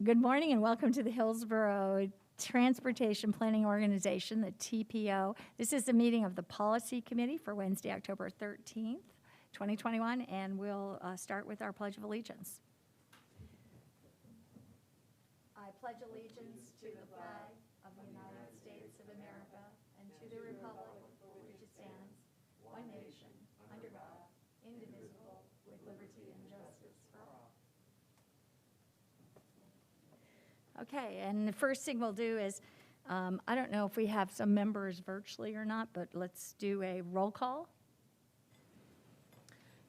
Good morning and welcome to the Hillsborough Transportation Planning Organization, the TPO. This is the meeting of the Policy Committee for Wednesday, October 13th, 2021, and we'll start with our Pledge of Allegiance. I pledge allegiance to the flag of the United States of America and to the republic for which it stands, one nation, under God, indivisible, with liberty and justice for all. Okay, and the first thing we'll do is, I don't know if we have some members virtually or not, but let's do a roll call.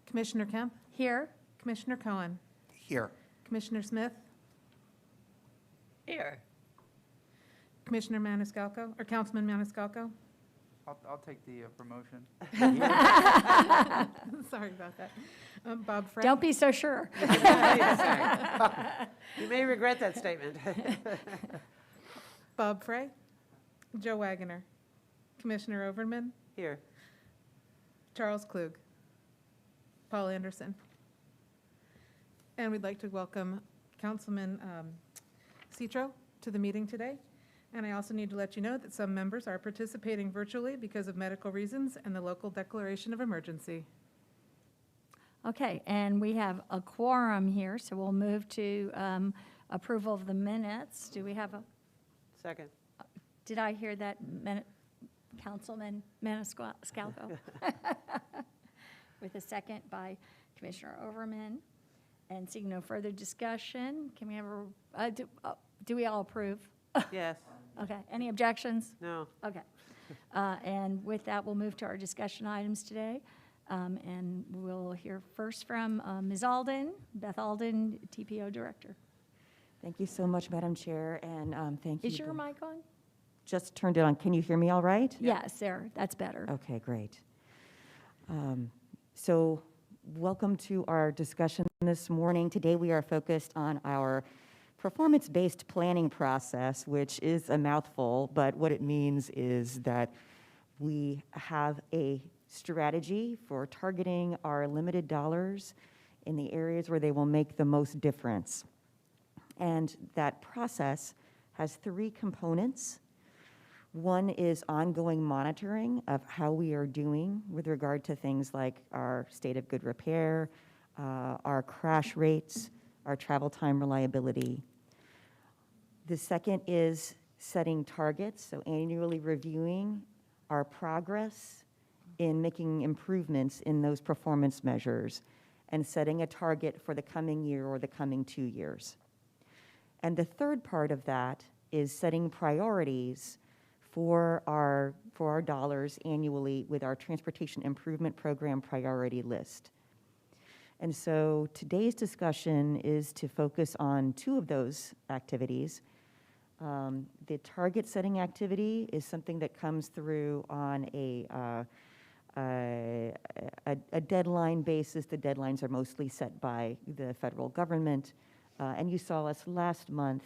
Commissioner Kemp, Here. Commissioner Cohen, Here. Commissioner Smith, Here. Commissioner Maniscalco, or Councilman Maniscalco. I'll take the promotion. Sorry about that. Bob Frey. Don't be so sure. You may regret that statement. Bob Frey, Joe Wagoner, Commissioner Overman, Here. Charles Klug, Paul Anderson. And we'd like to welcome Councilman Citro to the meeting today. And I also need to let you know that some members are participating virtually because of medical reasons and the local declaration of emergency. Okay, and we have a quorum here, so we'll move to approval of the minutes. Do we have a, Second. did I hear that, Councilman Maniscalco? With a second by Commissioner Overman. And seeing no further discussion, can we have a, do we all approve? Yes. Okay, any objections? No. Okay. And with that, we'll move to our discussion items today. And we'll hear first from Ms. Alden, Beth Alden, TPO Director. Thank you so much, Madam Chair, and thank you. Is your mic on? Just turned it on. Can you hear me all right? Yes, there, that's better. Okay, great. So welcome to our discussion this morning. Today we are focused on our performance-based planning process, which is a mouthful, but what it means is that we have a strategy for targeting our limited dollars in the areas where they will make the most difference. And that process has three components. One is ongoing monitoring of how we are doing with regard to things like our state of good repair, our crash rates, our travel time reliability. The second is setting targets, so annually reviewing our progress in making improvements in those performance measures and setting a target for the coming year or the coming 2 years. And the third part of that is setting priorities for our dollars annually with our Transportation Improvement Program priority list. And so today's discussion is to focus on two of those activities. The target setting activity is something that comes through on a deadline basis. The deadlines are mostly set by the federal government. And you saw us last month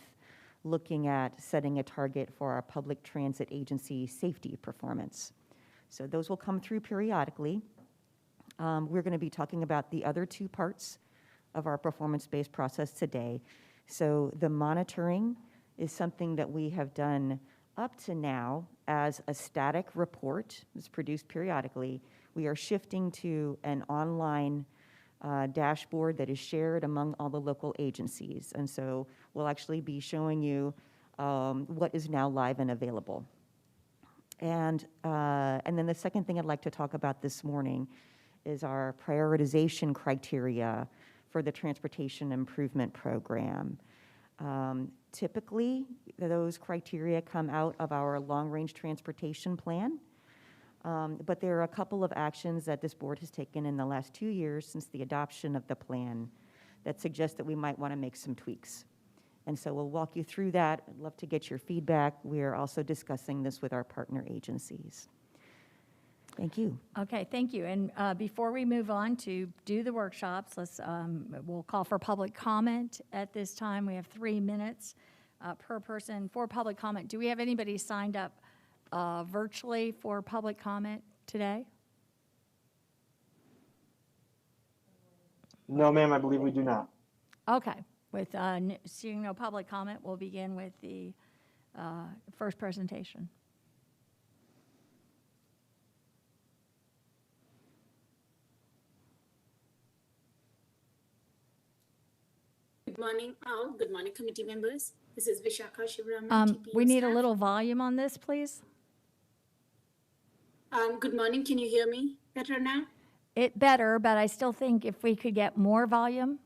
looking at setting a target for our public transit agency safety performance. So those will come through periodically. We're going to be talking about the other two parts of our performance-based process today. So the monitoring is something that we have done up to now as a static report. It's produced periodically. We are shifting to an online dashboard that is shared among all the local agencies. And so we'll actually be showing you what is now live and available. And then the second thing I'd like to talk about this morning is our prioritization criteria for the Transportation Improvement Program. Typically, those criteria come out of our long-range transportation plan, but there are a couple of actions that this board has taken in the last 2 years since the adoption of the plan that suggest that we might want to make some tweaks. And so we'll walk you through that. I'd love to get your feedback. We are also discussing this with our partner agencies. Thank you. Okay, thank you. And before we move on to do the workshops, we'll call for public comment at this time. We have 3 minutes per person for public comment. Do we have anybody signed up virtually for public comment today? No, ma'am, I believe we do not. Okay, With seeing no public comment, we'll begin with the first presentation. Good morning, all. Good morning, committee members. This is Vishakha Shivaraman, TPO We need a staff. little volume on this, please. Good morning. Can you hear me better now? It better, but I still think if we could get more volume.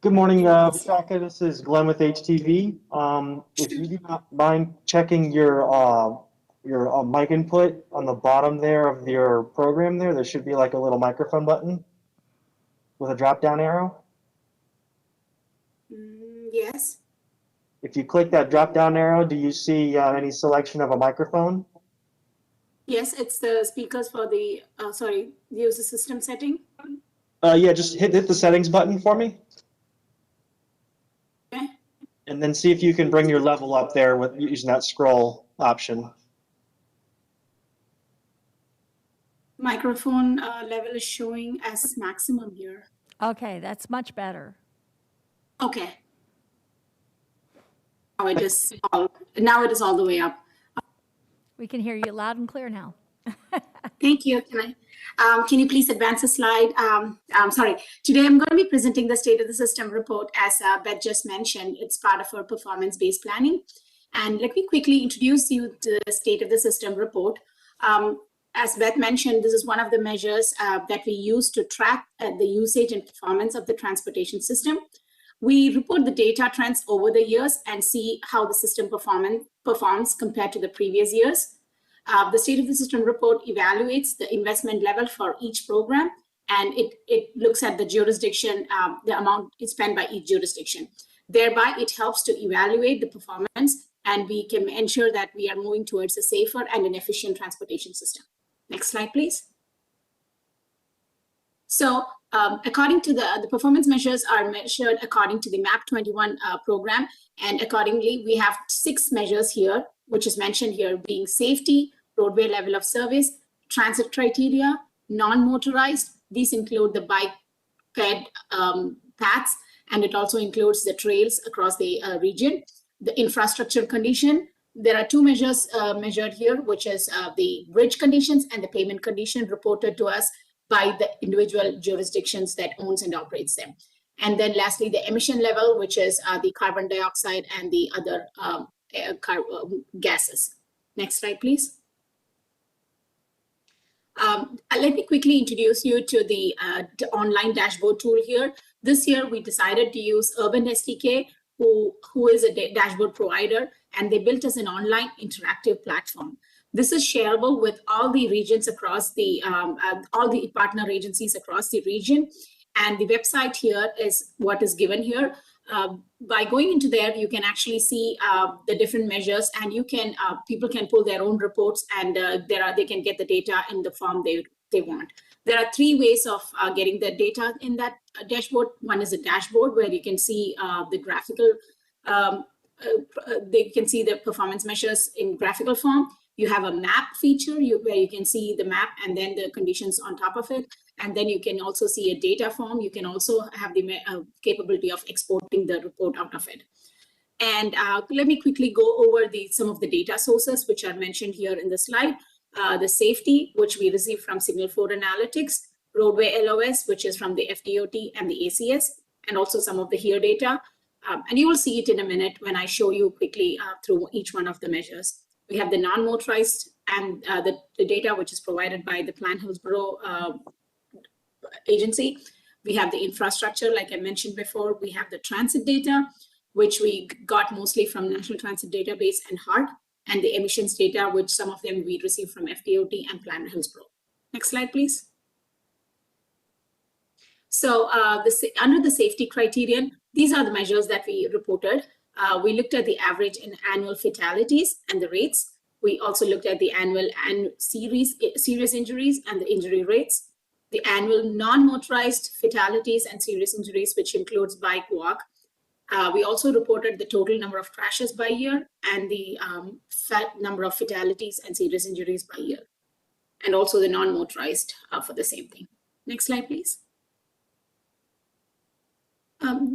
Good morning, Vishaka. This is Glenn with HTV. If you do not mind checking your mic input on the bottom there of your program there should be like a little microphone button with a drop-down arrow. Yes. If you click that drop-down arrow, do you see any selection of a microphone? Yes, it's the speakers for the, user system setting. Yeah, just hit the settings button for me. Okay. And then see if you can bring your level up there with using that scroll option. Microphone level is showing as maximum here. Okay, that's much better. Okay. Now it is all the way up. We can hear you loud and clear now. Thank you. Can you please advance the slide? Sorry. Today I'm going to be presenting the State of the System report. As Beth just mentioned, it's part of our performance-based planning. And let me quickly introduce you to the State of the System report. As Beth mentioned, this is one of the measures that we use to track the usage and performance of the transportation system. We report the data trends over the years and see how the system performs compared to the previous years. The State of the System report evaluates the investment level for each program, and it looks at the jurisdiction, the amount spent by each jurisdiction. Thereby, it helps to evaluate the performance, and we can ensure that we are moving towards a safer and an efficient transportation system. Next slide, please. So according to the performance measures are measured according to the MAP 21 program. And accordingly, we have 6 measures here, which is mentioned here being safety, roadway level of service, transit criteria, non-motorized. These include the bike-ped paths, and it also includes the trails across the region. The infrastructure condition. There are 2 measures measured here, which is the bridge conditions and the pavement condition reported to us by the individual jurisdictions that owns and operates them. And then lastly, the emission level, which is the carbon dioxide and the other gases. Next slide, please. Let me quickly introduce you to the online dashboard tool here. This year, we decided to use Urban SDK, who is a dashboard provider, and they built us an online interactive platform. This is shareable with all the regions across the, all the partner agencies across the region. And the website here is what is given here. By going into there, you can actually see the different measures, and you can people can pull their own reports, and they can get the data in the form they want. There are 3 ways of getting the data in that dashboard. One is a dashboard where you can see the graphical, they can see the performance measures in graphical form. You have a map feature where you can see the map and then the conditions on top of it. And then you can also see a data form. You can also have the capability of exporting the report out of it. And let me quickly go over some of the data sources which are mentioned here in the slide. The safety, which we receive from Signal 4 Analytics, roadway LOS, which is from the FDOT and the ACS, and also some of the HERE data. And you will see it in a minute when I show you quickly through each one of the measures. We have the non-motorized and the data which is provided by the Plan Hillsborough agency. We have the infrastructure, like I mentioned before. We have the transit data, which we got mostly from National Transit Database and HART, and the emissions data, which some of them we received from FDOT and Plan Hillsborough. Next slide, please. So under the safety criterion, these are the measures that we reported. We looked at the average in annual fatalities and the rates. We also looked at the annual serious injuries and the injury rates, the annual non-motorized fatalities and serious injuries, which includes bike, walk. We also reported the total number of crashes by year and the number of fatalities and serious injuries by year, and also the non-motorized for the same thing. Next slide, please.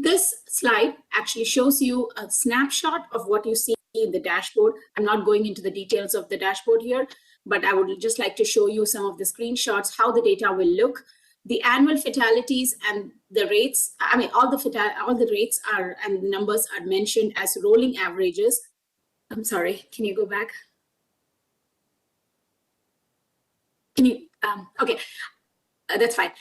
This slide actually shows you a snapshot of what you see in the dashboard. I'm not going into the details of the dashboard here, but I would just like to show you some of the screenshots, how the data will look. The annual fatalities and the rates, I mean, all the rates are and numbers are mentioned as rolling averages. I'm sorry, can you go back? Can you, okay. That's fine.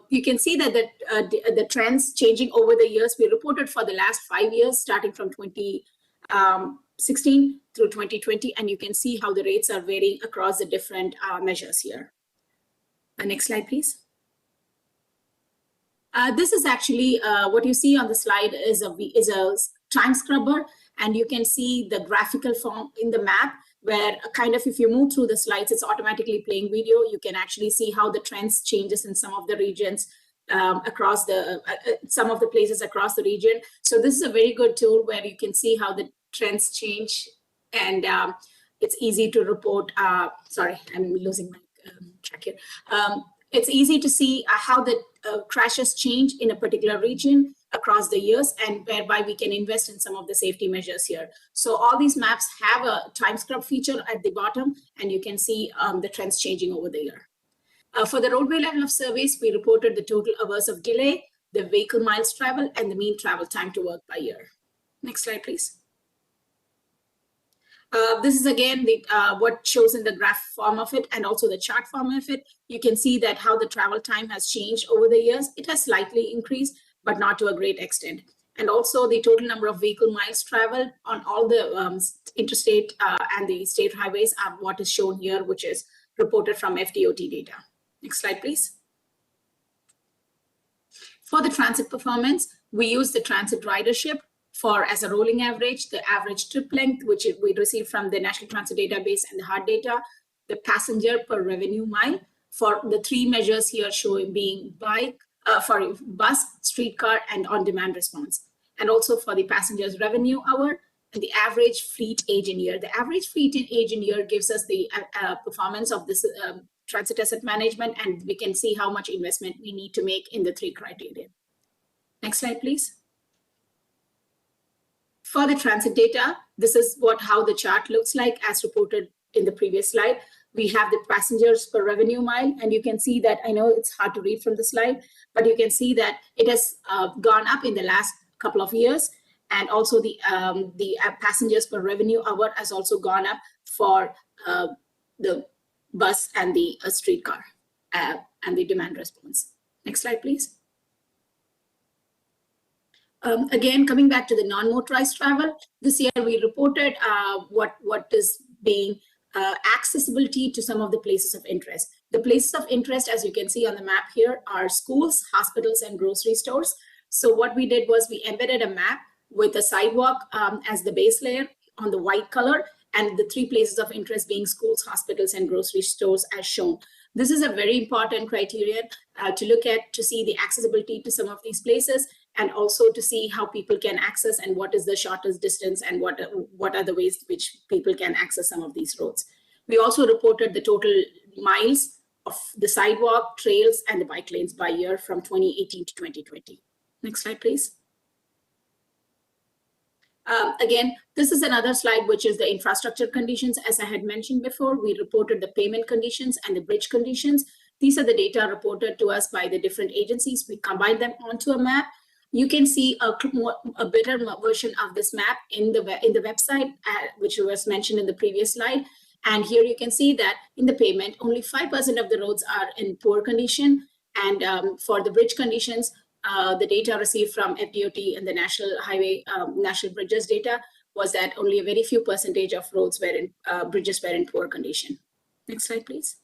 You can see that the trends changing over the years. We reported for the last 5 years, starting from 2016 through 2020, and you can see how the rates are varying across the different measures here. Next slide, please. This is actually what you see on the slide is a time scrubber, and you can see the graphical form in the map, where kind of if you move through the slides, it's automatically playing video. You can actually see how the trends changes in some of the regions across some of the places across the region. So this is a very good tool where you can see how the trends change, and it's easy to report. Sorry, I'm losing my track here. It's easy to see how the crashes change in a particular region across the years, and whereby we can invest in some of the safety measures here. So all these maps have a time scrub feature at the bottom, and you can see the trends changing over the year. For the roadway level of service, we reported the total hours of delay, the vehicle miles traveled, and the mean travel time to work by year. Next slide, please. This is again what shows in the graph form of it and also the chart form of it. You can see that how the travel time has changed over the years. It has slightly increased, but not to a great extent. And also the total number of vehicle miles traveled on all the interstate and the state highways are what is shown here, which is reported from FDOT data. Next slide, please. For the transit performance, we use the transit ridership for as a rolling average, the average trip length, which we received from the National Transit Database and the hard data, the passenger per revenue mile for the three measures here showing being bus, streetcar, and on-demand response. And also for the passengers revenue hour and the average fleet age in year. The average fleet age in year gives us the performance of this transit asset management, and we can see how much investment we need to make in the three criteria. Next slide, please. For the transit data, this is how the chart looks like as reported in the previous slide. We have the passengers per revenue mile, and you can see that, I know it's hard to read from the slide, but you can see that it has gone up in the last couple of years, and also the passengers per revenue hour has also gone up for the bus and the streetcar and the demand response. Next slide, please. Again, coming back to the non-motorized travel, this year we reported what is being accessibility to some of the places of interest. The places of interest, as you can see on the map here, are schools, hospitals, and grocery stores. So what we did was we embedded a map with a sidewalk as the base layer on the white color, and the three places of interest being schools, hospitals, and grocery stores as shown. This is a very important criterion to look at to see the accessibility to some of these places, and also to see how people can access and what is the shortest distance and what are the ways which people can access some of these roads. We also reported the total miles of the sidewalk, trails, and the bike lanes by year from 2018 to 2020. Next slide, please. Again, this is another slide, which is the infrastructure conditions. As I had mentioned before, we reported the payment conditions and the bridge conditions. These are the data reported to us by the different agencies. We combined them onto a map. You can see a better version of this map in the website, which was mentioned in the previous slide. And here you can see that in the payment, only 5% of the roads are in poor condition. And for the bridge conditions, the data received from FDOT and the National Highway, National Bridges data was that only a very few percentage of roads were in, bridges were in poor condition. Next slide, please.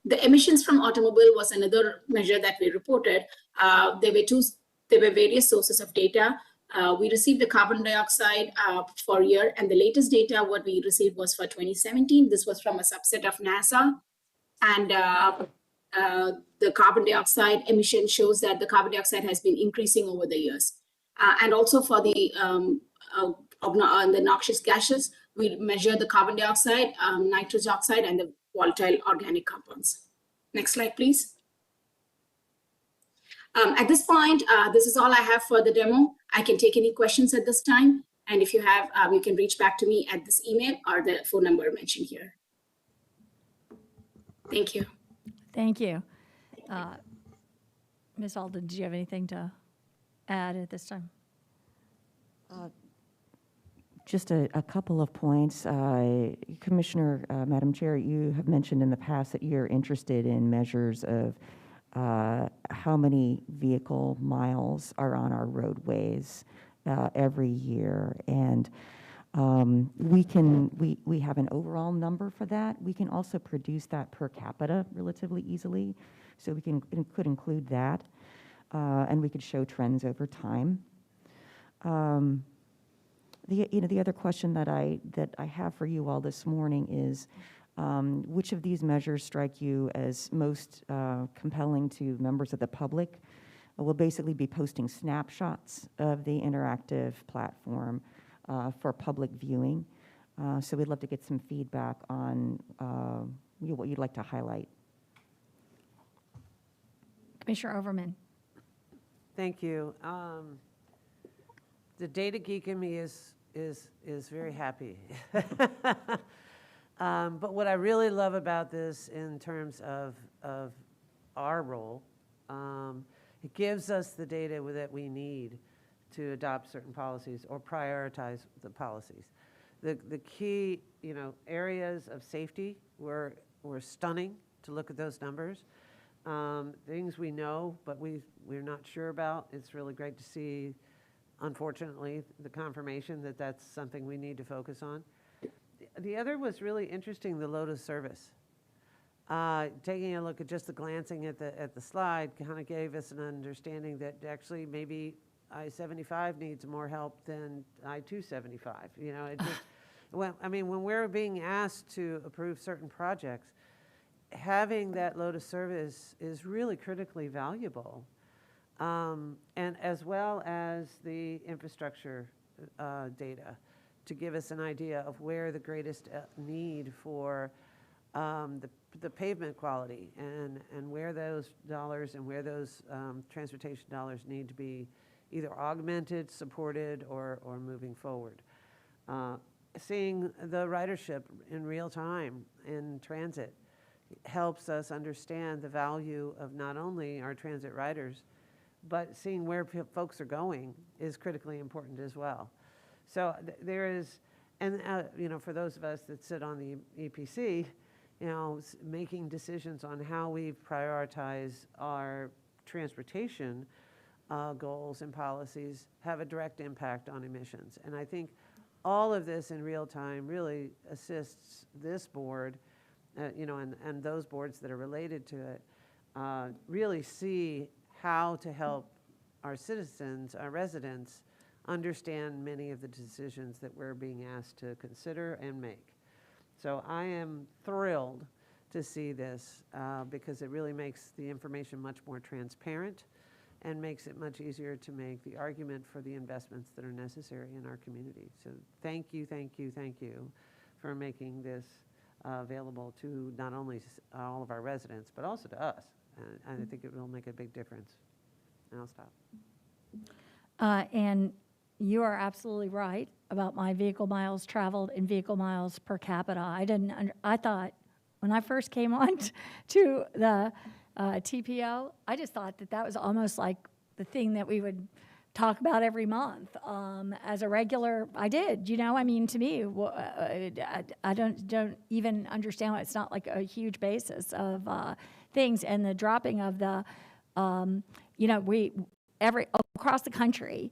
The emissions from automobile was another measure that we reported. There were various sources of data. We received the carbon dioxide for year, and the latest data what we received was for 2017. This was from a subset of NASA, and the carbon dioxide emission shows that the carbon dioxide has been increasing over the years. And also for the noxious gases, we measure the carbon dioxide, nitrous oxide, and the volatile organic compounds. Next slide, please. At this point, this is all I have for the demo. I can take any questions at this time. And if you have, you can reach back to me at this email or the phone number mentioned here. Thank you. Thank you. Ms. Alden, do you have anything to add at this time? Just a couple of points. Commissioner, Madam Chair, you have mentioned in the past that you're interested in measures of how many vehicle miles are on our roadways every year. And we have an overall number for that. We can also produce that per capita relatively easily. So we could include that, and we could show trends over time. The other question that I have for you all this morning is, which of these measures strike you as most compelling to members of the public? We'll basically be posting snapshots of the interactive platform for public viewing. So we'd love to get some feedback on what you'd like to highlight. Commissioner Overman. Thank you. The data geek in me is very happy. But what I really love about this in terms of our role, it gives us the data that we need to adopt certain policies or prioritize the policies. The key, areas of safety were stunning to look at those numbers. Things we know, but we're not sure about. It's really great to see, unfortunately, the confirmation that that's something we need to focus on. The other was really interesting, the load of service. Taking a look at just the glancing at the slide kind of gave us an understanding that actually maybe I-75 needs more help than I-275. It just, when we're being asked to approve certain projects, having that load of service is really critically valuable. And as well as the infrastructure data to give us an idea of where the greatest need for the pavement quality and where those dollars and where those transportation dollars need to be either augmented, supported, or moving forward. Seeing the ridership in real time in transit helps us understand the value of not only our transit riders, but seeing where folks are going is critically important as well. So there is, and for those of us that sit on the EPC, making decisions on how we prioritize our transportation goals and policies have a direct impact on emissions. And I think all of this in real time really assists this board, and those boards that are related to it, really see how to help our citizens, our residents, understand many of the decisions that we're being asked to consider and make. So I am thrilled to see this because it really makes the information much more transparent and makes it much easier to make the argument for the investments that are necessary in our community. So thank you for making this available to not only all of our residents, but also to us. And I think it will make a big difference. And I'll stop. And you are absolutely right about my vehicle miles traveled and vehicle miles per capita. I thought when I first came on to the TPO, I just thought that was almost like the thing that we would talk about every month as a regular. I did, to me, I don't even understand why it's not like a huge basis of things. And the dropping of the, across the country,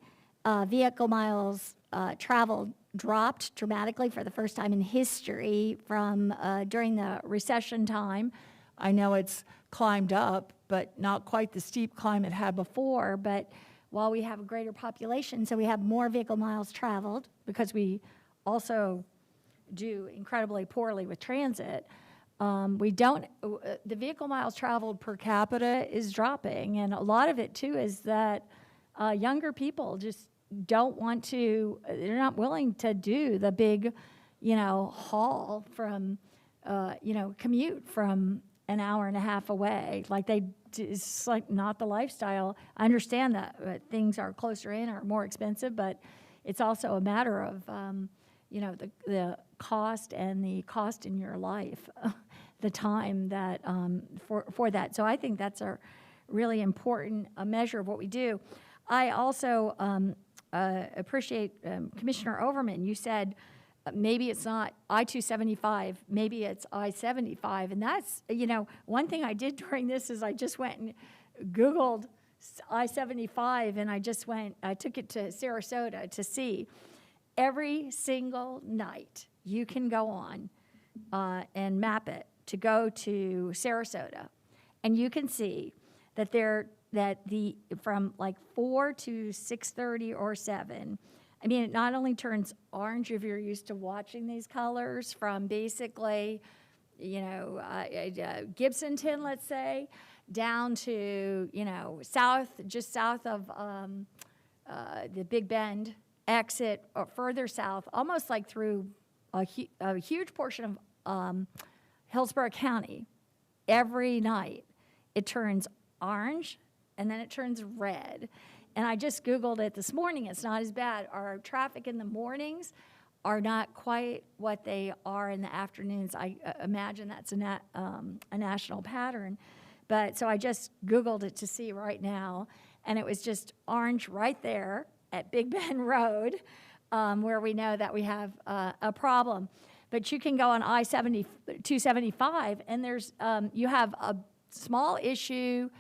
vehicle miles traveled dropped dramatically for the first time in history from during the recession time. I know it's climbed up, but not quite the steep climb it had before. But while we have a greater population, so we have more vehicle miles traveled because we also do incredibly poorly with transit. The vehicle miles traveled per capita is dropping. And a lot of it too is that younger people just don't want to, they're not willing to do the big, haul from, commute from an hour and a half away. Like it's like not the lifestyle. I understand that things are closer in or more expensive, but it's also a matter of, the cost and the cost in your life, the time that, for that. So I think that's a really important measure of what we do. I also appreciate Commissioner Overman. You said maybe it's not I-275, maybe it's I-75. And that's, one thing I did during this is I just went and Googled I-75 and I took it to Sarasota to see. Every single night you can go on and map it to go to Sarasota, and you can see that from like 4 to 6:30 or 7, I mean, it not only turns orange if you're used to watching these colors from basically, Gibsonton, let's say, down to, just south of the Big Bend exit or further south, almost like through a huge portion of Hillsborough County. Every night it turns orange and then it turns red. And I just Googled it this morning. It's not as bad. Our traffic in the mornings are not quite what they are in the afternoons. I imagine that's a national pattern. But so I just Googled it to see right now, and it was just orange right there at Big Bend Road, where we know that we have a problem. But you can go on I-275, and there's you have a small issue,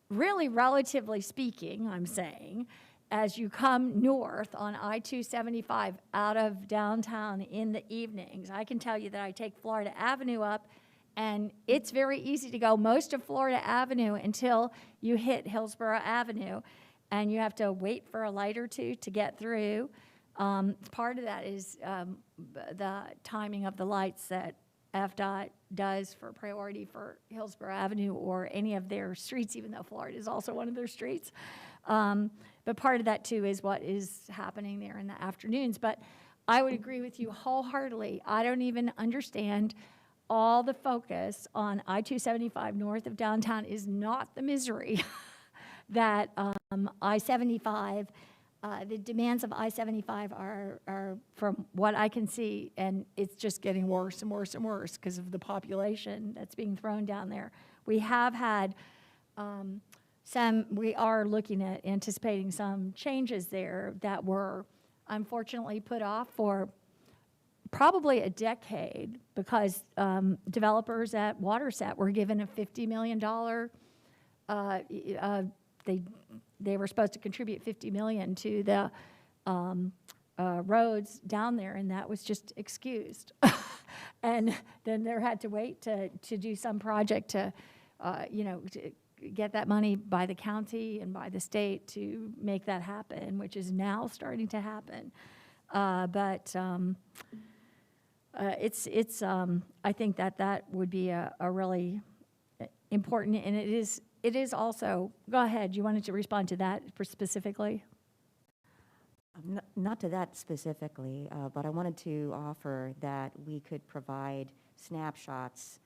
really relatively speaking, I'm saying, as you come north on I-275 out of downtown in the evenings. I can tell you that I take Florida Avenue up, and it's very easy to go most of Florida Avenue until you hit Hillsborough Avenue, and you have to wait for a light or two to get through. Part of that is the timing of the lights that FDOT does for priority for Hillsborough Avenue or any of their streets, even though Florida is also one of their streets. But part of that, too, is what is happening there in the afternoons. But I would agree with you wholeheartedly. I don't even understand all the focus on I-275 north of downtown is not the misery that I-75, the demands of I-75 are, from what I can see, and it's just getting worse and worse and worse because of the population that's being thrown down there. We have had we are looking at anticipating some changes there that were unfortunately put off for probably a decade because developers at Waterset were given a $50 million, they were supposed to contribute $50 million to the roads down there, and that was just excused. And then there had to wait to do some project to get that money by the county and by the state to make that happen, which is now starting to happen. I think that would be a really important, and it is also, go ahead, you wanted to respond to that specifically? Not to that specifically, but I wanted to offer that we could provide snapshots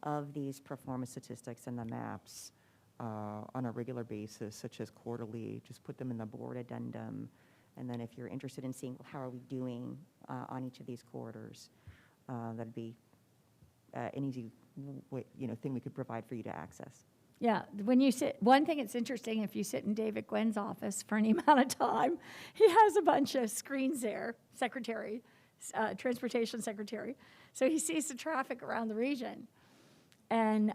of these performance statistics and the maps on a regular basis, such as quarterly. Just put them in the board addendum. And then if you're interested in seeing how are we doing on each of these corridors, that'd be an easy thing we could provide for you to access. Yeah, when you sit, one thing that's interesting, if you sit in David Gwynn's office for any amount of time, he has a bunch of screens there, transportation secretary. So he sees the traffic around the region. And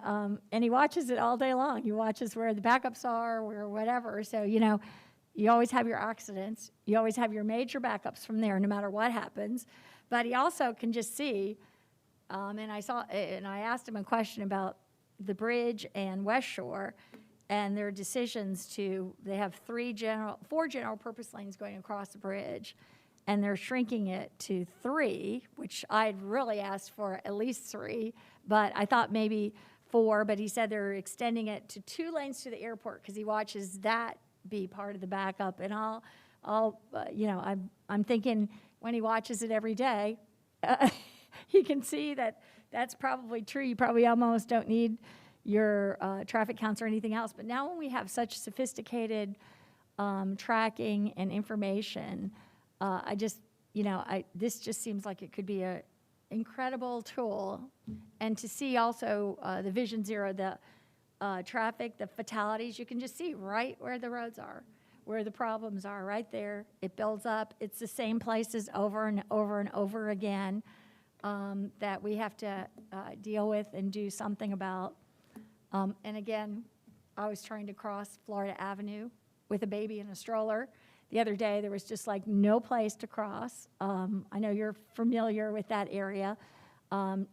he watches it all day long. He watches where the backups are, where whatever. So, you always have your accidents. You always have your major backups from there, no matter what happens. But he also can just see, and I asked him a question about the bridge and Westshore and their decisions they have 4 general purpose lanes going across the bridge, and they're shrinking it to 3, which I'd really asked for at least 3, but I thought maybe 4, but he said they're extending it to 2 lanes to the airport because he watches that be part of the backup. And I'm thinking when he watches it every day, he can see that that's probably true. You probably almost don't need your traffic counts or anything else. But now when we have such sophisticated tracking and information, I just, this just seems like it could be a incredible tool. And to see also the Vision Zero, the traffic, the fatalities, you can just see right where the roads are, where the problems are, right there. It builds up. It's the same places over and over and over again that we have to deal with and do something about. And again, I was trying to cross Florida Avenue with a baby in a stroller. The other day, there was just like no place to cross. I know you're familiar with that area.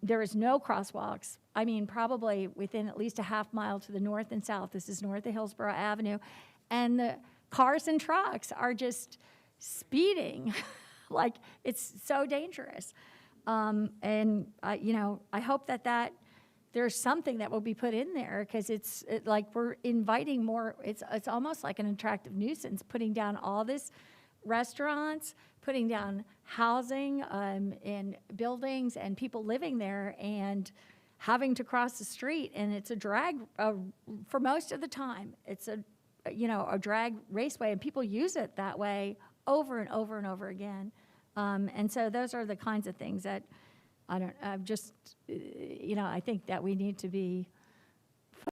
There is no crosswalks. I mean, probably within at least a half mile to the north and south. This is north of Hillsborough Avenue. And the cars and trucks are just speeding. Like, it's so dangerous. And I hope that there's something that will be put in there, because it's like we're inviting more. It's almost like an attractive nuisance, putting down all this restaurants, putting down housing in buildings and people living there and having to cross the street. And it's a drag for most of the time. It's a drag raceway, and people use it that way over and over and over again. And so those are the kinds of things that I think that we need to be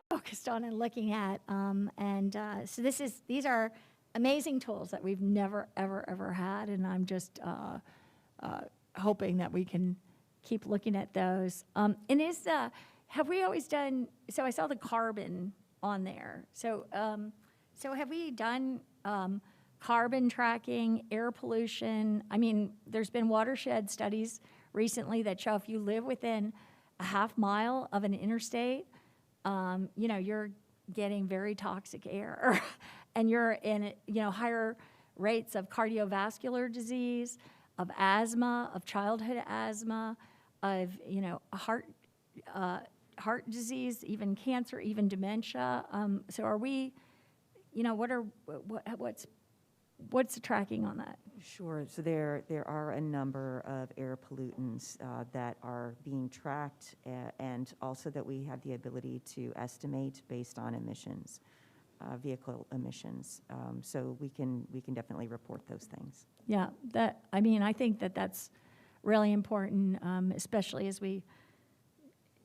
focused on and looking at. So these are amazing tools that we've never, ever, ever had. And I'm just hoping that we can keep looking at those. Have we always done, so I saw the carbon on there. So have we done carbon tracking, air pollution? I mean, there's been watershed studies recently that show if you live within a half mile of an interstate, you're getting very toxic air and you're in, higher rates of cardiovascular disease, of asthma, of childhood asthma, of, heart disease, even cancer, even dementia. So are we, what's the tracking on that? Sure. So there are a number of air pollutants that are being tracked, and also that we have the ability to estimate based on emissions, vehicle emissions. So we can definitely report those things. Yeah, I think that's really important, especially as we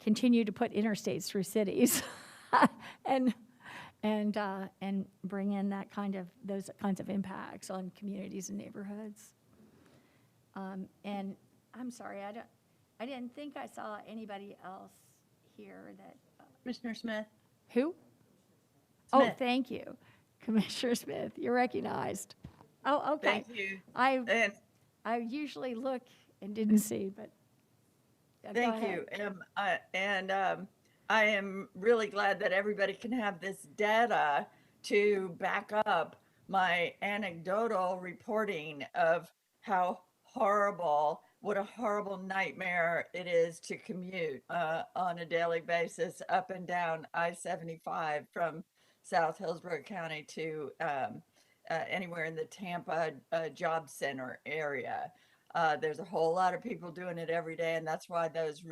continue to put interstates through cities and bring in those kinds of impacts on communities and neighborhoods. And I'm sorry, I didn't think I saw anybody else here that. Commissioner Smith. Who? Smith. Oh, thank you, Commissioner Smith. You're recognized. Oh, okay. Thank you. I usually look and didn't see, but. Thank you. I am really glad that everybody can have this data to back up my anecdotal reporting of what a horrible nightmare it is to commute on a daily basis up and down I-75 from South Hillsborough County to anywhere in the Tampa Job Center area. There's a whole lot of people doing it every day, and that's why those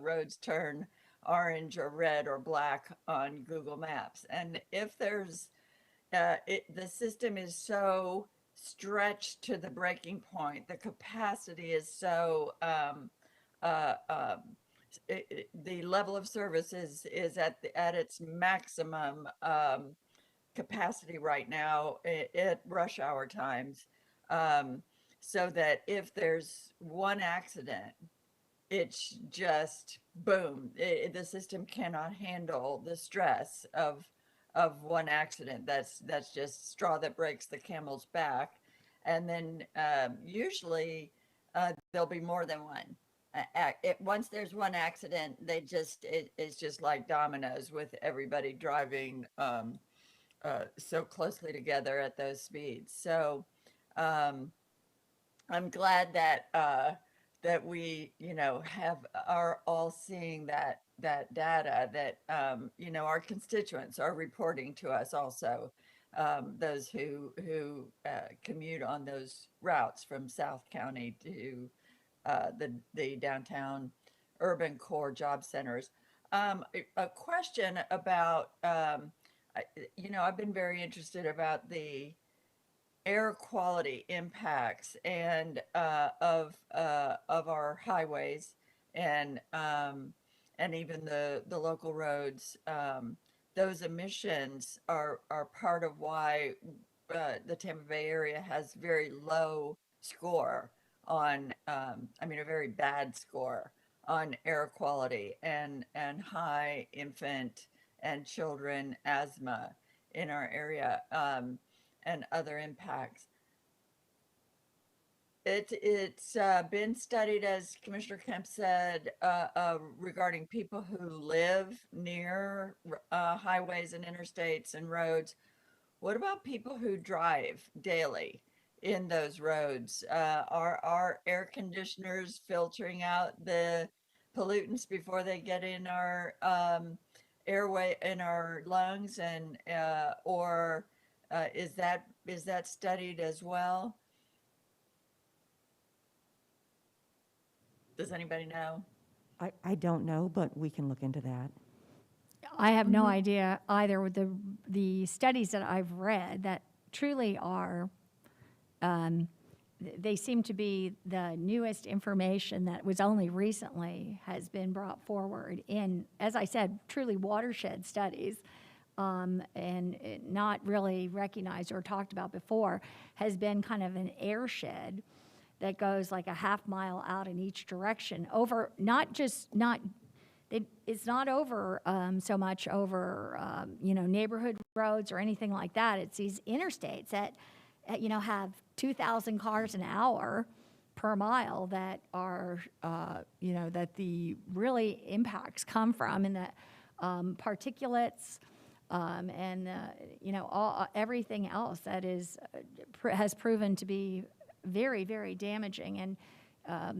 roads turn orange or red or black on Google Maps. And if there's, the system is so stretched to the breaking point, the capacity is so, the level of service is at its maximum capacity right now at rush hour times. So that if there's one accident, it's just boom. The system cannot handle the stress of one accident. That's just straw that breaks the camel's back. And then usually there'll be more than one. Once there's one accident, it's just like dominoes with everybody driving so closely together at those speeds. So I'm glad that we, are all seeing that data that, our constituents are reporting to us also, those who commute on those routes from South County to the downtown urban core job centers. A question about, I've been very interested about the air quality impacts and of our highways and even the local roads. Those emissions are part of why the Tampa Bay area has very low score on, a very bad score on air quality and high infant and children asthma in our area, and other impacts. It's been studied, as Commissioner Kemp said, regarding people who live near highways and interstates and roads. What about people who drive daily in those roads? Are air conditioners filtering out the pollutants before they get in our airway, in our lungs, and or is that studied as well? Does anybody know? I don't know, but we can look into that. I have no idea either. With the studies that I've read that truly are, they seem to be the newest information that was only recently has been brought forward in, as I said, truly watershed studies, and not really recognized or talked about before, has been kind of an airshed that goes like a half mile out in each direction over, it's not over so much over, neighborhood roads or anything like that. It's these interstates that, have 2,000 cars an hour per mile that are, that the really impacts come from, and that particulates and, everything else that is, has proven to be very, very damaging. And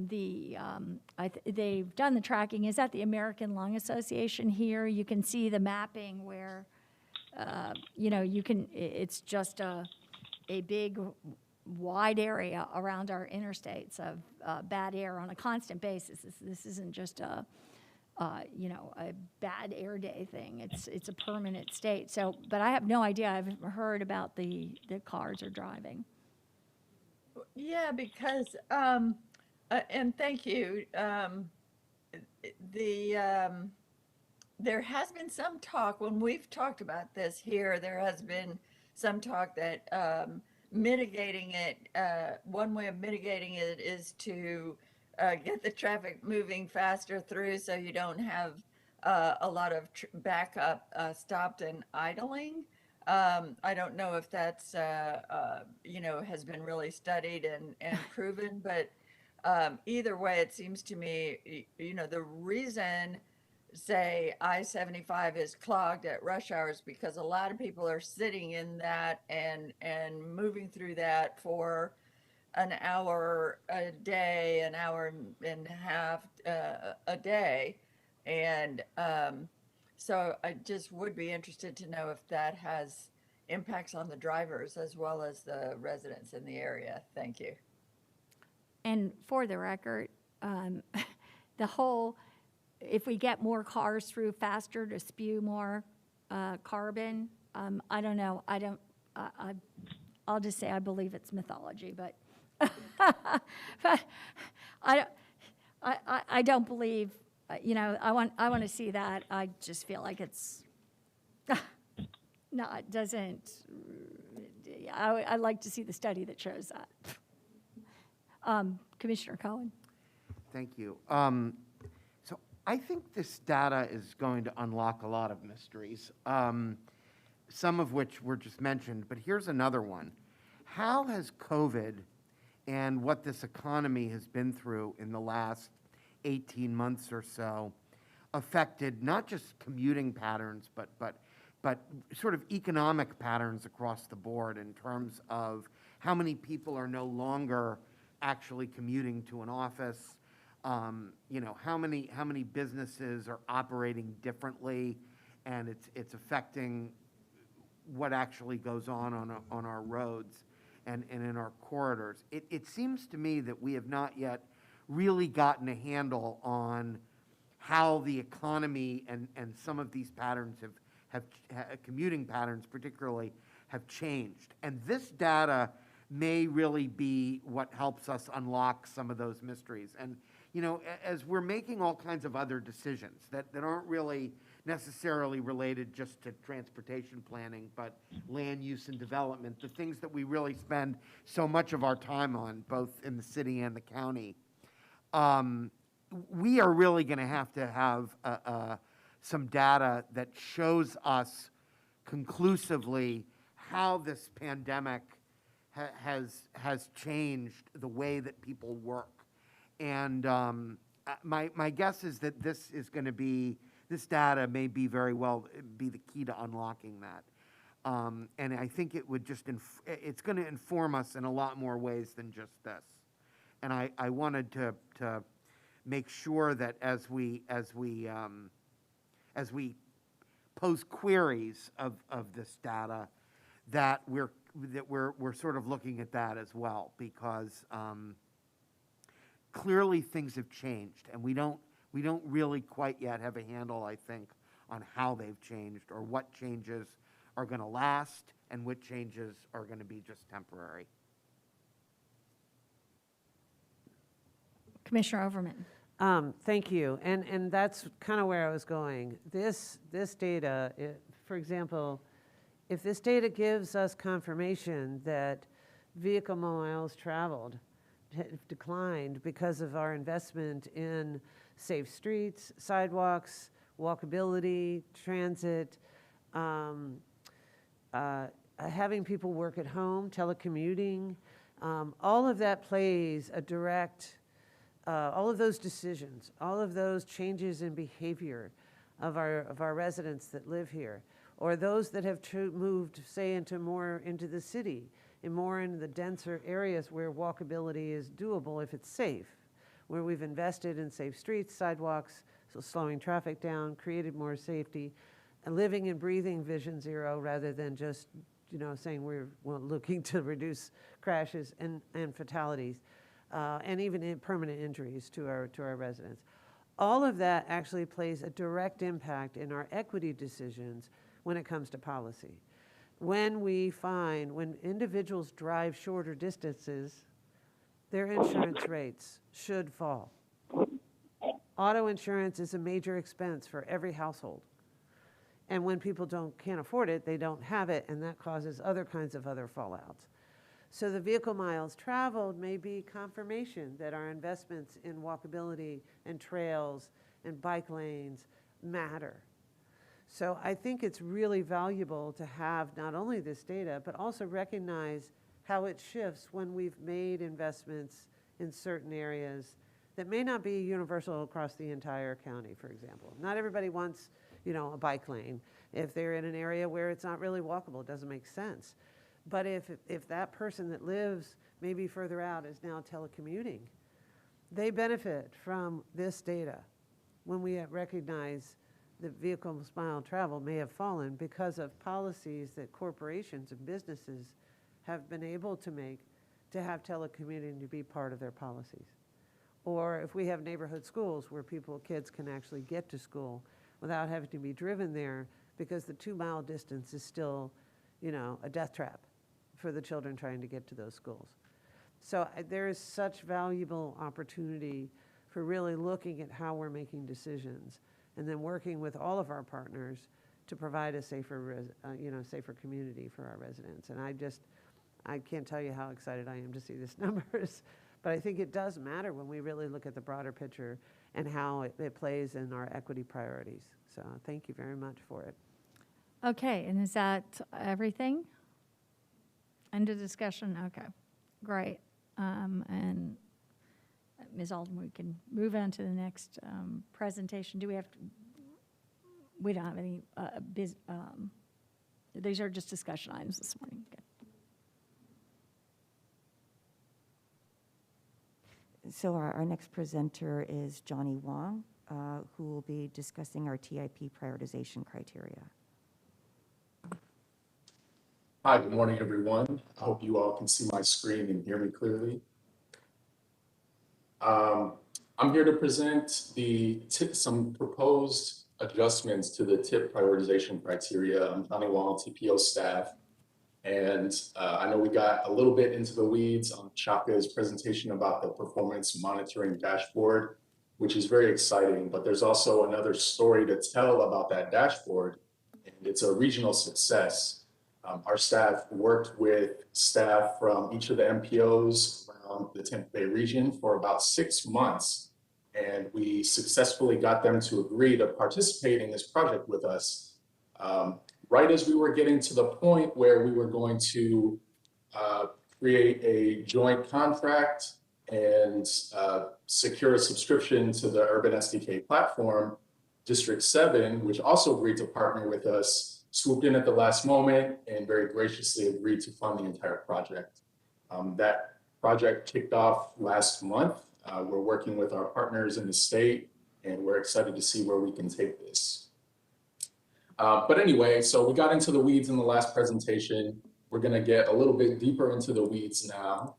they've done the tracking. Is that the American Lung Association here? You can see the mapping where, it's just a big, wide area around our interstates of bad air on a constant basis. This isn't just a bad air day thing. It's a permanent state. So, but I have no idea. I've heard about the cars are driving. Yeah, because and thank you. There has been some talk when we've talked about this here. There has been some talk that mitigating it. One way of mitigating it is to get the traffic moving faster through, so you don't have a lot of backup stopped and idling. I don't know if that's, has been really studied and proven, but either way, it seems to me, the reason, say, I-75 is clogged at rush hours because a lot of people are sitting in that and moving through that for an hour a day, an hour and a half a day. And so I just would be interested to know if that has impacts on the drivers as well as the residents in the area. Thank you. And for the record, if we get more cars through faster to spew more carbon, I don't know. I'll just say I believe it's mythology, but but I don't believe. I want to see that. I just feel like it's no, it doesn't. I'd like to see the study that shows that. Commissioner Cohen. Thank you. So I think this data is going to unlock a lot of mysteries, some of which were just mentioned, but here's another one. How has COVID and what this economy has been through in the last 18 months or so affected not just commuting patterns, but sort of economic patterns across the board in terms of how many people are no longer actually commuting to an office, how many businesses are operating differently, and it's affecting what actually goes on our roads and in our corridors. It seems to me that we have not yet really gotten a handle on how the economy and some of these patterns commuting patterns particularly, have changed. And this data may really be what helps us unlock some of those mysteries. And, you know, as we're making all kinds of other decisions that aren't really necessarily related just to transportation planning, but land use and development, the things that we really spend so much of our time on, both in the city and the county, we are really going to have some data that shows us conclusively how this pandemic has changed the way that people work. And my guess is that this data may be very well be the key to unlocking that. And I think it would just, it's going to inform us in a lot more ways than just this. And I wanted to make sure that as we pose queries of this data, that we're sort of looking at that as well, because clearly things have changed, and we don't really quite yet have a handle, I think, on how they've changed or what changes are going to last and what changes are going to be just temporary. Commissioner Overman. Thank you, and that's kind of where I was going. This data, for example, if this data gives us confirmation that vehicle miles traveled have declined because of our investment in safe streets, sidewalks, walkability, transit, having people work at home, telecommuting, all of that plays a direct all of those decisions, all of those changes in behavior of our residents that live here, or those that have moved, say, into the city, and more into the denser areas where walkability is doable if it's safe, where we've invested in safe streets, sidewalks, so slowing traffic down, created more safety, and living and breathing Vision Zero rather than just, you know, saying we're looking to reduce crashes and fatalities. And even permanent injuries to our residents. All of that actually plays a direct impact in our equity decisions when it comes to policy. When individuals drive shorter distances, their insurance rates should fall. Auto insurance is a major expense for every household. And when people can't afford it, they don't have it, and that causes other kinds of other fallouts. So the vehicle miles traveled may be confirmation that our investments in walkability and trails and bike lanes matter. So I think it's really valuable to have not only this data, but also recognize how it shifts when we've made investments in certain areas that may not be universal across the entire county, for example. Not everybody wants, you know, a bike lane. If they're in an area where it's not really walkable, it doesn't make sense. But if that person that lives maybe further out is now telecommuting, they benefit from this data when we recognize that vehicle mile travel may have fallen because of policies that corporations and businesses have been able to make to have telecommuting to be part of their policies. Or if we have neighborhood schools where kids can actually get to school without having to be driven there because the 2-mile distance is still, you know, a death trap for the children trying to get to those schools. So there is such valuable opportunity for really looking at how we're making decisions and then working with all of our partners to provide a safer community for our residents. And I can't tell you how excited I am to see these numbers, but I think it does matter when we really look at the broader picture and how it plays in our equity priorities. So thank you very much for it. Okay, and is that everything? Under discussion? Okay, great. And Ms. Alden, we can move on to the next presentation. We don't have any, these are just discussion items this morning. Okay. So our next presenter is Johnny Wong, who will be discussing our TIP prioritization criteria. Hi, good morning, everyone. I hope you all can see my screen and hear me clearly. I'm here to present some proposed adjustments to the TIP prioritization criteria. I'm County Wall TPO staff. And I know we got a little bit into the weeds on Chaka's presentation about the performance monitoring dashboard, which is very exciting, but there's also another story to tell about that dashboard, and it's a regional success. Our staff worked with staff from each of the MPOs around the Tampa Bay region for about 6 months, and we successfully got them to agree to participate in this project with us. Right as we were getting to the point where we were going to create a joint contract and secure a subscription to the Urban SDK platform, District 7, which also agreed to partner with us, swooped in at the last moment and very graciously agreed to fund the entire project. That project kicked off last month. We're working with our partners in the state, and we're excited to see where we can take this. But anyway, so we got into the weeds in the last presentation. We're going to get a little bit deeper into the weeds now.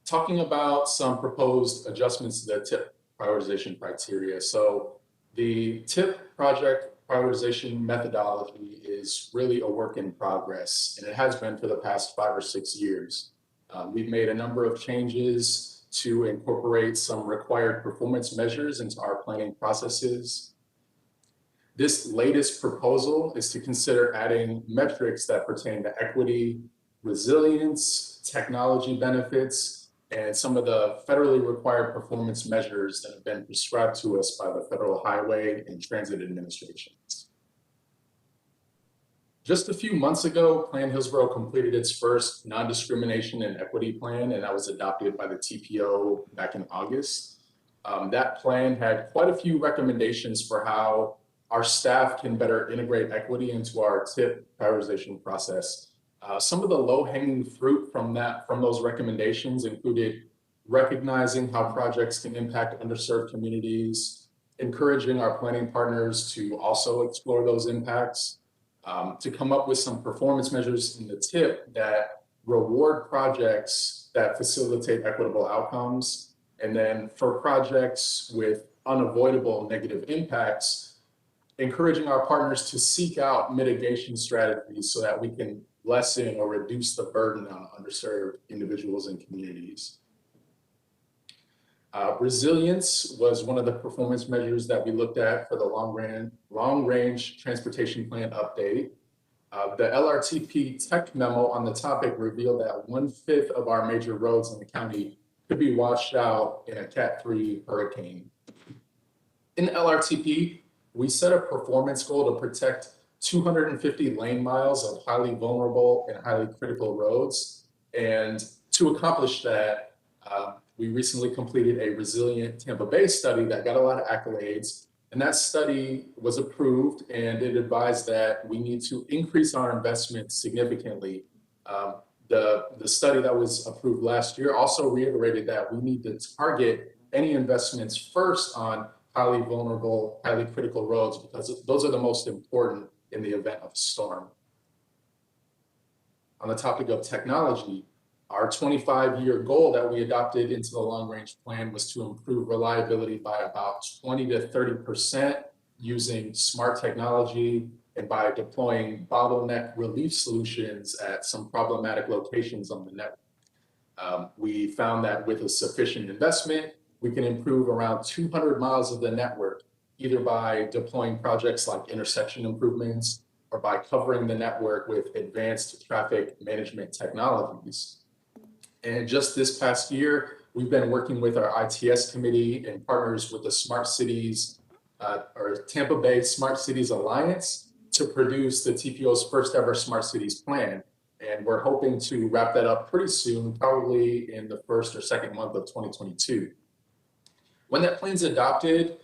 Talking about some proposed adjustments to the TIP prioritization criteria. So the TIP project prioritization methodology is really a work in progress, and it has been for the past 5 or 6 years. We've made a number of changes to incorporate some required performance measures into our planning processes. This latest proposal is to consider adding metrics that pertain to equity, resilience, technology benefits, and some of the federally required performance measures that have been prescribed to us by the Federal Highway and Transit Administrations. Just a few months ago, Plan Hillsborough completed its first non-discrimination and equity plan, and that was adopted by the TPO back in August. That plan had quite a few recommendations for how our staff can better integrate equity into our TIP prioritization process. Some of the low-hanging fruit from those recommendations included recognizing how projects can impact underserved communities, encouraging our planning partners to also explore those impacts, to come up with some performance measures in the TIP that reward projects that facilitate equitable outcomes, and then for projects with unavoidable negative impacts, encouraging our partners to seek out mitigation strategies so that we can lessen or reduce the burden on underserved individuals and communities. Resilience was one of the performance measures that we looked at for the long-range transportation plan update. The LRTP tech memo on the topic revealed that 1/5 of our major roads in the county could be washed out in a Cat 3 hurricane. In LRTP, we set a performance goal to protect 250 lane miles of highly vulnerable and highly critical roads. And to accomplish that, we recently completed a resilient Tampa Bay study that got a lot of accolades. And that study was approved, and it advised that we need to increase our investment significantly. The study that was approved last year also reiterated that we need to target any investments first on highly vulnerable, highly critical roads, because those are the most important in the event of a storm. On the topic of technology, our 25-year goal that we adopted into the long-range plan was to improve reliability by about 20 to 30% using smart technology and by deploying bottleneck relief solutions at some problematic locations on the network. We found that with a sufficient investment, we can improve around 200 miles of the network, either by deploying projects like intersection improvements or by covering the network with advanced traffic management technologies. And just this past year, we've been working with our ITS committee and partners with the Smart Cities, or Tampa Bay Smart Cities Alliance to produce the TPO's first ever Smart Cities plan. And we're hoping to wrap that up pretty soon, probably in the first or second month of 2022. When that plan's adopted,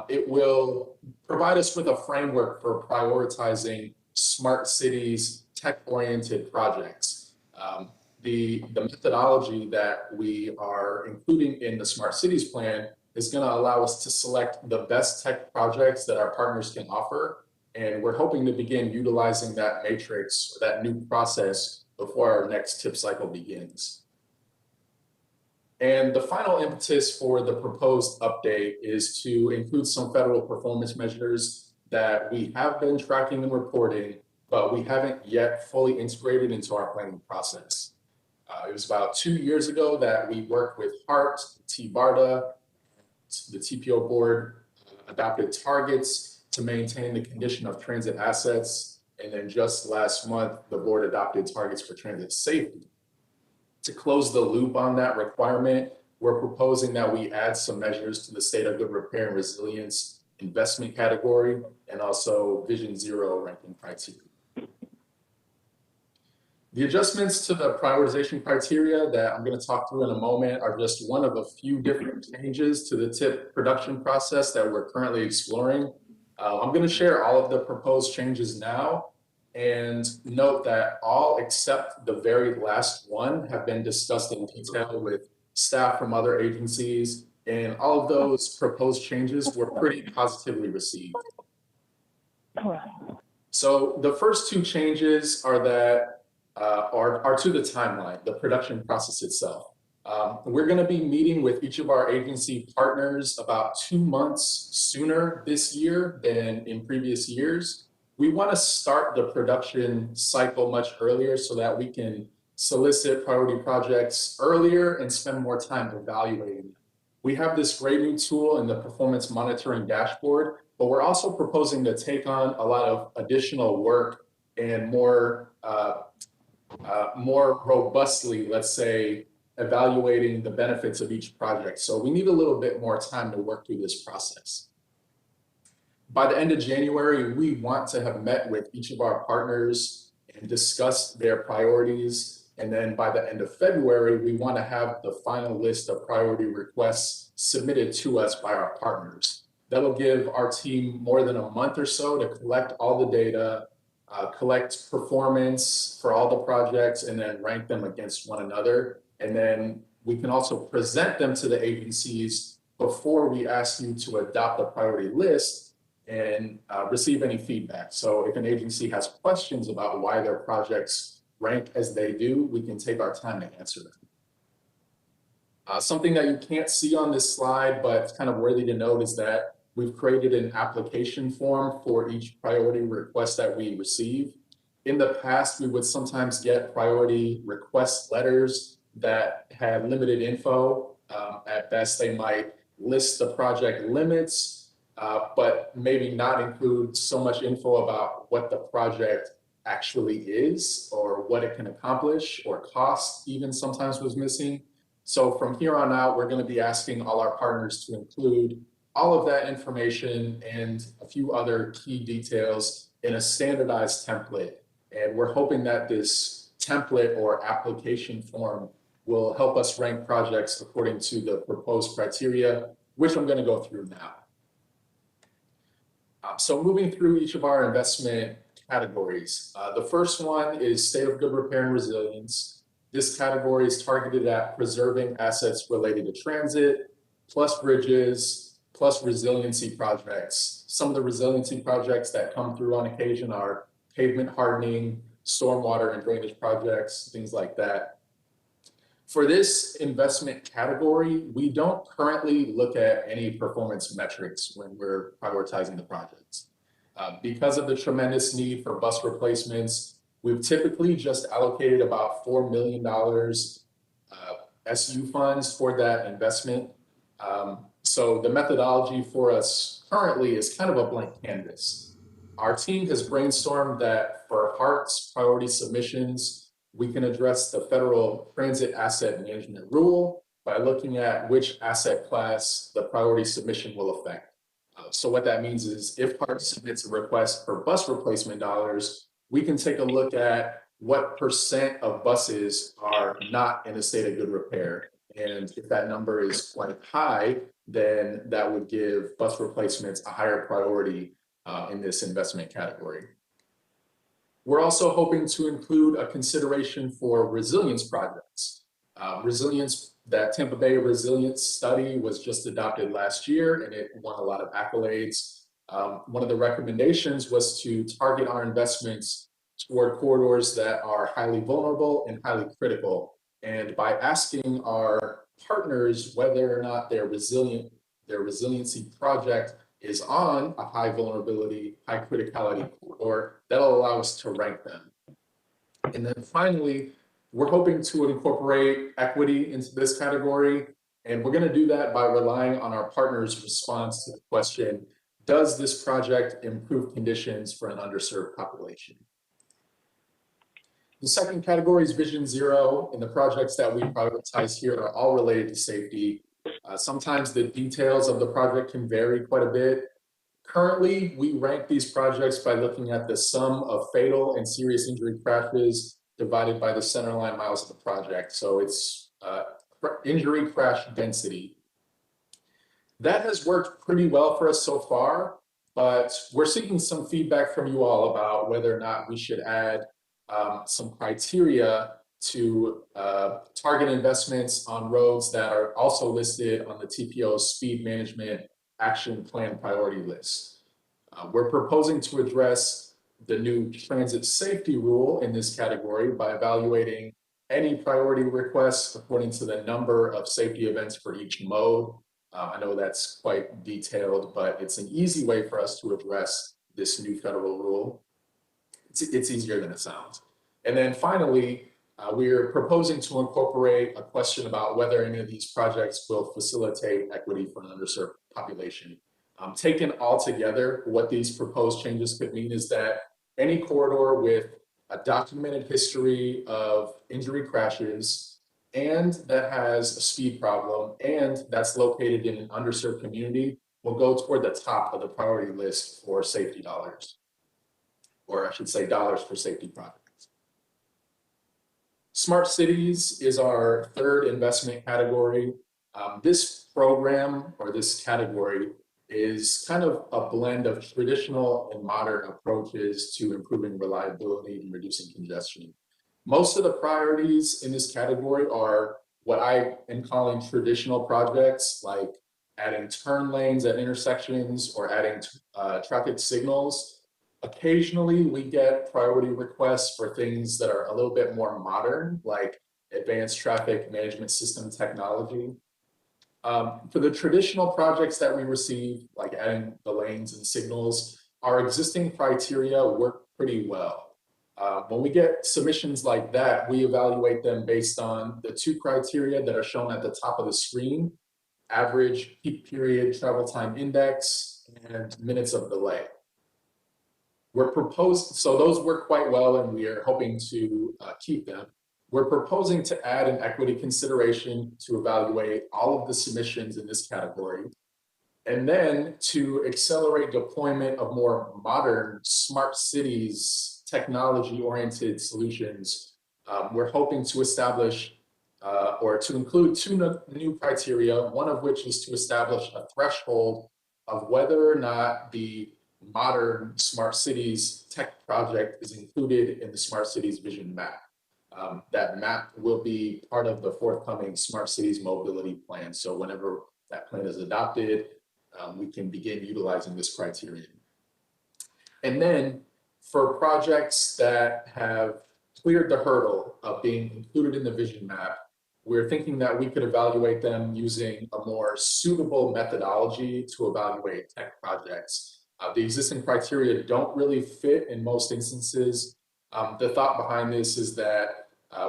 it will provide us with a framework for prioritizing smart cities, tech-oriented projects. The methodology that we are including in the Smart Cities plan is going to allow us to select the best tech projects that our partners can offer. And we're hoping to begin utilizing that matrix, or that new process, before our next TIP cycle begins. And the final impetus for the proposed update is to include some federal performance measures that we have been tracking and reporting, but we haven't yet fully integrated into our planning process. It was about 2 years ago that we worked with HART, T-BARDA, the TPO board adopted targets to maintain the condition of transit assets. And then just last month, the board adopted targets for transit safety. To close the loop on that requirement, we're proposing that we add some measures to the state of good repair and resilience investment category and also Vision Zero ranking criteria. The adjustments to the prioritization criteria that I'm going to talk through in a moment are just one of a few different changes to the TIP production process that we're currently exploring. I'm going to share all of the proposed changes now and note that all except the very last one have been discussed in detail with staff from other agencies, and all of those proposed changes were pretty positively received. So the first two changes are that are to the timeline, the production process itself. We're going to be meeting with each of our agency partners about 2 months sooner this year than in previous years. We want to start the production cycle much earlier so that we can solicit priority projects earlier and spend more time evaluating them. We have this great new tool in the performance monitoring dashboard, but we're also proposing to take on a lot of additional work and more robustly, let's say, evaluating the benefits of each project. So we need a little bit more time to work through this process. By the end of January, we want to have met with each of our partners and discussed their priorities. And then by the end of February, we want to have the final list of priority requests submitted to us by our partners. That'll give our team more than a month or so to collect all the data, collect performance for all the projects, and then rank them against one another. And then we can also present them to the agencies before we ask you to adopt a priority list and receive any feedback. So if an agency has questions about why their projects rank as they do, we can take our time to answer them. Something that you can't see on this slide, but it's kind of worthy to note, is that we've created an application form for each priority request that we receive. In the past, we would sometimes get priority request letters that had limited info. At best, they might list the project limits, but maybe not include so much info about what the project actually is or what it can accomplish, or cost even sometimes was missing. So from here on out, we're going to be asking all our partners to include all of that information and a few other key details in a standardized template. And we're hoping that this template or application form will help us rank projects according to the proposed criteria, which I'm going to go through now. So moving through each of our investment categories. The first one is state of good repair and resilience. This category is targeted at preserving assets related to transit, plus bridges, plus resiliency projects. Some of the resiliency projects that come through on occasion are pavement hardening, stormwater and drainage projects, things like that. For this investment category, we don't currently look at any performance metrics when we're prioritizing the projects. Because of the tremendous need for bus replacements, we've typically just allocated about $4 million SU funds for that investment. So the methodology for us currently is kind of a blank canvas. Our team has brainstormed that for HART's priority submissions, we can address the federal transit asset management rule by looking at which asset class the priority submission will affect. So what that means is if HART submits a request for bus replacement dollars, we can take a look at what % of buses are not in a state of good repair. And if that number is quite high, then that would give bus replacements a higher priority in this investment category. We're also hoping to include a consideration for resilience projects. That Tampa Bay resilience study was just adopted last year, and it won a lot of accolades. One of the recommendations was to target our investments toward corridors that are highly vulnerable and highly critical. And by asking our partners whether or not their resiliency project is on a high vulnerability, high criticality corridor. That'll allow us to rank them. And then finally, we're hoping to incorporate equity into this category. And we're going to do that by relying on our partners' response to the question, does this project improve conditions for an underserved population? The second category is Vision Zero, and the projects that we prioritize here are all related to safety. Sometimes the details of the project can vary quite a bit. Currently, we rank these projects by looking at the sum of fatal and serious injury crashes divided by the centerline miles of the project. So it's injury crash density. That has worked pretty well for us so far, but we're seeking some feedback from you all about whether or not we should add some criteria to target investments on roads that are also listed on the TPO's speed management action plan priority list. We're proposing to address the new transit safety rule in this category by evaluating any priority requests according to the number of safety events for each mode. I know that's quite detailed, but it's an easy way for us to address this new federal rule. It's easier than it sounds. And then finally, we're proposing to incorporate a question about whether any of these projects will facilitate equity for an underserved population. Taken all together, what these proposed changes could mean is that any corridor with a documented history of injury crashes and that has a speed problem and that's located in an underserved community will go toward the top of the priority list for safety dollars, or I should say dollars for safety projects. Smart cities is our third investment category. This program or this category is kind of a blend of traditional and modern approaches to improving reliability and reducing congestion. Most of the priorities in this category are what I am calling traditional projects, like adding turn lanes at intersections or adding traffic signals. Occasionally, we get priority requests for things that are a little bit more modern, like advanced traffic management system technology. For the traditional projects that we receive, like adding the lanes and signals, our existing criteria work pretty well. When we get submissions like that, we evaluate them based on the two criteria that are shown at the top of the screen: average peak period travel time index and minutes of delay. So those work quite well, and we are hoping to keep them. We're proposing to add an equity consideration to evaluate all of the submissions in this category, and then to accelerate deployment of more modern smart cities, technology-oriented solutions. We're hoping to establish or to include two new criteria, one of which is to establish a threshold of whether or not the modern smart cities tech project is included in the smart cities vision map. That map will be part of the forthcoming smart cities mobility plan. So whenever that plan is adopted, we can begin utilizing this criterion. And then for projects that have cleared the hurdle of being included in the vision map, we're thinking that we could evaluate them using a more suitable methodology to evaluate tech projects. The existing criteria don't really fit in most instances. The thought behind this is that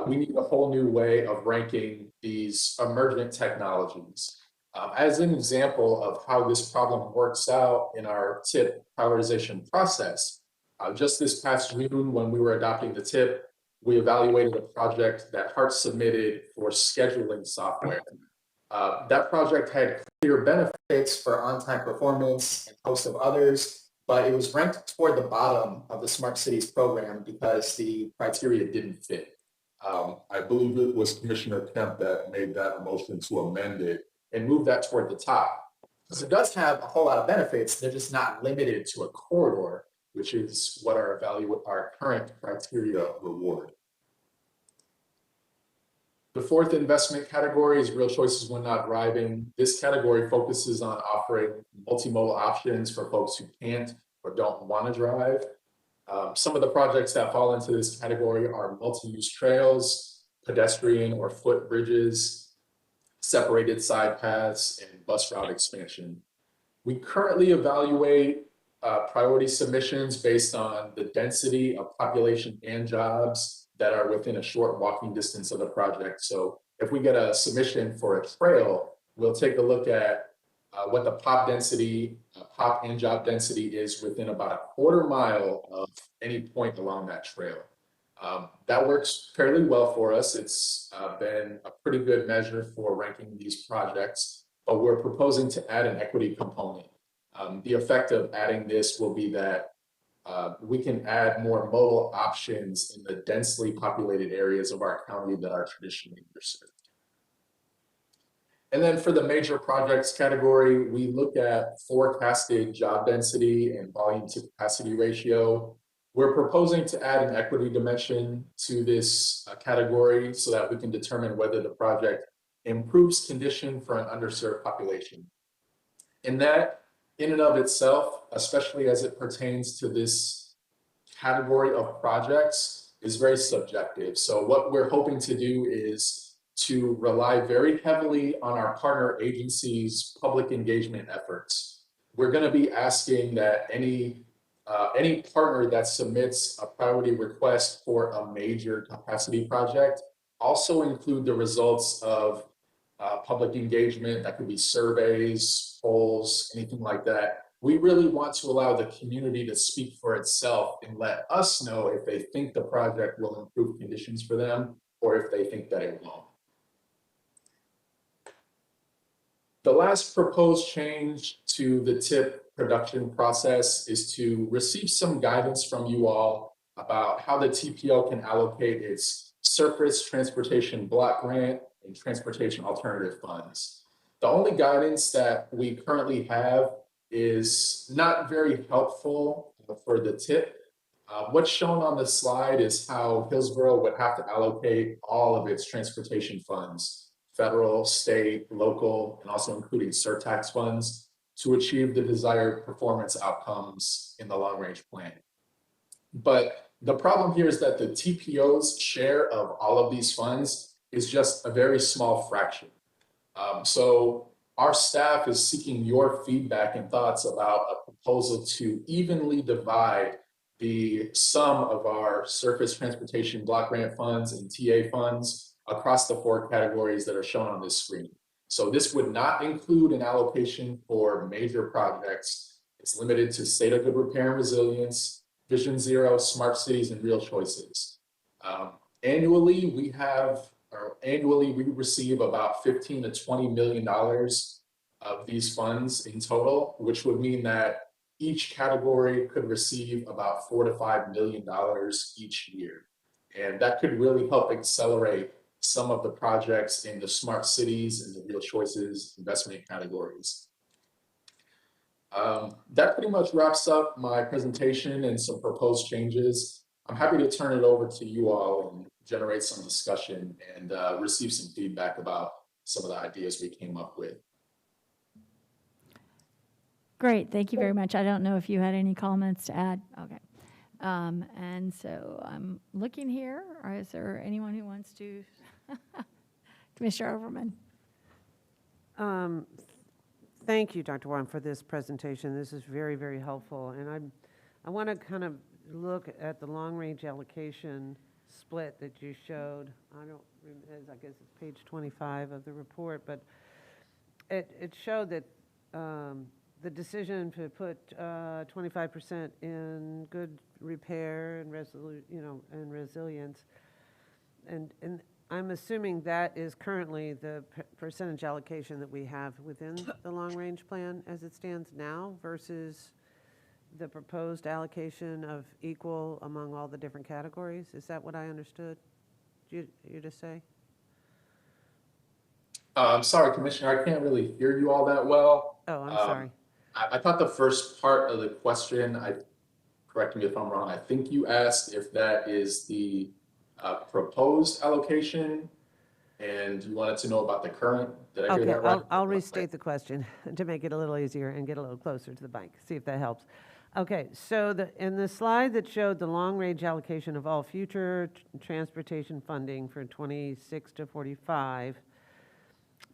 we need a whole new way of ranking these emergent technologies. As an example of how this problem works out in our TIP prioritization process, just this past June, when we were adopting the TIP, we evaluated a project that HART submitted for scheduling software. That project had clear benefits for on-time performance and a host of others, but it was ranked toward the bottom of the Smart Cities program because the criteria didn't fit. I believe it was Commissioner Kemp that made that motion to amend it and move that toward the top. Because it does have a whole lot of benefits, they're just not limited to a corridor, which is what our current criteria reward. The fourth investment category is real choices when not driving. This category focuses on offering multimodal options for folks who can't or don't want to drive. Some of the projects that fall into this category are multi-use trails, pedestrian or foot bridges, separated side paths, and bus route expansion. We currently evaluate priority submissions based on the density of population and jobs that are within a short walking distance of the project. So if we get a submission for a trail, we'll take a look at what the pop density, pop and job density is within about a quarter mile of any point along that trail. That works fairly well for us. It's been a pretty good measure for ranking these projects, but we're proposing to add an equity component. The effect of adding this will be that we can add more mobile options in the densely populated areas of our county that are traditionally underserved. And then for the major projects category, we look at forecasted job density and volume to capacity ratio. We're proposing to add an equity dimension to this category so that we can determine whether the project improves condition for an underserved population. And that, in and of itself, especially as it pertains to this category of projects, is very subjective. So what we're hoping to do is to rely very heavily on our partner agencies' public engagement efforts. We're going to be asking that any partner that submits a priority request for a major capacity project also include the results of public engagement. That could be surveys, polls, anything like that. We really want to allow the community to speak for itself and let us know if they think the project will improve conditions for them or if they think that it won't. The last proposed change to the TIP production process is to receive some guidance from you all about how the TPO can allocate its surface transportation block grant and transportation alternative funds. The only guidance that we currently have is not very helpful for the TIP. What's shown on the slide is how Hillsborough would have to allocate all of its transportation funds, federal, state, local, and also including surtax funds, to achieve the desired performance outcomes in the long-range plan. But the problem here is that the TPO's share of all of these funds is just a very small fraction. So our staff is seeking your feedback and thoughts about a proposal to evenly divide the sum of our surface transportation block grant funds and TA funds across the 4 categories that are shown on this screen. So this would not include an allocation for major projects. It's limited to state of good repair and resilience, Vision Zero, smart cities, and real choices. Annually, we receive about $15 to $20 million of these funds in total, which would mean that each category could receive about $4 to $5 million each year. And that could really help accelerate some of the projects in the smart cities and the real choices investment categories. That pretty much wraps up my presentation and some proposed changes. I'm happy to turn it over to you all and generate some discussion and receive some feedback about some of the ideas we came up with. Great, thank you very much. I don't know if you had any comments to add. Okay. And so I'm looking here. Or is there anyone who wants to? Commissioner Overman. Thank you, Dr. Warren, for this presentation. This is very, very helpful. And I want to kind of look at the long-range allocation split that you showed. I guess it's page 25 of the report, but it showed that the decision to put 25% in good repair and and resilience, and I'm assuming that is currently the percentage allocation that we have within the long-range plan as it stands now versus the proposed allocation of equal among all the different categories. Is that what I understood you to say? I'm sorry, Commissioner, I can't really hear you all that well. Oh, I'm sorry. I thought the first part of the question, correct me if I'm wrong, I think you asked if that is the proposed allocation, and you wanted to know about the current. Did I hear that right? I'll restate the question to make it a little easier and get a little closer to the mic, see if that helps. Okay, so in the slide that showed the long-range allocation of all future transportation funding for 26 to 45,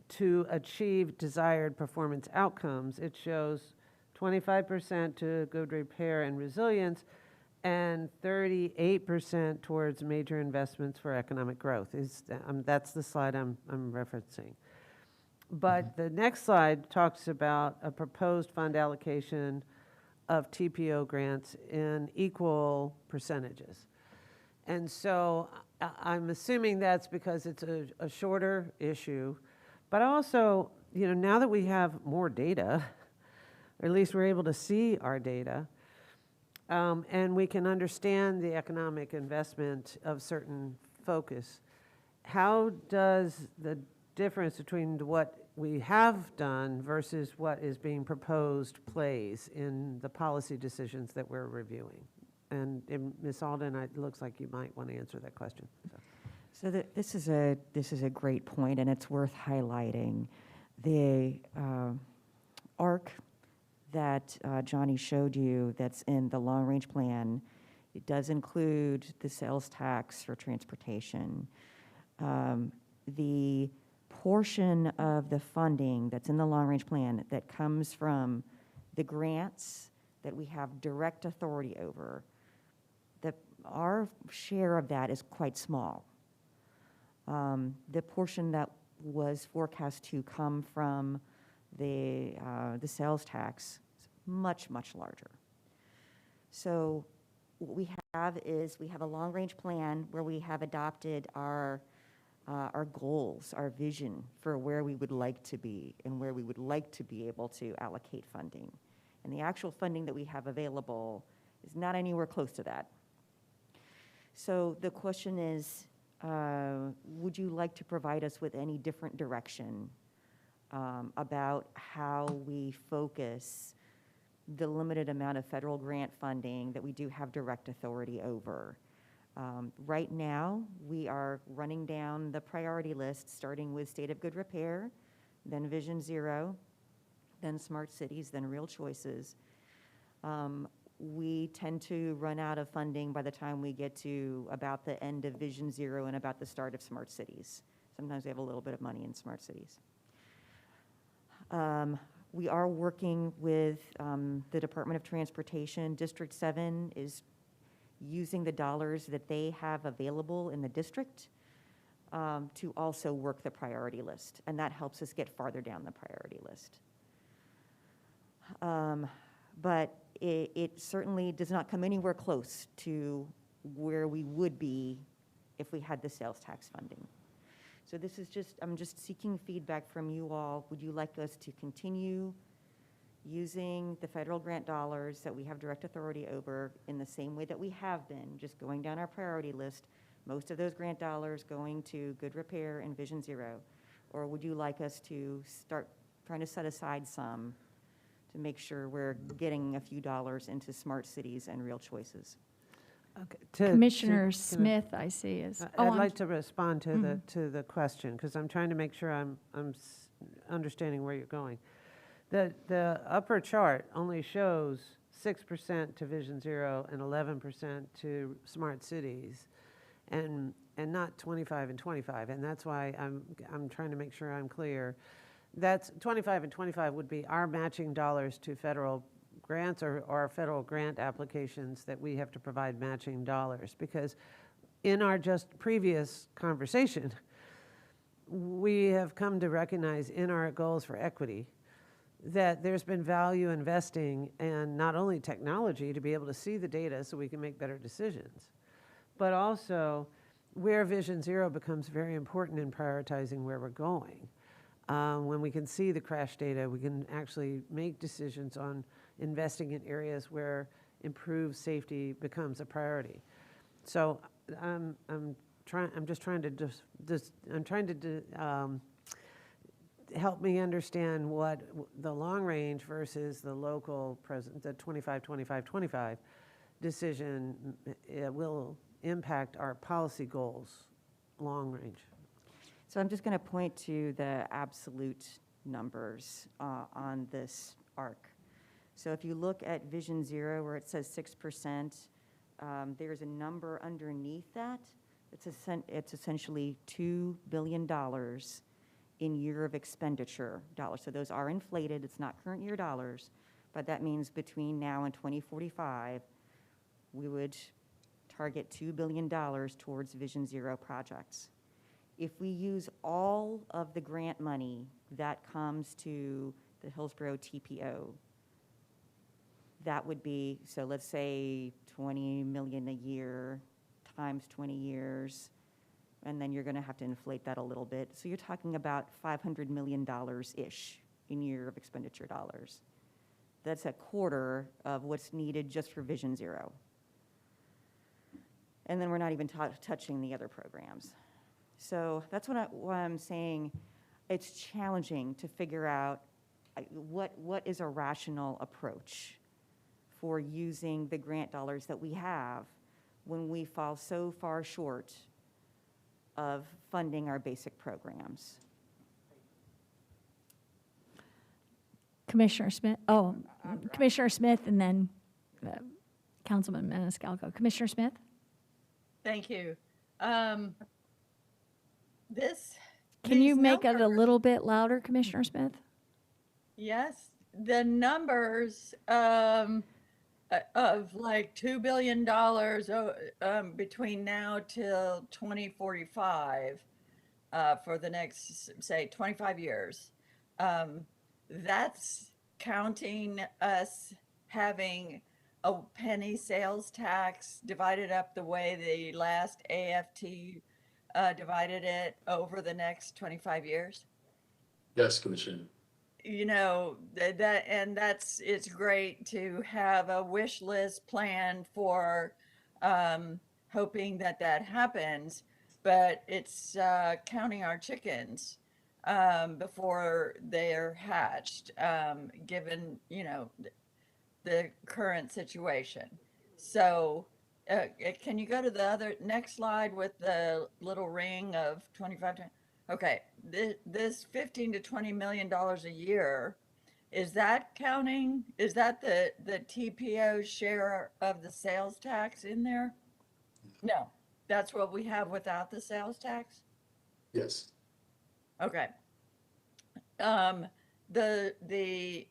to achieve desired performance outcomes. It shows 25% to good repair and resilience, and 38% towards major investments for economic growth. That's the slide I'm referencing. But the next slide talks about a proposed fund allocation of TPO grants in equal percentages. And so I'm assuming that's because it's a shorter issue, but also, you know, now that we have more data, or at least we're able to see our data, and we can understand the economic investment of certain focus, how does the difference between what we have done versus what is being proposed plays in the policy decisions that we're reviewing? And Ms. Alden, it looks like you might want to answer that question. So this is a great point, and it's worth highlighting. The arc that Johnny showed you that's in the long-range plan, it does include the sales tax for transportation. The portion of the funding that's in the long-range plan that comes from the grants that we have direct authority over, our share of that is quite small. The portion that was forecast to come from the sales tax is much, much larger. So what we have is we have a long-range plan where we have adopted our goals, our vision for where we would like to be and where we would like to be able to allocate funding. And the actual funding that we have available is not anywhere close to that. So the question is, would you like to provide us with any different direction about how we focus the limited amount of federal grant funding that we do have direct authority over? Right now, we are running down the priority list, starting with State of Good Repair, then Vision Zero, then Smart Cities, then Real Choices. We tend to run out of funding by the time we get to about the end of Vision Zero and about the start of Smart Cities. Sometimes we have a little bit of money in Smart Cities. We are working with the Department of Transportation. District 7 is using the dollars that they have available in the district to also work the priority list, and that helps us get farther down the priority list. But it certainly does not come anywhere close to where we would be if we had the sales tax funding. So this is I'm just seeking feedback from you all. Would you like us to continue using the federal grant dollars that we have direct authority over in the same way that we have been, just going down our priority list, most of those grant dollars going to Good Repair and Vision Zero? Or would you like us to start trying to set aside some to make sure we're getting a few dollars into Smart Cities and Real Choices? Okay. Commissioner Smith, I see, is. I'd like to respond to the question, because I'm trying to make sure I'm understanding where you're going. The upper chart only shows 6% to Vision Zero and 11% to Smart Cities, and not 25 and 25. And that's why I'm trying to make sure I'm clear. That's 25 and 25 would be our matching dollars to federal grants or our federal grant applications that we have to provide matching dollars. Because in our just previous conversation, we have come to recognize in our goals for equity that there's been value investing in not only technology to be able to see the data so we can make better decisions, but also where Vision Zero becomes very important in prioritizing where we're going. When we can see the crash data, we can actually make decisions on investing in areas where improved safety becomes a priority. So I'm just trying to help me understand what the long range versus the local the 25-25-25 decision will impact our policy goals long range. So I'm just going to point to the absolute numbers on this arc. So if you look at Vision Zero, where it says 6%, there's a number underneath that. It's essentially $2 billion in year of expenditure dollars. So those are inflated, it's not current year dollars, but that means between now and 2045, we would target $2 billion towards Vision Zero projects. If we use all of the grant money that comes to the Hillsborough TPO, that would be, so let's say 20 million a year times 20 years, and then you're going to have to inflate that a little bit. So you're talking about $500 million-ish in year of expenditure dollars. That's a quarter of what's needed just for Vision Zero. And then we're not even touching the other programs. So that's why I'm saying it's challenging to figure out what is a rational approach for using the grant dollars that we have when we fall so far short of funding our basic programs. Commissioner Smith, Commissioner Smith, and then Councilman Maniscalco. Commissioner Smith? Thank you. Can you these make it a numbers- little bit louder, Commissioner Smith? Yes, the numbers of like $2 billion between now till 2045 for the next, say, 25 years. That's counting us having a penny sales tax divided up the way the last AFT divided it over the next 25 years. Yes, Commissioner. You know, it's great to have a wish list plan for hoping that happens, but it's counting our chickens before they're hatched, given, you know, the current situation. So can you go to the next slide with the little ring of 25? Okay, this $15 to $20 million a year, is that counting? Is that the TPO share of the sales tax in there? No, that's what we have without the sales tax? Yes. Okay. The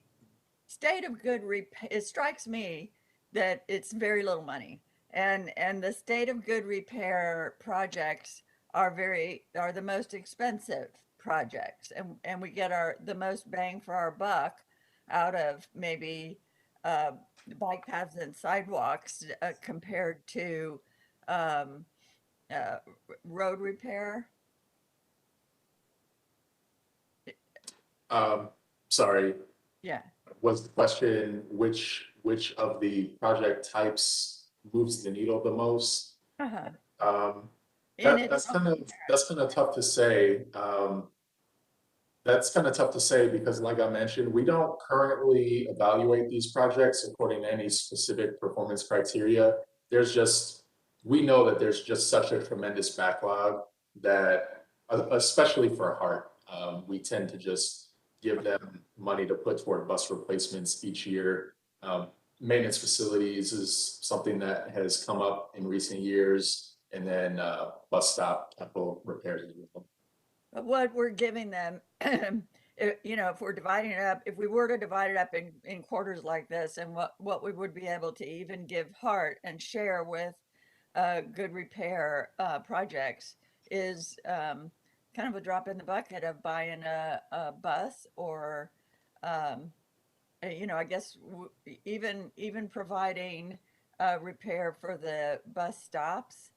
state of good repair, it strikes me that it's very little money, and the state of good repair projects are the most expensive projects, and we get the most bang for our buck out of maybe bike paths and sidewalks compared to road repair. Sorry, Yeah. was the question which of the project types moves the needle the most? Uh-huh. That's kind of tough to say. That's kind of tough to say because, like I mentioned, we don't currently evaluate these projects according to any specific performance criteria. We know that there's just such a tremendous backlog that, especially for HART, we tend to just give them money to put toward bus replacements each year. Maintenance facilities is something that has come up in recent years, and then bus stop capital repairs as well. But what we're giving them, you know, if we're dividing it up, if we were to divide it up in quarters like this, and what we would be able to even give HART and share with good repair projects is kind of a drop in the bucket of buying a bus or, you know, I guess even providing repair for the bus stops.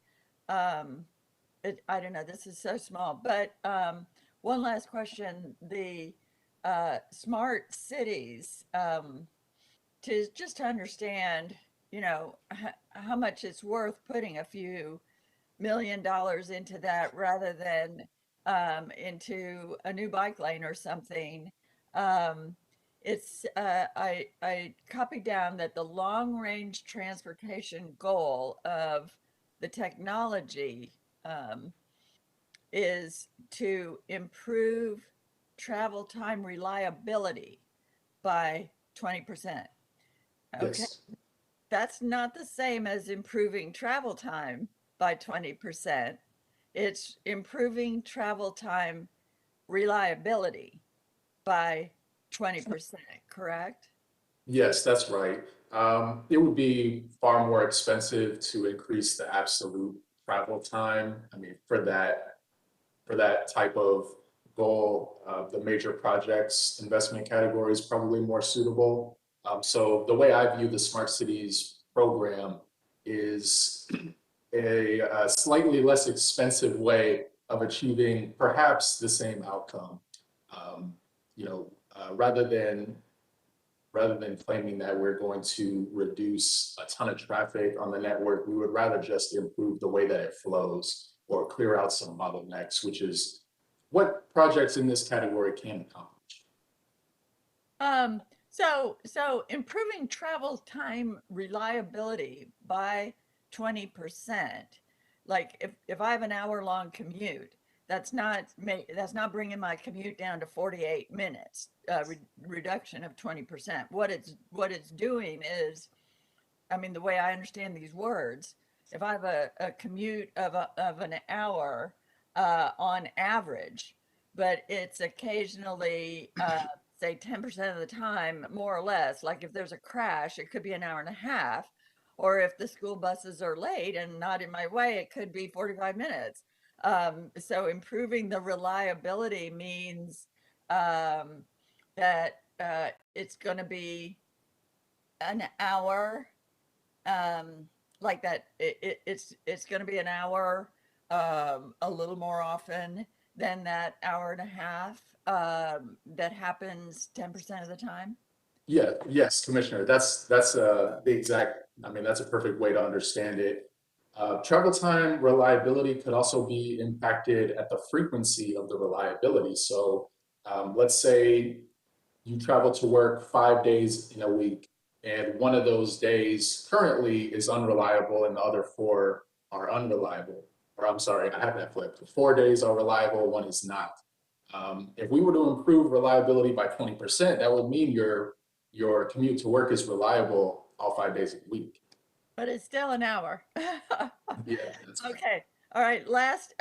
I don't know, this is so small, but one last question, the smart cities, to understand, you know, how much it's worth putting a few $1 million into that rather than into a new bike lane or something. I copied down that the long range transportation goal of the technology is to improve travel time reliability by 20%. Okay. Yes. That's not the same as improving travel time by 20%. It's improving travel time reliability by 20%, correct? Yes, that's right. It would be far more expensive to increase the absolute travel time. I mean, for that type of goal, the major projects investment category is probably more suitable. So the way I view the Smart Cities program is a slightly less expensive way of achieving perhaps the same outcome. You know, rather than claiming that we're going to reduce a ton of traffic on the network, we would rather just improve the way that it flows or clear out some bottlenecks, which is what projects in this category can accomplish. So improving travel time reliability by 20%, like if I have an hour-long commute, that's not bringing my commute down to 48 minutes, reduction of 20%. What it's doing is, I mean, the way I understand these words, if I have a commute of an hour on average, but it's occasionally, say 10% of the time, more or less, like if there's a crash, it could be an hour and a half, or if the school buses are late and not in my way, it could be 45 minutes. So improving the reliability means that it's going to be an hour, like that. It's going to be an hour a little more often than that hour and a half that happens 10% of the time. Yeah, yes, Commissioner, that's the exact, I mean, that's a perfect way to understand it. Travel time reliability could also be impacted at the frequency of the reliability. So let's say you travel to work 5 days in a week, and one of those days currently is unreliable and the other 4 are unreliable. Or I'm sorry, I have that flipped. 4 days are reliable, 1 is not. If we were to improve reliability by 20%, that would mean your commute to work is reliable all 5 days a week. But it's still an hour. Yeah. That's right. Okay. All right. Last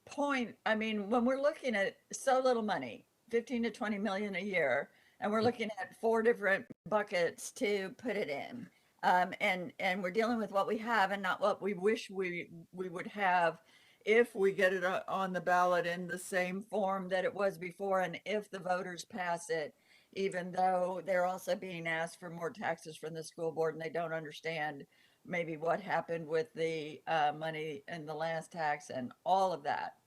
point. I mean, when we're looking at so little money, 15 to 20 million a year, and we're looking at 4 different buckets to put it in, and we're dealing with what we have and not what we wish we would have if we get it on the ballot in the same form that it was before, and if the voters pass it, even though they're also being asked for more taxes from the school board and they don't understand maybe what happened with the money in the last tax and all of that.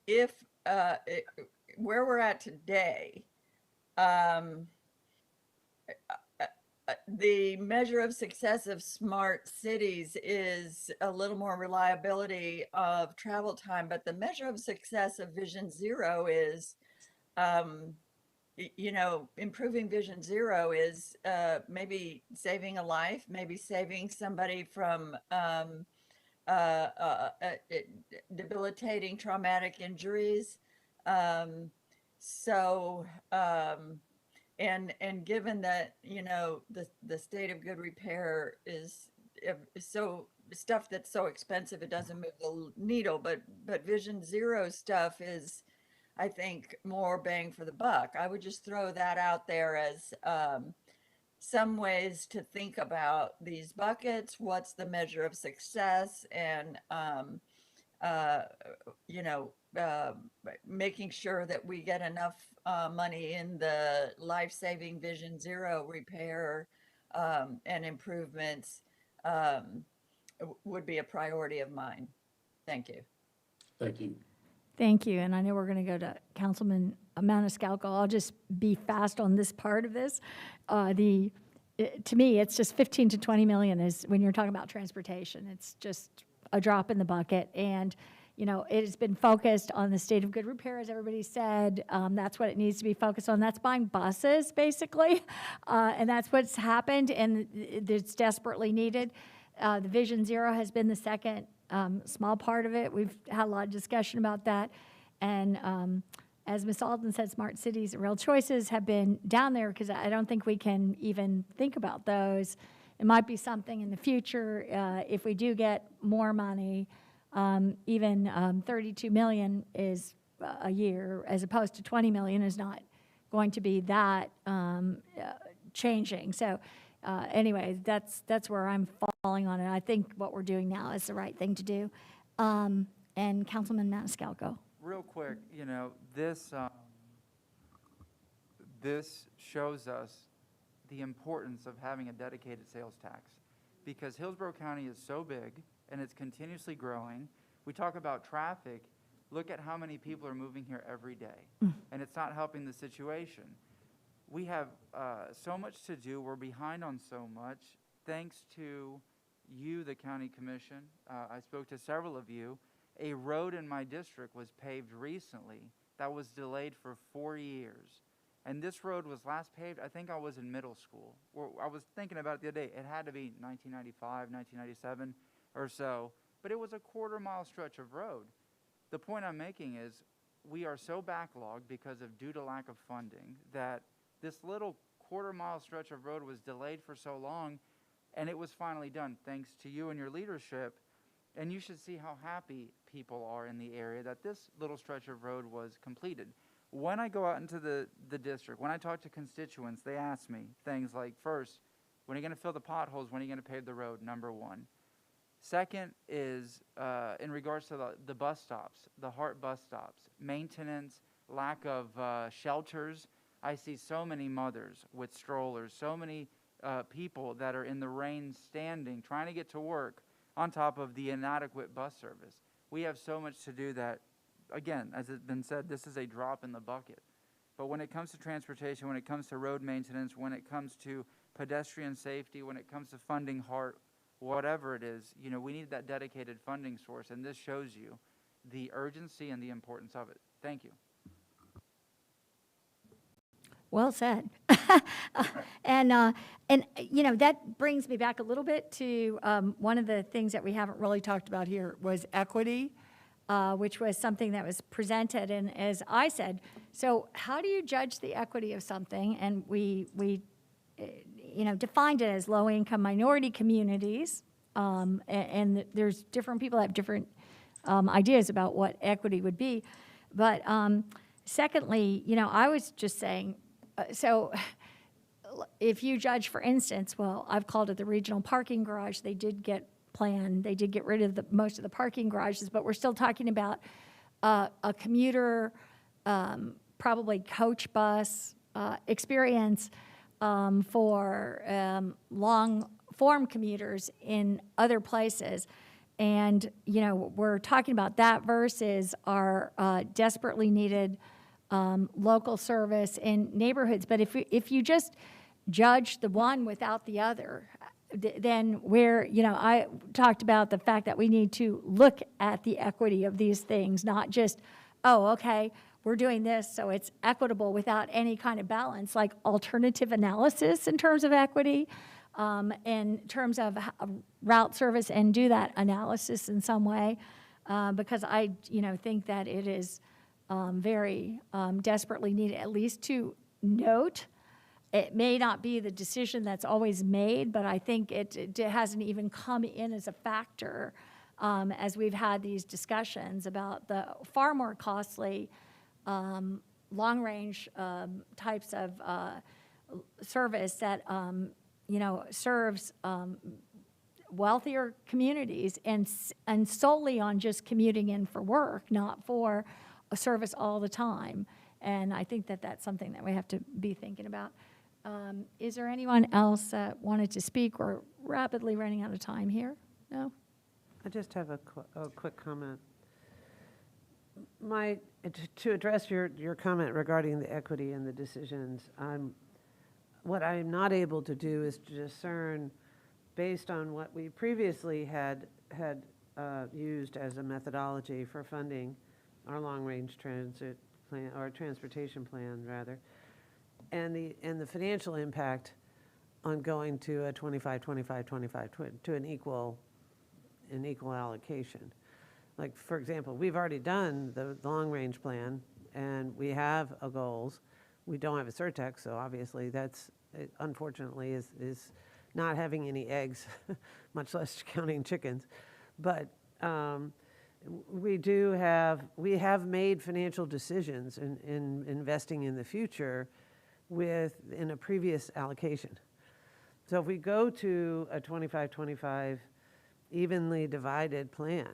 If where we're at today, the measure of success of smart cities is a little more reliability of travel time, but the measure of success of Vision Zero is, you know, improving Vision Zero is maybe saving a life, maybe saving somebody from debilitating traumatic injuries. And given that, you know, the state of good repair is so stuff that's so expensive it doesn't move the needle, but Vision Zero stuff is, I think, more bang for the buck. I would just throw that out there as some ways to think about these buckets. What's the measure of success? And you know, making sure that we get enough money in the life-saving Vision Zero repair and improvements would be a priority of mine. Thank you. Thank you. Thank you, and I know we're going to go to Councilman Maniscalco. I'll just be fast on this part of this. To me, it's just 15 to 20 million is when you're talking about transportation. It's just a drop in the bucket, and you know, it has been focused on the state of good repair, as everybody said. That's what it needs to be focused on. That's buying buses, basically, and that's what's happened, and it's desperately needed. The Vision Zero has been the second small part of it. We've had a lot of discussion about that, and as Ms. Alden said, smart cities and real choices have been down there because I don't think we can even think about those. It might be something in the future if we do get more money. Even 32 million is a year, as opposed to 20 million is not going to be that changing. So anyway, that's where I'm falling on it. I think what we're doing now is the right thing to do. And Councilman Maniscalco. Real quick, this shows us the importance of having a dedicated sales tax, because Hillsborough County is so big and it's continuously growing. We talk about traffic. Look at how many people are moving here every day, and it's not helping the situation. We have so much to do. We're behind on so much. Thanks to you, the county commission, I spoke to several of you. A road in my district was paved recently that was delayed for 4 years. And this road was last paved, I think I was in middle school. I was thinking about it the other day. It had to be 1995, 1997 or so. But it was a quarter-mile stretch of road. The point I'm making is we are so backlogged due to lack of funding that this little quarter-mile stretch of road was delayed for so long, and it was finally done thanks to you and your leadership. And you should see how happy people are in the area that this little stretch of road was completed. When I go out into the district, when I talk to constituents, they ask me things like, first, when are you going to fill the potholes? When are you going to pave the road? Number one. Second is in regards to the bus stops, the HART bus stops, maintenance, lack of shelters. I see so many mothers with strollers, so many people that are in the rain standing, trying to get to work, on top of the inadequate bus service. We have so much to do that, again, as it's been said, this is a drop in the bucket. But when it comes to transportation, when it comes to road maintenance, when it comes to pedestrian safety, when it comes to funding HART, whatever it is, we need that dedicated funding source, and this shows you the urgency and the importance of it. Thank you. Well said. And that brings me back a little bit to one of the things that we haven't really talked about here was equity, which was something that was presented. And as I said, so how do you judge the equity of something? And we defined it as low-income minority communities. And there's different people have different ideas about what equity would be. But secondly, I was just saying, so if you judge, for instance, well, I've called it the regional parking garage. They did get planned. They did get rid of most of the parking garages, but we're still talking about a commuter, probably coach bus experience for long-form commuters in other places. And, we're talking about that versus our desperately needed local service in neighborhoods. But if you just judge the one without the other, then I talked about the fact that we need to look at the equity of these things, not just, oh, okay, we're doing this, so it's equitable without any kind of balance, like alternative analysis in terms of equity, in terms of route service, and do that analysis in some way, because I, think that it is very desperately needed, at least to note. It may not be the decision that's always made, but I think it hasn't even come in as a factor as we've had these discussions about the far more costly long-range types of service that, serves wealthier communities and solely on just commuting in for work, not for a service all the time. And I think that that's something that we have to be thinking about. Is there anyone else that wanted to speak? We're rapidly running out of time here. No? I just have a quick comment. To address your comment regarding the equity and the decisions, what I'm not able to do is to discern, based on what we previously had used as a methodology for funding our long-range transit plan, or transportation plan rather, and the financial impact on going to a 25-25-25 to an equal allocation. Like, for example, we've already done the long-range plan, and we have goals. We don't have a surtax, so obviously that's, unfortunately, is not having any eggs, much less counting chickens. But we have made financial decisions in investing in the future in a previous allocation. So if we go to a 25-25 evenly divided plan,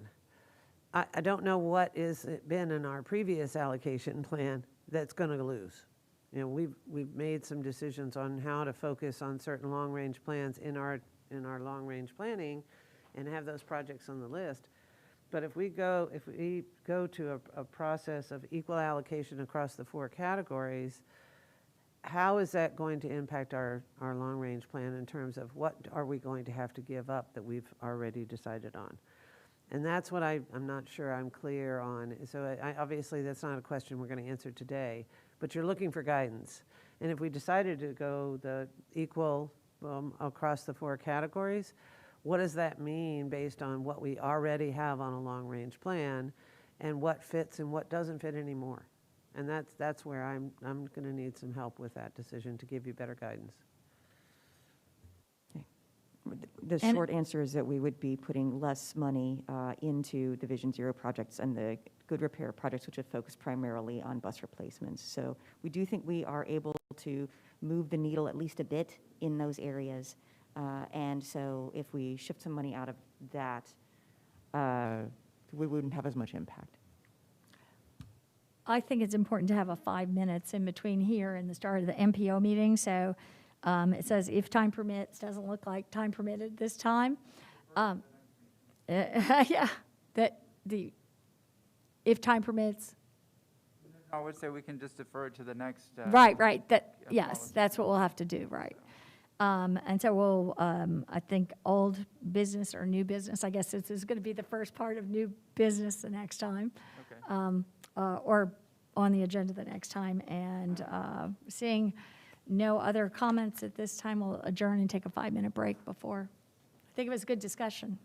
I don't know what is been in our previous allocation plan that's going to lose. You know, we've made some decisions on how to focus on certain long-range plans in our long-range planning and have those projects on the list. But if we go to a process of equal allocation across the 4 categories, how is that going to impact our long-range plan in terms of what are we going to have to give up that we've already decided on? And that's what I'm not sure I'm clear on. So obviously that's not a question we're going to answer today, but you're looking for guidance. And if we decided to go the equal across the 4 categories, what does that mean based on what we already have on a long-range plan and what fits and what doesn't fit anymore? And that's where I'm going to need some help with that decision to give you better guidance. The And- short answer is that we would be putting less money into the Vision Zero projects and the good repair projects, which have focused primarily on bus replacements. So we do think we are able to move the needle at least a bit in those areas. And so if we shift some money out of that, we wouldn't have as much impact. I think it's important to have a 5 minutes in between here and the start of the MPO meeting. So it says if time permits, doesn't look like time permitted this time. Yeah, if time permits. I would say we can just defer it to the next. Right, yes, policy. that's what we'll have to do, right. And so we'll, I think, old business or new business, I guess this is going to be the first part of new business the next time. Okay. Or on the agenda the next time. And seeing no other comments at this time, we'll adjourn and take a 5-minute break before. I think it was a good discussion.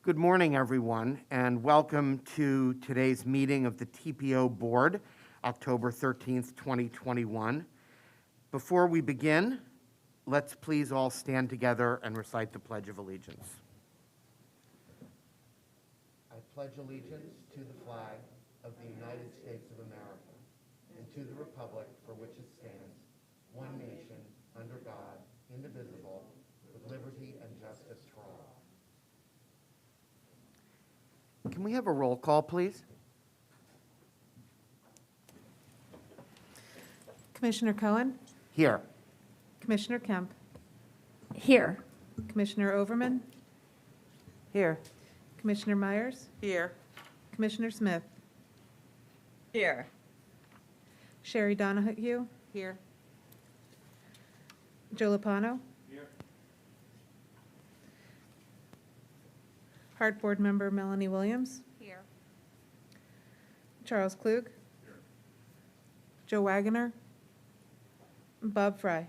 Good morning, everyone, and welcome to today's meeting of the TPO Board, October 13th, 2021. Before we begin, let's please all stand together and recite the Pledge of Allegiance. I pledge allegiance to the flag of the United States of America and to the republic for which it stands, one nation, under God, indivisible, with liberty and justice for all. Can we have a roll call, please? Commissioner Cohen, Here. Commissioner Kemp, Here. Commissioner Overman, Here. Commissioner Myers, Here. Commissioner Smith, Here. Sherry Donahue, Here. Joe Lopano. Here. Heart Board Member Melanie Williams. Here. Charles Klug. Here. Joe Wagoner. Bob Fry.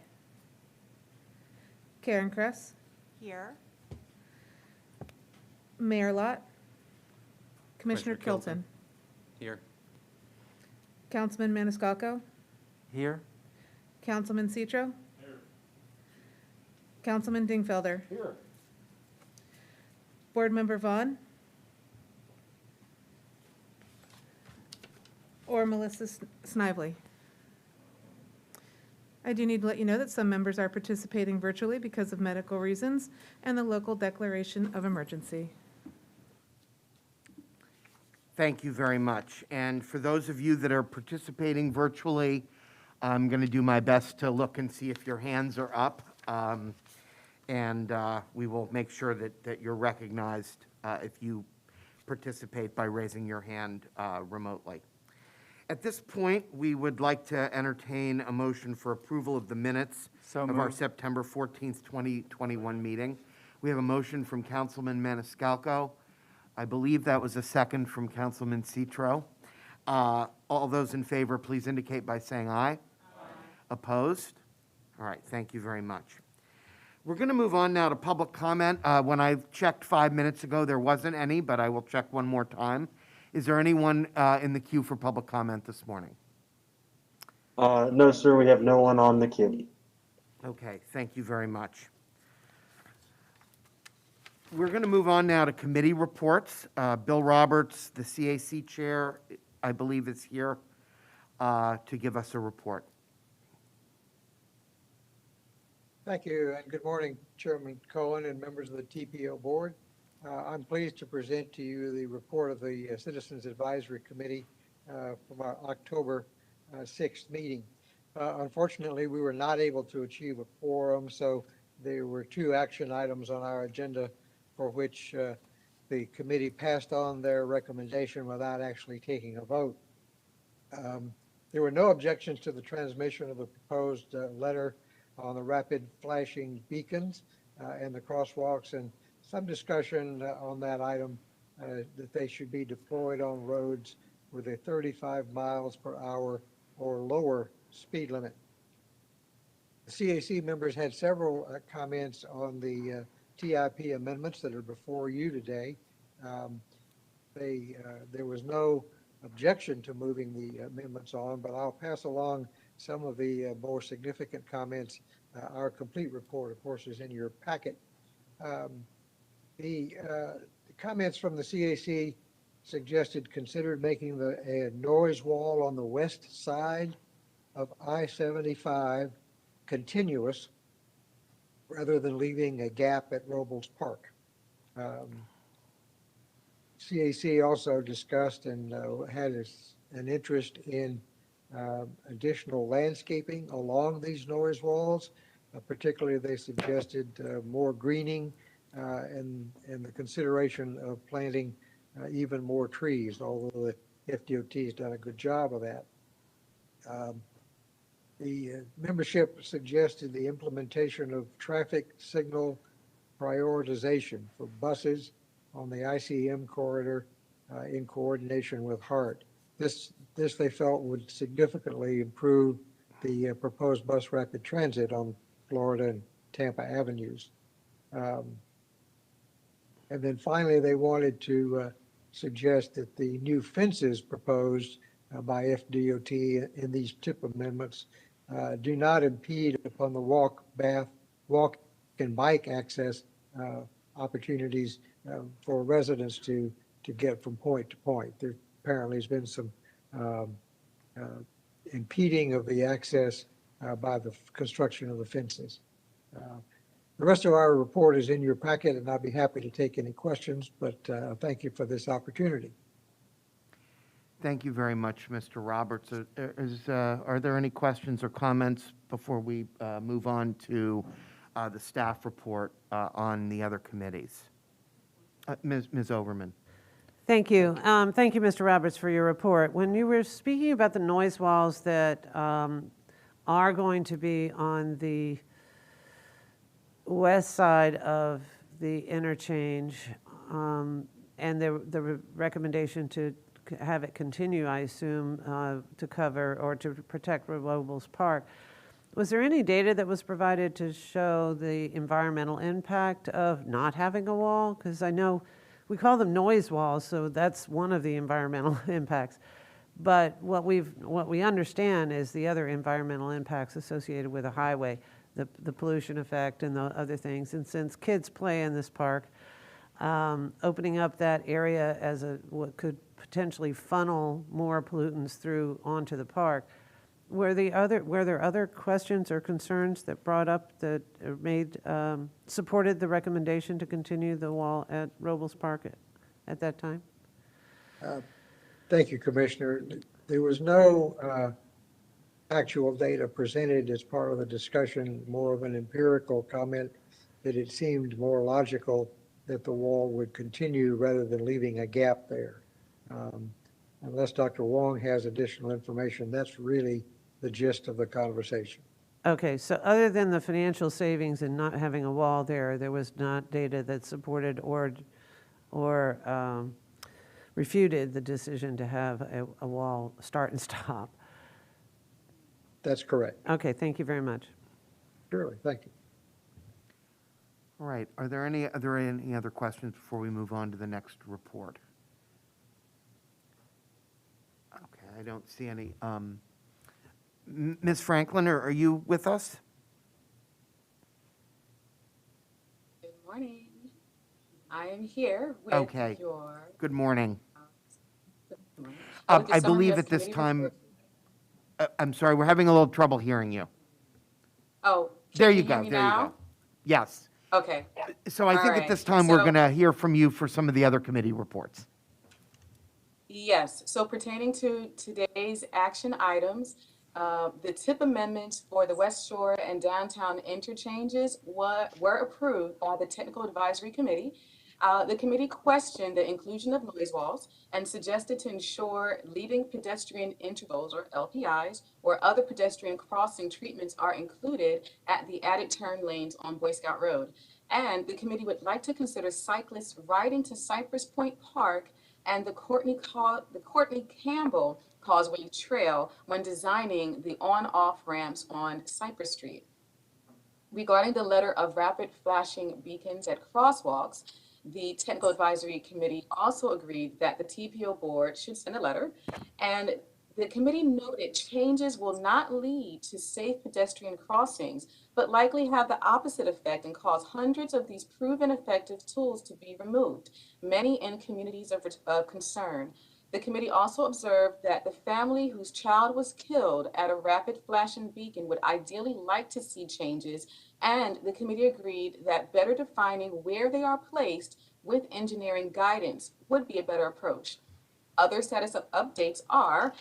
Karen Kress. Here. Mayor Lott. Commissioner Kilton. Here. Councilman Maniscalco. Here? Councilman Citro. Here. Councilman Dingfelder. Here. Board Member Vaughn. Or Melissa Snively. I do need to let you know that some members are participating virtually because of medical reasons and the local declaration of emergency. Thank you very much. And for those of you that are participating virtually, I'm going to do my best to look and see if your hands are up. And we will make sure that you're recognized if you participate by raising your hand remotely. At this point, we would like to entertain a motion for approval of the minutes So of our moved. September 14th, 2021 meeting. We have a motion from Councilman Maniscalco. I believe that was a second from Councilman Citro. All those in favor, please indicate by saying aye. Aye. Opposed? All right, thank you very much. We're going to move on now to public comment. When I checked 5 minutes ago, there wasn't any, but I will check one more time. Is there anyone in the queue for public comment this morning? No, sir, we have no one on the queue. Okay, thank you very much. We're going to move on now to committee reports. Bill Roberts, the CAC chair, I believe is here to give us a report. Thank you, and good morning, Chairman Cohen and members of the TPO Board. I'm pleased to present to you the report of the Citizens Advisory Committee from our October 6th meeting. Unfortunately, we were not able to achieve a quorum, so there were 2 action items on our agenda for which the committee passed on their recommendation without actually taking a vote. There were no objections to the transmission of the proposed letter on the rapid flashing beacons and the crosswalks, and some discussion on that item that they should be deployed on roads with a 35 miles per hour or lower speed limit. The CAC members had several comments on the TIP amendments that are before you today. There was no objection to moving the amendments on, but I'll pass along some of the more significant comments. Our complete report, of course, is in your packet. The comments from the CAC suggested considered making a noise wall on the west side of I-75 continuous rather than leaving a gap at Robles Park. CAC also discussed and had an interest in additional landscaping along these noise walls. Particularly, they suggested more greening and the consideration of planting even more trees, although the FDOT has done a good job of that. The membership suggested the implementation of traffic signal prioritization for buses on the ICM corridor in coordination with HART. This they felt would significantly improve the proposed bus rapid transit on Florida and Tampa avenues. And then finally, they wanted to suggest that the new fences proposed by FDOT in these TIP amendments do not impede upon the walk and bike access opportunities for residents to get from point to point. There apparently has been some impeding of the access by the construction of the fences. The rest of our report is in your packet, and I'd be happy to take any questions, but thank you for this opportunity. Thank you very much, Mr. Roberts. Are there any questions or comments before we move on to the staff report on the other committees? Ms. Overman. Thank you. Thank you, Mr. Roberts, for your report. When you were speaking about the noise walls that are going to be on the west side of the interchange, and the recommendation to have it continue, I assume, to cover or to protect Robles Park, was there any data that was provided to show the environmental impact of not having a wall? Because I know we call them noise walls, so that's one of the environmental impacts. But what we understand is the other environmental impacts associated with a highway, the pollution effect and the other things. And since kids play in this park, opening up that area as what could potentially funnel more pollutants through onto the park, were there other questions or concerns that brought up that supported the recommendation to continue the wall at Robles Park at that time? Thank you, Commissioner. There was no actual data presented as part of the discussion, more of an empirical comment that it seemed more logical that the wall would continue rather than leaving a gap there. Unless Dr. Wong has additional information, that's really the gist of the conversation. Okay, so other than the financial savings and not having a wall there was not data that supported or refuted the decision to have a wall start and stop. That's correct. Okay, thank you very much. Surely, thank you. All right, are there any other questions before we move on to the next report? Okay, I don't see any. Ms. Franklin, are you with us? Good morning. I am here with Okay. your... Good morning. Good morning. I believe at this time, I'm sorry, we're having a little trouble hearing you. Oh, There can you hear go, me there you now? go. Yes. Okay. So I All think at right. this time, we're So- going to hear from you for some of the other committee reports. Yes, so pertaining to today's action items, the TIP amendments for the Westshore and downtown interchanges were approved by the Technical Advisory Committee. The committee questioned the inclusion of noise walls and suggested to ensure leading pedestrian intervals, or LPIs, or other pedestrian crossing treatments are included at the added turn lanes on Boy Scout Road. And the committee would like to consider cyclists riding to Cypress Point Park and the Courtney Campbell Causeway Trail when designing the on-off ramps on Cypress Street. Regarding the letter of rapid flashing beacons at crosswalks, the Technical Advisory Committee also agreed that the TPO board should send a letter, and the committee noted changes will not lead to safe pedestrian crossings, but likely have the opposite effect and cause hundreds of these proven effective tools to be removed, many in communities of concern. The committee also observed that the family whose child was killed at a rapid flashing beacon would ideally like to see changes, and the committee agreed that better defining where they are placed with engineering guidance would be a better approach. Other status updates are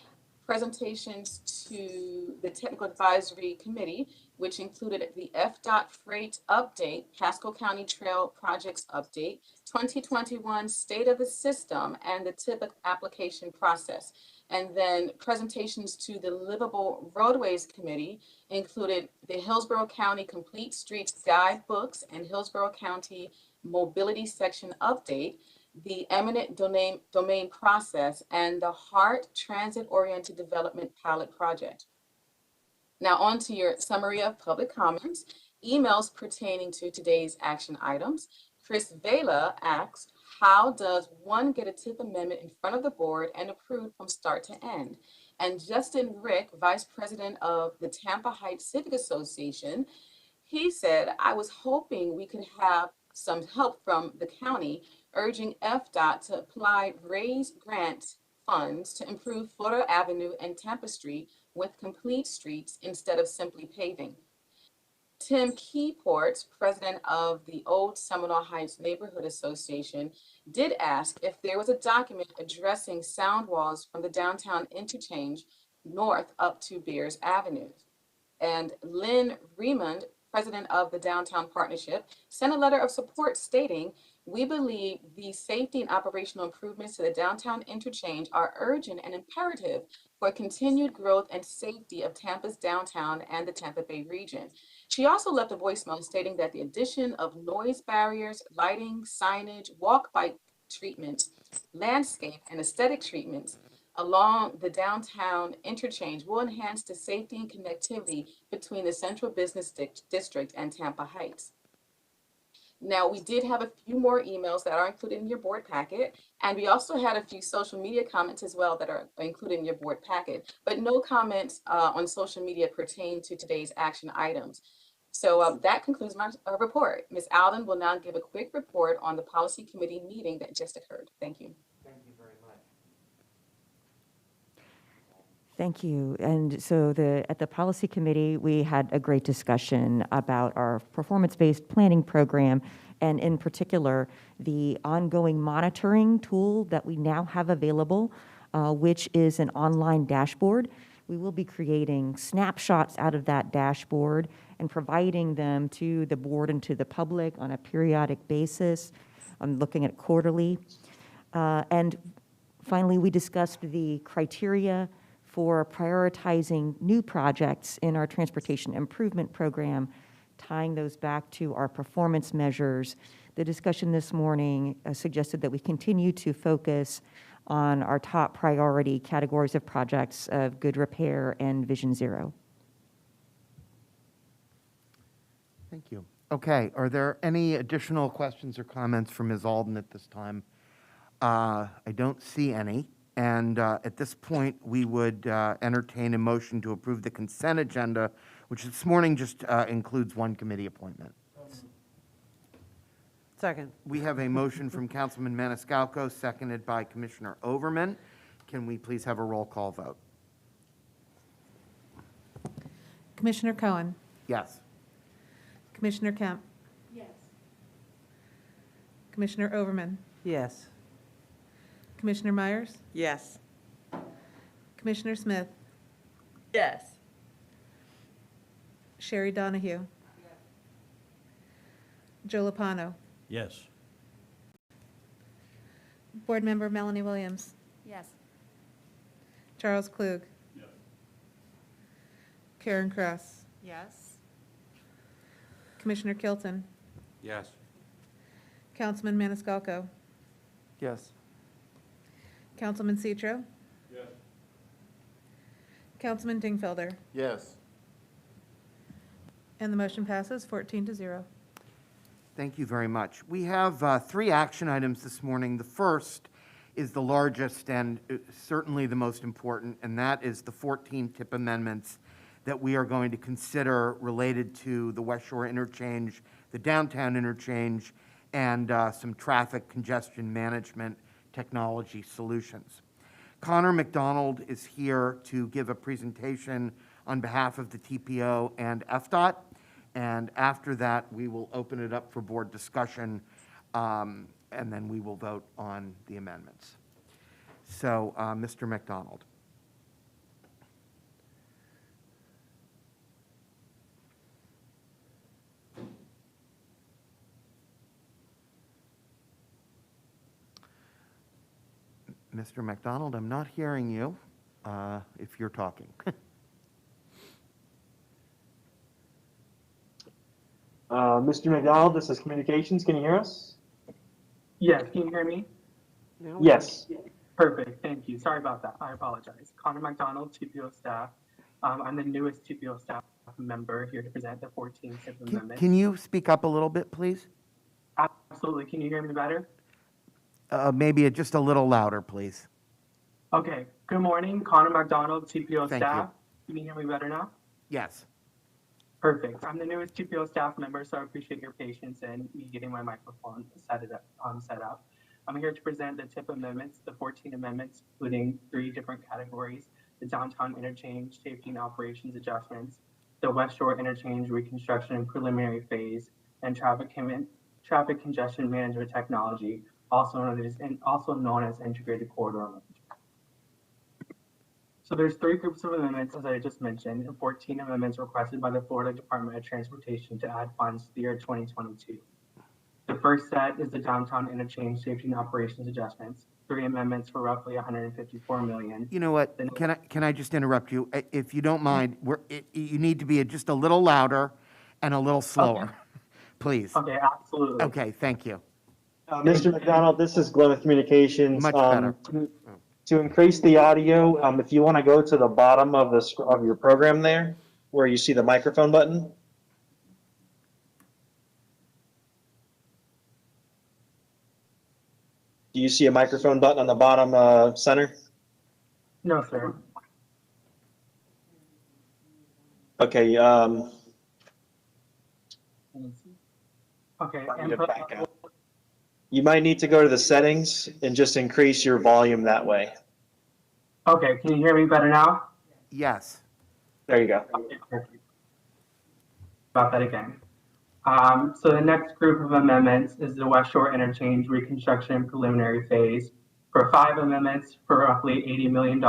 presentations to the Technical Advisory Committee, which included the FDOT Freight Update, Pasco County Trail Projects Update, 2021 State of the System, and the TIP application process. And then presentations to the Livable Roadways Committee included the Hillsborough County Complete Streets Guidebooks and Hillsborough County Mobility Section Update, the eminent domain process, and the HART Transit-Oriented Development Pilot Project. Now on to your summary of public comments, emails pertaining to today's action items, Chris Vela asks, how does one get a TIP amendment in front of the board and approved from start to end? And Justin Rick, Vice President of the Tampa Heights Civic Association, he said, I was hoping we could have some help from the county, urging FDOT to apply raise grant funds to improve Florida Avenue and Tampa Street with complete streets instead of simply paving. Tim Keyport, president of the Old Seminole Heights Neighborhood Association, did ask if there was a document addressing sound walls from the downtown interchange north up to Beers Avenue. And Lynn Remond, president of the Downtown Partnership, sent a letter of support stating, we believe the safety and operational improvements to the downtown interchange are urgent and imperative for continued growth and safety of Tampa's downtown and the Tampa Bay region. She also left a voicemail stating that the addition of noise barriers, lighting, signage, walk-bike treatments, landscape, and aesthetic treatments along the downtown interchange will enhance the safety and connectivity between the Central Business District and Tampa Heights. Now, we did have a few more emails that are included in your board packet, and we also had a few social media comments as well that are included in your board packet, but no comments on social media pertain to today's action items. So that concludes my report. Ms. Alden will now give a quick report on the policy committee meeting that just occurred. Thank you. Thank you very much. Thank you. And so at the policy committee, we had a great discussion about our performance-based planning program, and in particular, the ongoing monitoring tool that we now have available, which is an online dashboard. We will be creating snapshots out of that dashboard and providing them to the board and to the public on a periodic basis. I'm looking at quarterly. And finally, we discussed the criteria for prioritizing new projects in our transportation improvement program, tying those back to our performance measures. The discussion this morning suggested that we continue to focus on our top priority categories of projects of good repair and Vision Zero. Thank you. Okay, are there any additional questions or comments for Ms. Alden at this time? I don't see any. And at this point, we would entertain a motion to approve the consent agenda, which this morning just includes one committee appointment. Second. We have a motion from Councilman Maniscalco, seconded by Commissioner Overman. Can we please have a roll call vote? Commissioner Cohen, Yes. Commissioner Kemp. Yes. Commissioner Overman, Yes. Commissioner Myers, Yes. Commissioner Smith, Yes. Sherry Donahue. Joe Lopano, Yes. Board Member Melanie Williams, Yes. Charles Klug, Karen Cross, Yes. Commissioner Kilton, Yes. Councilman Maniscalco, Yes. Councilman Citro. Yes. Councilman Dingfelder, Yes. and the motion passes 14-0. Thank you very much. We have three action items this morning. The first is the largest and certainly the most important, and that is the 14 TIP amendments that we are going to consider related to the Westshore Interchange, the downtown interchange, and some traffic congestion management technology solutions. Connor Macdonald is here to give a presentation on behalf of the TPO and FDOT. And after that, we will open it up for board discussion, and then we will vote on the amendments. So, Mr. Macdonald. Mr. Macdonald, I'm not hearing you if you're talking. Mr. McDonald, this is communications. Can you hear us? Yes, can you hear me? No? Yes. Perfect, thank you. Sorry about that. I apologize. Connor McDonald, TPO staff. I'm the newest TPO staff member here to present the 14th TIP amendment. Can you speak up a little bit, please? absolutely. Can you hear me better? Maybe just a little louder, please. Okay. Good morning, Connor Macdonald, TPO Thank staff. Can you hear me better now? Yes. Perfect. I'm the newest TPO staff member, so I appreciate your patience and me getting my microphone set up. I'm here to present the TIP amendments, the 14 amendments, including 3 different categories: the downtown interchange safety and operations adjustments, the Westshore interchange reconstruction and preliminary phase, and traffic congestion management technology, also known as integrated corridor management. So there's 3 groups of amendments, as I just mentioned, and 14 amendments requested by the Florida Department of Transportation to add funds to the year 2022. The first set is the downtown interchange safety and operations adjustments, 3 amendments for roughly $154 million. You know what? Can I just interrupt you? If you don't mind, you need to be just a little louder and a little slower, okay. Please. Okay, absolutely. Okay, thank you. Mr. McDonald, this is Glenn with Communications. Much better. To increase the audio, if you want to go to the bottom of your program there, where you see the microphone button. Do you see a microphone button on the bottom center? No, sir. Okay. Okay. You might need to go to the settings and just increase your volume that way. Okay, can you hear me better now? Yes. There you go. Okay, perfect. About that again. So the next group of amendments is the Westshore interchange reconstruction preliminary phase for 5 amendments for roughly $80 million.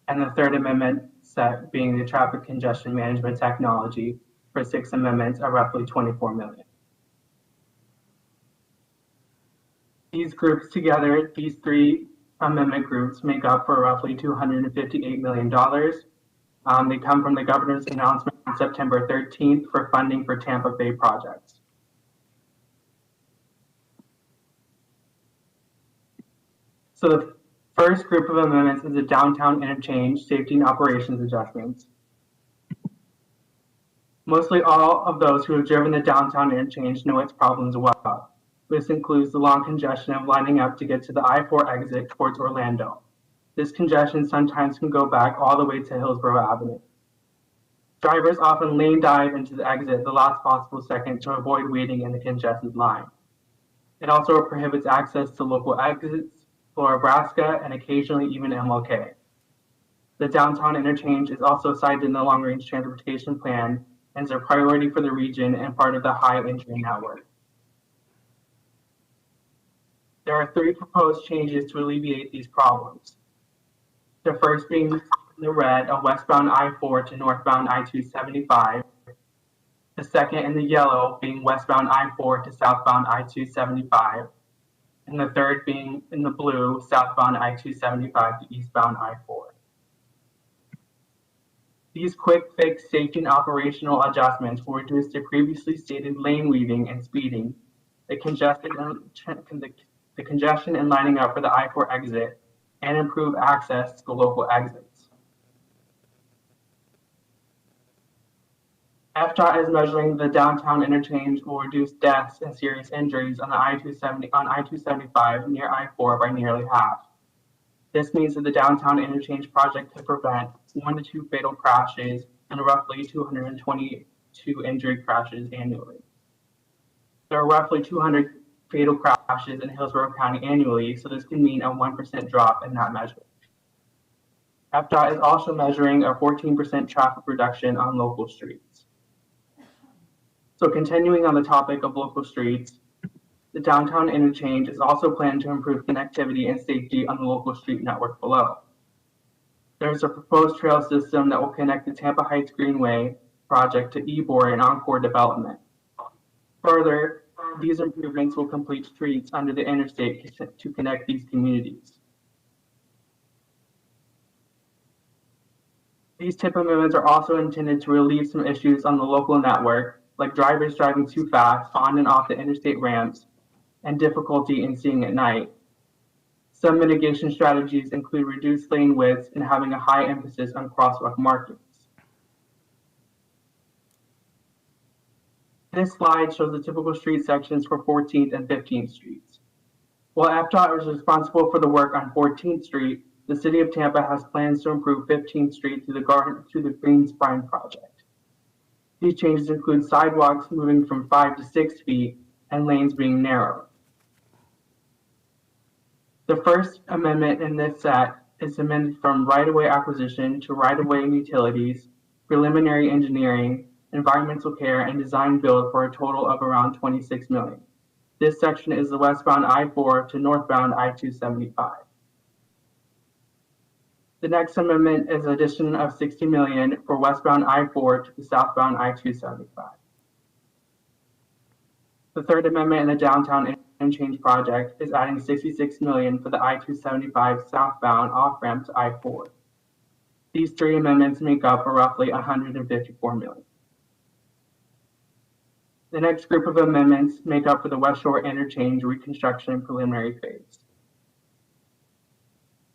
And the third amendment set being the traffic congestion management technology for 6 amendments of roughly $24 million. These groups together, these 3 amendment groups make up for roughly $258 million. They come from the governor's announcement on September 13th for funding for Tampa Bay projects. So the first group of amendments is the downtown interchange safety and operations adjustments. Mostly all of those who have driven the downtown interchange know its problems well. This includes the long congestion of lining up to get to the I-4 exit towards Orlando. This congestion sometimes can go back all the way to Hillsborough Avenue. Drivers often lane dive into the exit the last possible second to avoid waiting in the congested line. It also prohibits access to local exits, Flora, Nebraska, and occasionally even MLK. The downtown interchange is also cited in the long-range transportation plan and is a priority for the region and part of the high entry network. There are 3 proposed changes to alleviate these problems. The first being in the red, a westbound I-4 to northbound I-275. The second in the yellow being westbound I-4 to southbound I-275. And the third being in the blue, southbound I-275 to eastbound I-4. These quick fix safety and operational adjustments will reduce the previously stated lane weaving and speeding, the congestion and lining up for the I-4 exit, and improve access to the local exits. FDOT is measuring the downtown interchange will reduce deaths and serious injuries on the I-275 near I-4 by nearly half. This means that the downtown interchange project could prevent 1 to 2 fatal crashes and roughly 222 injury crashes annually. There are roughly 200 fatal crashes in Hillsborough County annually, so this can mean a 1% drop in that measure. FDOT is also measuring a 14% traffic reduction on local streets. So continuing on the topic of local streets, the downtown interchange is also planned to improve connectivity and safety on the local street network below. There's a proposed trail system that will connect the Tampa Heights Greenway project to Ybor and Encore development. Further, these improvements will complete streets under the interstate to connect these communities. These TIP amendments are also intended to relieve some issues on the local network, like drivers driving too fast on and off the interstate ramps and difficulty in seeing at night. Some mitigation strategies include reduced lane widths and having a high emphasis on crosswalk markings. This slide shows the typical street sections for 14th and 15th Streets. While FDOT is responsible for the work on 14th Street, the City of Tampa has plans to improve 15th Street through the Green Spine project. These changes include sidewalks moving from 5 to 6 feet and lanes being narrowed. The first amendment in this set is amended from right-of-way acquisition to right-of-way and utilities, preliminary engineering, environmental care, and design build for a total of around $26 million. This section is the westbound I-4 to northbound I-275. The next amendment is addition of $60 million for westbound I-4 to the southbound I-275. The third amendment in the downtown interchange project is adding $66 million for the I-275 southbound off-ramp to I-4. These three amendments make up for roughly $154 million. The next group of amendments make up for the Westshore Interchange reconstruction preliminary phase.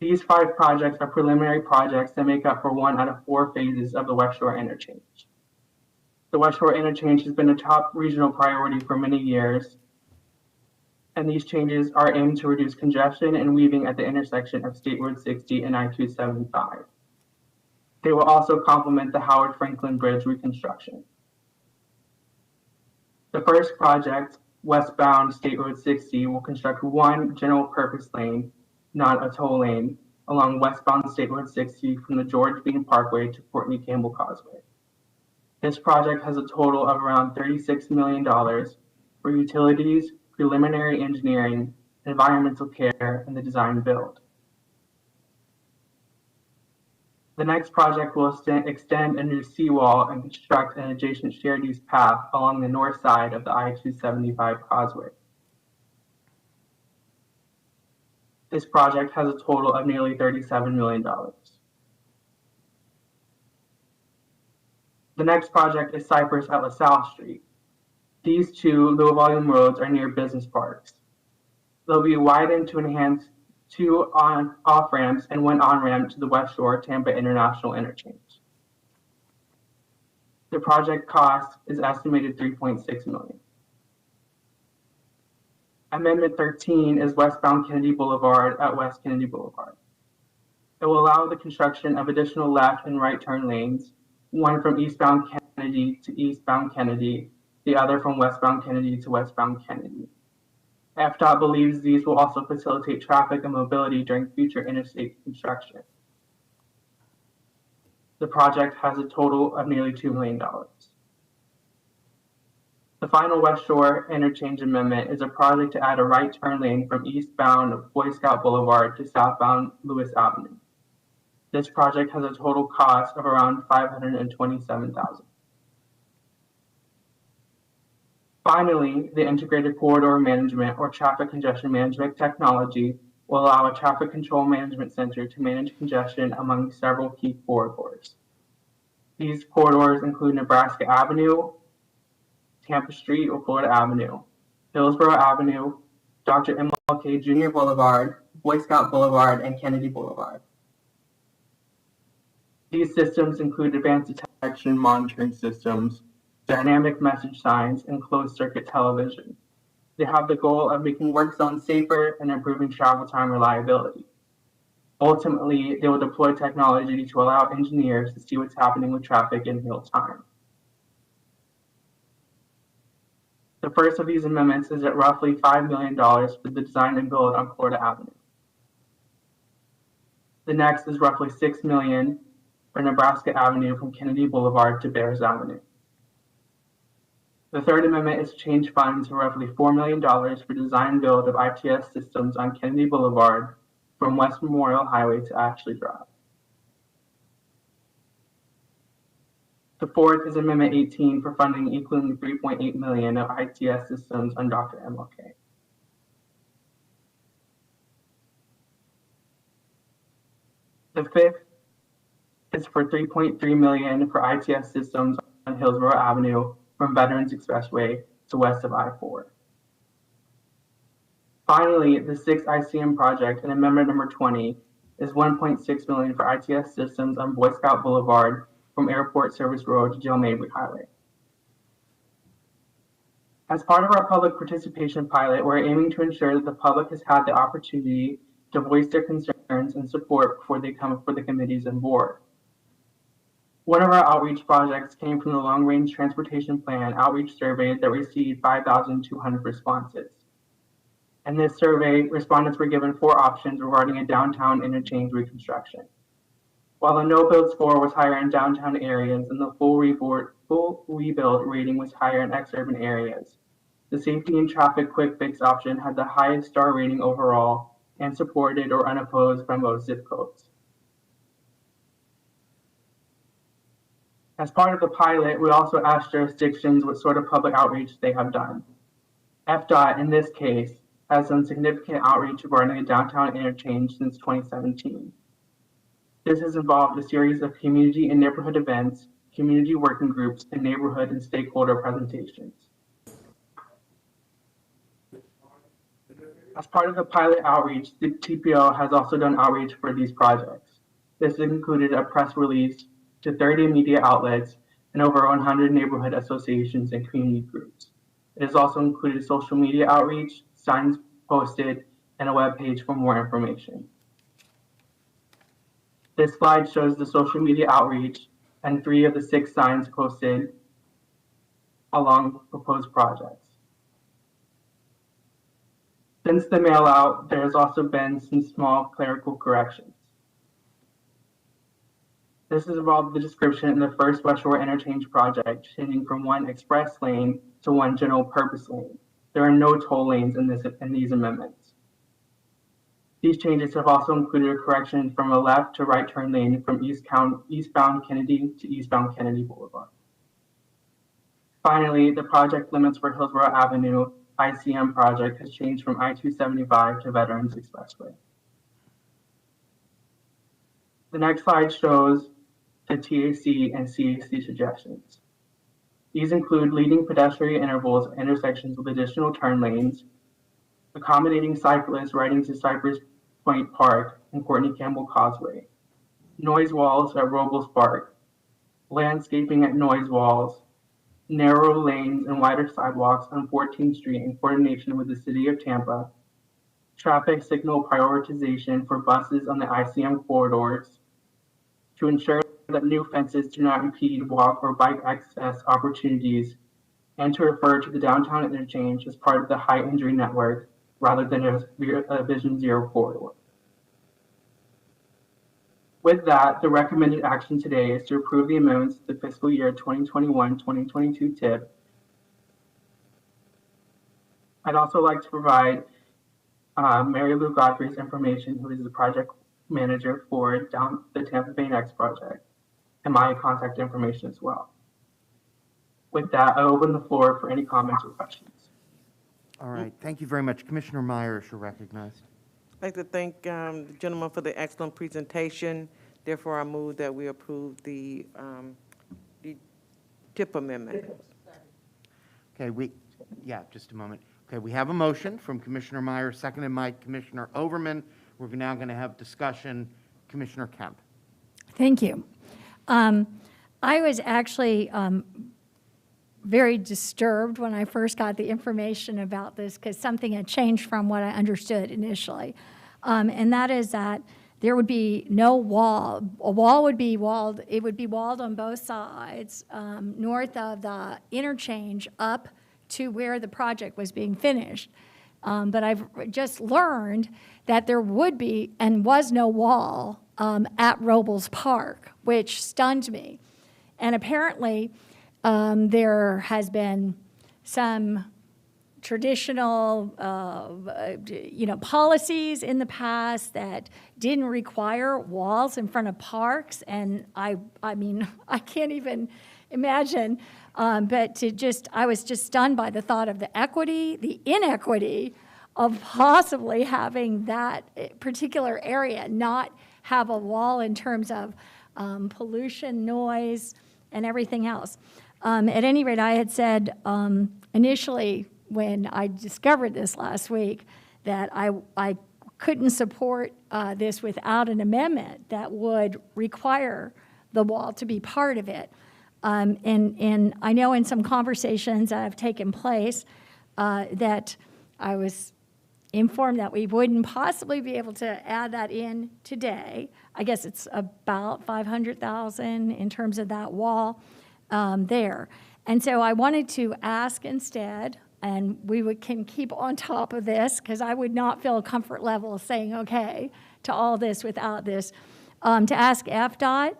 These 5 projects are preliminary projects that make up for 1 out of 4 phases of the Westshore Interchange. The Westshore Interchange has been a top regional priority for many years, and these changes are aimed to reduce congestion and weaving at the intersection of State Road 60 and I-275. They will also complement the Howard Franklin Bridge reconstruction. The first project, westbound State Road 60, will construct 1 general purpose lane, not a toll lane, along westbound State Road 60 from the George Bean Parkway to Courtney Campbell Causeway. This project has a total of around $36 million for utilities, preliminary engineering, environmental care, and the design build. The next project will extend a new seawall and construct an adjacent shared use path along the north side of the I-275 causeway. This project has a total of nearly $37 million. The next project is Cypress at LaSalle Street. These 2 low-volume roads are near business parks. They'll be widened to enhance 2 off-ramps and 1 on-ramp to the Westshore Tampa International Interchange. The project cost is estimated $3.6 million. Amendment 13 is westbound Kennedy Boulevard at West Kennedy Boulevard. It will allow the construction of additional left and right turn lanes, one from eastbound Kennedy to eastbound Kennedy, the other from westbound Kennedy to westbound Kennedy. FDOT believes these will also facilitate traffic and mobility during future interstate construction. The project has a total of nearly $2 million. The final Westshore Interchange Amendment is a project to add a right turn lane from eastbound Boy Scout Boulevard to southbound Lewis Avenue. This project has a total cost of around $527,000. Finally, the Integrated Corridor Management or Traffic Congestion Management technology will allow a traffic control management center to manage congestion among several key corridors. These corridors include Nebraska Avenue, Tampa Street or Florida Avenue, Hillsborough Avenue, Dr. MLK Jr. Boulevard, Boy Scout Boulevard, and Kennedy Boulevard. These systems include advanced detection and monitoring systems, dynamic message signs, and closed-circuit television. They have the goal of making work zones safer and improving travel time reliability. Ultimately, they will deploy technology to allow engineers to see what's happening with traffic in real time. The first of these amendments is at roughly $5 million for the design and build on Florida Avenue. The next is roughly $6 million for Nebraska Avenue from Kennedy Boulevard to Bears Avenue. The third amendment is to change funds to roughly $4 million for design and build of ITS systems on Kennedy Boulevard from West Memorial Highway to Ashley Drive. The fourth is Amendment 18 for funding equaling $3.8 million of ITS systems on Dr. MLK. The fifth is for $3.3 million for ITS systems on Hillsborough Avenue from Veterans Expressway to west of I-4. Finally, the sixth ICM project in Amendment number 20 is $1.6 million for ITS systems on Boy Scout Boulevard from Airport Service Road to Joe Mabry Highway. As part of our public participation pilot, we're aiming to ensure that the public has had the opportunity to voice their concerns and support before they come before the committees and board. One of our outreach projects came from the Long Range Transportation Plan outreach survey that received 5,200 responses. In this survey, respondents were given 4 options regarding a downtown interchange reconstruction. While the no-build score was higher in downtown areas and the full rebuild rating was higher in ex-urban areas, the safety and traffic quick fix option had the highest star rating overall and supported or unopposed by most zip codes. As part of the pilot, we also asked jurisdictions what sort of public outreach they have done. FDOT, in this case, has done significant outreach regarding a downtown interchange since 2017. This has involved a series of community and neighborhood events, community working groups, and neighborhood and stakeholder presentations. As part of the pilot outreach, the TPO has also done outreach for these projects. This included a press release to 30 media outlets and over 100 neighborhood associations and community groups. It has also included social media outreach, signs posted, and a web page for more information. This slide shows the social media outreach and 3 of the 6 signs posted along proposed projects. Since the mail out, there has also been some small clerical corrections. This has involved the description in the first Westshore Interchange project, changing from 1 express lane to 1 general purpose lane. There are no toll lanes in these amendments. These changes have also included a correction from a left to right turn lane from eastbound Kennedy to eastbound Kennedy Boulevard. Finally, the project limits for Hillsborough Avenue ICM project has changed from I-275 to Veterans Expressway. The next slide shows the TAC and CAC suggestions. These include leading pedestrian intervals at intersections with additional turn lanes, accommodating cyclists riding to Cypress Point Park and Courtney Campbell Causeway, noise walls at Robles Park, landscaping at noise walls, narrow lanes and wider sidewalks on 14th Street in coordination with the City of Tampa, traffic signal prioritization for buses on the ICM corridors, to ensure that new fences do not impede walk or bike access opportunities, and to refer to the downtown interchange as part of the high injury network rather than a Vision Zero corridor. With that, the recommended action today is to approve the amendments to the fiscal year 2021-2022 TIP. I'd also like to provide Mary Lou Godfrey's information, who is the project manager for the Tampa Bay Next project, and my contact information as well. With that, I open the floor for any comments or questions. All right, thank you very much. Commissioner Myers, you're recognized. I'd like to thank the gentleman for the excellent presentation. Therefore, I move that we approve the TIP amendment. Okay, just a moment. Okay, we have a motion from Commissioner Myers, seconded by Commissioner Overman. We're now going to have discussion. Commissioner Kemp. Thank you. I was actually very disturbed when I first got the information about this because something had changed from what I understood initially. And that is that there would be no wall. A wall would be walled. It would be walled on both sides, north of the interchange up to where the project was being finished. But I've just learned that there would be and was no wall at Robles Park, which stunned me. And apparently, there has been some traditional, policies in the past that didn't require walls in front of parks, and I mean, I can't even imagine. But I was just stunned by the thought of the inequity of possibly having that particular area not have a wall in terms of pollution, noise, and everything else. At any rate, I had said initially when I discovered this last week that I couldn't support this without an amendment that would require the wall to be part of it. And I know in some conversations that have taken place that I was informed that we wouldn't possibly be able to add that in today. I guess it's about 500,000 in terms of that wall there. And so I wanted to ask instead, and can keep on top of this, because I would not feel a comfort level saying okay to all this without this, to ask FDOT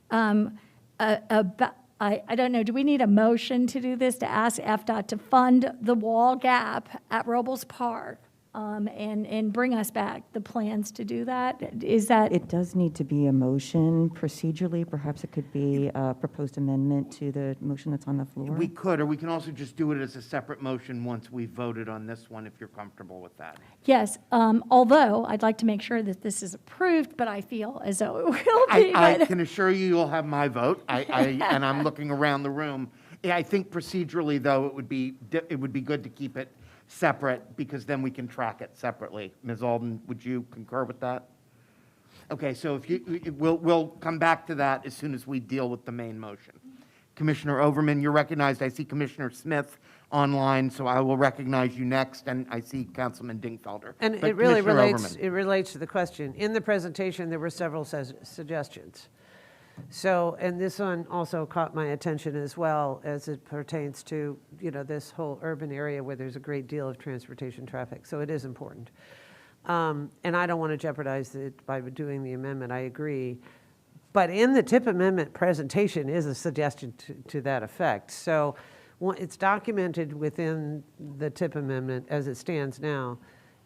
about, I don't know, do we need a motion to do this, to ask FDOT to fund the wall gap at Robles Park and bring us back the plans to do that? Is that? It does need to be a motion procedurally. Perhaps it could be a proposed amendment to the motion that's on the floor. We could, or we can also just do it as a separate motion once we've voted on this one, if you're comfortable with that. Yes, although I'd like to make sure that this is approved, but I feel as though it will be. I can assure you you'll have my vote, and I'm looking around the room. Yeah, I think procedurally, though, it would be good to keep it separate, because then we can track it separately. Ms. Alden, would you concur with that? Okay, so we'll come back to that as soon as we deal with the main motion. Commissioner Overman, you're recognized. I see Commissioner Smith online, so I will recognize you next, and I see Councilman Dingfelder. And But it really Commissioner relates to the question. In the presentation, there were several suggestions. So, and this one also caught my attention as well as it pertains to, this whole urban area where there's a great deal of transportation traffic. So it is important. And I don't want to jeopardize it by doing the amendment. I agree. But in the TIP amendment presentation is a suggestion to that effect. So it's documented within the TIP amendment as it stands now,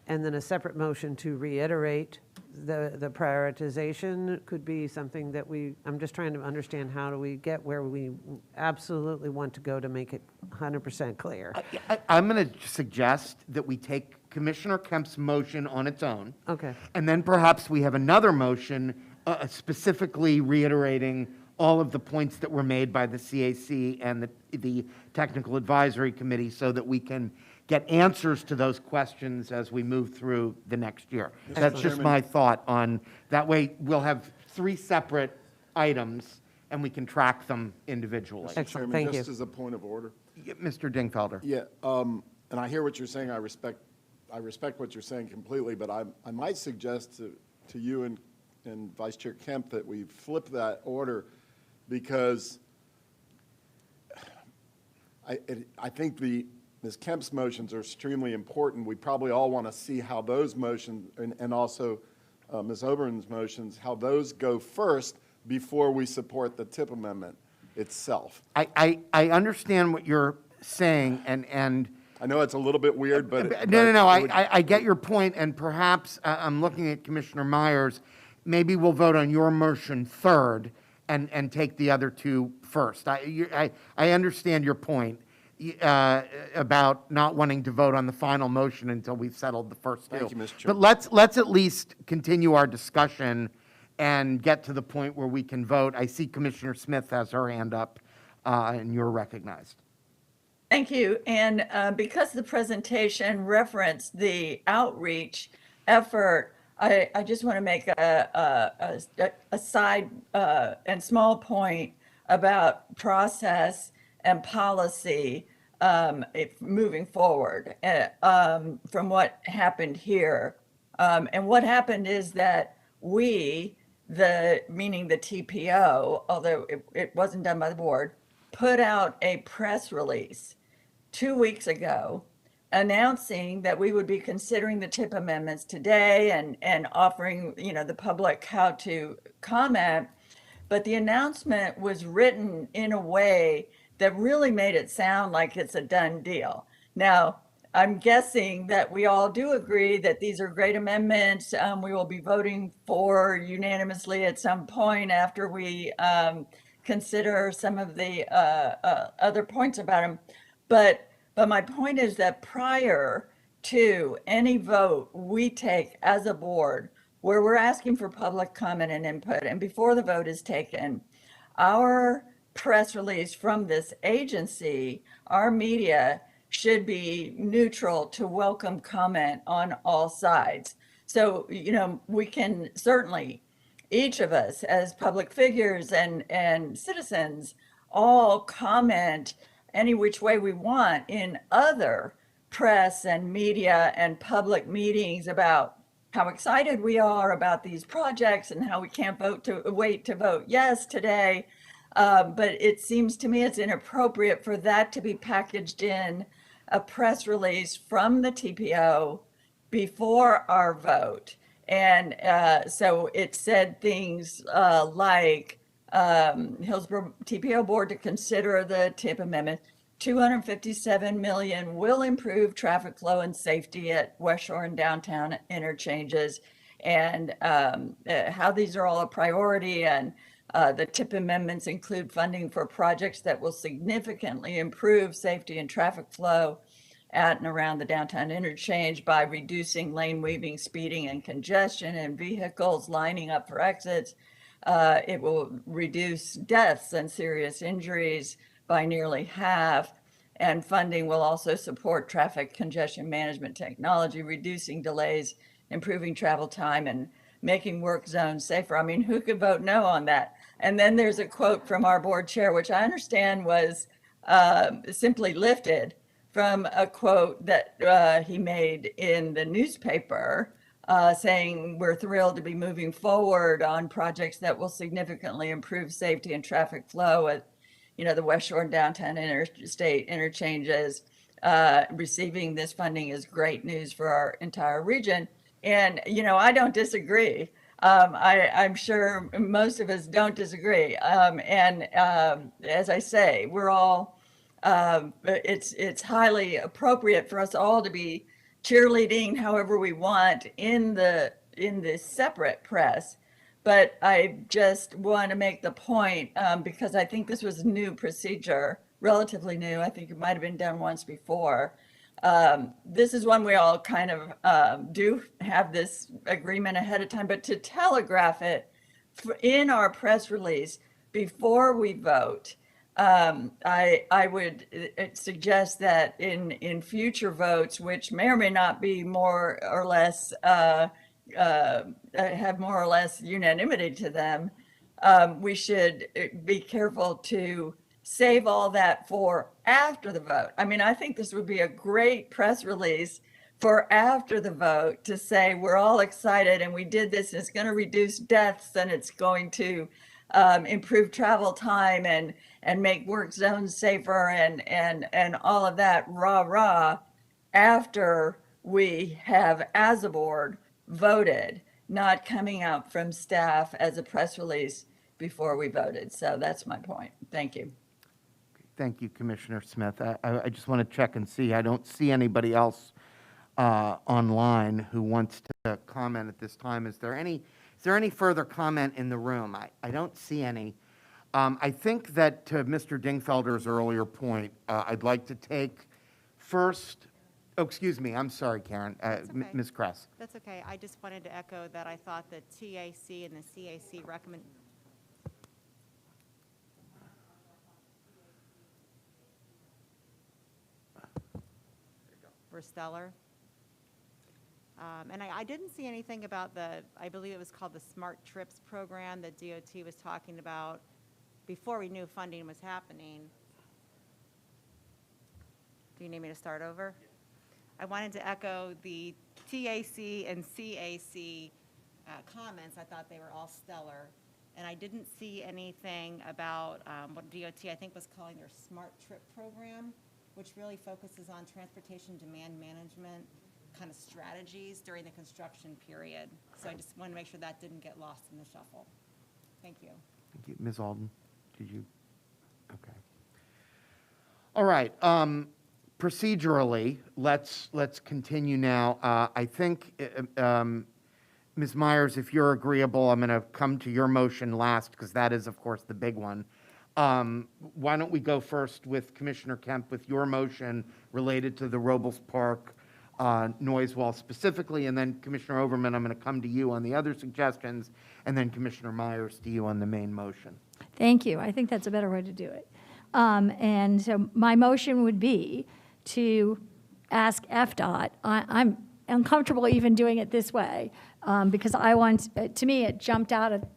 and then a separate motion to reiterate the prioritization could be something that I'm just trying to understand, how do we get where we absolutely want to go to make it 100% clear? I'm going to suggest that we take Commissioner Kemp's motion on its own. Okay. And then perhaps we have another motion specifically reiterating all of the points that were made by the CAC and the Technical Advisory Committee, so that we can get answers to those questions as we move through the next year. That's just my thought on, that way we'll have 3 separate items and we can track them individually. Excellent, Chairman, thank you. just as a point of order. Mr. Dingfelder. Yeah, and I hear what you're saying. I respect what you're saying completely, but I might suggest to you and Vice Chair Kemp that we flip that order, because I think Ms. Kemp's motions are extremely important. We probably all want to see how those motions, and also Ms. Oberman's motions, how those go first before we support the TIP amendment itself. I understand what you're saying, and I know it's a little bit weird, but no. I get your point, and perhaps I'm looking at Commissioner Myers. Maybe we'll vote on your motion third, and take the other 2 first. I understand your point about not wanting to vote on the final motion until we've settled the first 2. Thank you, Mr. But Chairman. let's at least continue our discussion and get to the point where we can vote. I see Commissioner Smith has her hand up, and you're recognized. Thank you. And because the presentation referenced the outreach effort, I just want to make a side and small point about process and policy moving forward from what happened here. And what happened is that we, meaning the TPO, although it wasn't done by the board, put out a press release 2 weeks ago announcing that we would be considering the TIP amendments today and offering, the public how to comment. But the announcement was written in a way that really made it sound like it's a done deal. Now, I'm guessing that we all do agree that these are great amendments. We will be voting for unanimously at some point after we consider some of the other points about them. But my point is that prior to any vote we take as a board, where we're asking for public comment and input, and before the vote is taken, our press release from this agency, our media, should be neutral to welcome comment on all sides. So, we can certainly, each of us as public figures and citizens, all comment any which way we want in other press and media and public meetings about how excited we are about these projects and how we can't wait to vote yes today. But it seems to me it's inappropriate for that to be packaged in a press release from the TPO before our vote. And so it said things like Hillsborough TPO board to consider the TIP amendment. 257 million will improve traffic flow and safety at Westshore and downtown interchanges, and how these are all a priority. And the TIP amendments include funding for projects that will significantly improve safety and traffic flow at and around the downtown interchange by reducing lane weaving, speeding, and congestion and vehicles lining up for exits. It will reduce deaths and serious injuries by nearly half, and funding will also support traffic congestion management technology, reducing delays, improving travel time, and making work zones safer. I mean, who could vote no on that? And then there's a quote from our board chair, which I understand was simply lifted from a quote that he made in the newspaper, saying we're thrilled to be moving forward on projects that will significantly improve safety and traffic flow at the Westshore and downtown interstate interchanges. Receiving this funding is great news for our entire region. And, I don't disagree. I'm sure most of us don't disagree. As I say, we're all, it's highly appropriate for us all to be cheerleading however we want in the separate press. But I just want to make the point, because I think this was a new procedure, relatively new. I think it might have been done once before. This is one we all kind of do have this agreement ahead of time, but to telegraph it in our press release before we vote, I would suggest that in future votes, which may or may not be more or less have more or less unanimity to them, we should be careful to save all that for after the vote. I mean, I think this would be a great press release for after the vote to say we're all excited and we did this. It's going to reduce deaths and it's going to improve travel time and make work zones safer and all of that rah after we have, as a board, voted, not coming out from staff as a press release before we voted. So that's my point. Thank you. Thank you, Commissioner Smith. I just want to check and see. I don't see anybody else online who wants to comment at this time. Is there any further comment in the room? I don't see any. I think that to Mr. Dingfelder's earlier point, I'd like to take first. Oh, excuse me. I'm sorry, Karen. Okay. Ms. Kress. That's okay. I just wanted to echo that I thought the TAC and the CAC recommend. Were stellar. And I didn't see anything about I believe it was called the Smart Trips program that DOT was talking about before we knew funding was happening. Do you need me to start over? I wanted to echo the TAC and CAC comments. I thought they were all stellar. And I didn't see anything about what DOT, I think, was calling their Smart Trip program, which really focuses on transportation demand management kind of strategies during the construction period. So I just want to make sure that didn't get lost in the shuffle. Thank you. Thank you. Ms. Alden, did you? Okay. All right. Procedurally, let's continue now. I think, Ms. Myers, if you're agreeable, I'm going to come to your motion last because that is, of course, the big one. Why don't we go first with Commissioner Kemp with your motion related to the Robles Park noise wall specifically, and then Commissioner Overman, I'm going to come to you on the other suggestions, and then Commissioner Myers to you on the main motion. Thank you. I think that's a better way to do it. And so my motion would be to ask FDOT. I'm uncomfortable even doing it this way, because to me, it jumped out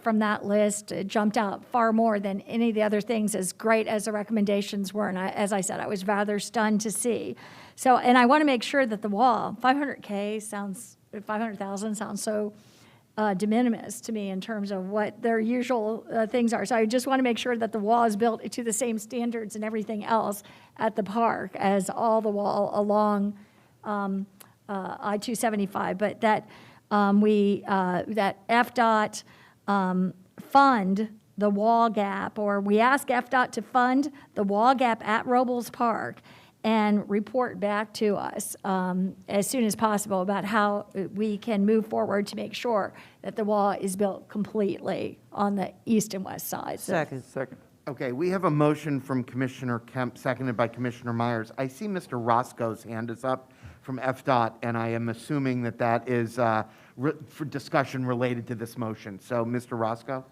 from that list, it jumped out far more than any of the other things, as great as the recommendations were. And as I said, I was rather stunned to see. So, and I want to make sure that the wall, 500,000 sounds so de minimis to me in terms of what their usual things are. So I just want to make sure that the wall is built to the same standards and everything else at the park as all the wall along I-275, but that that FDOT fund the wall gap, or we ask FDOT to fund the wall gap at Robles Park and report back to us as soon as possible about how we can move forward to make sure that the wall is built completely on the east and west sides. Second. Okay, we have a motion from Commissioner Kemp, seconded by Commissioner Myers. I see Mr. Roscoe's hand is up from FDOT, and I am assuming that that is for discussion related to this motion. So, Mr. Roscoe?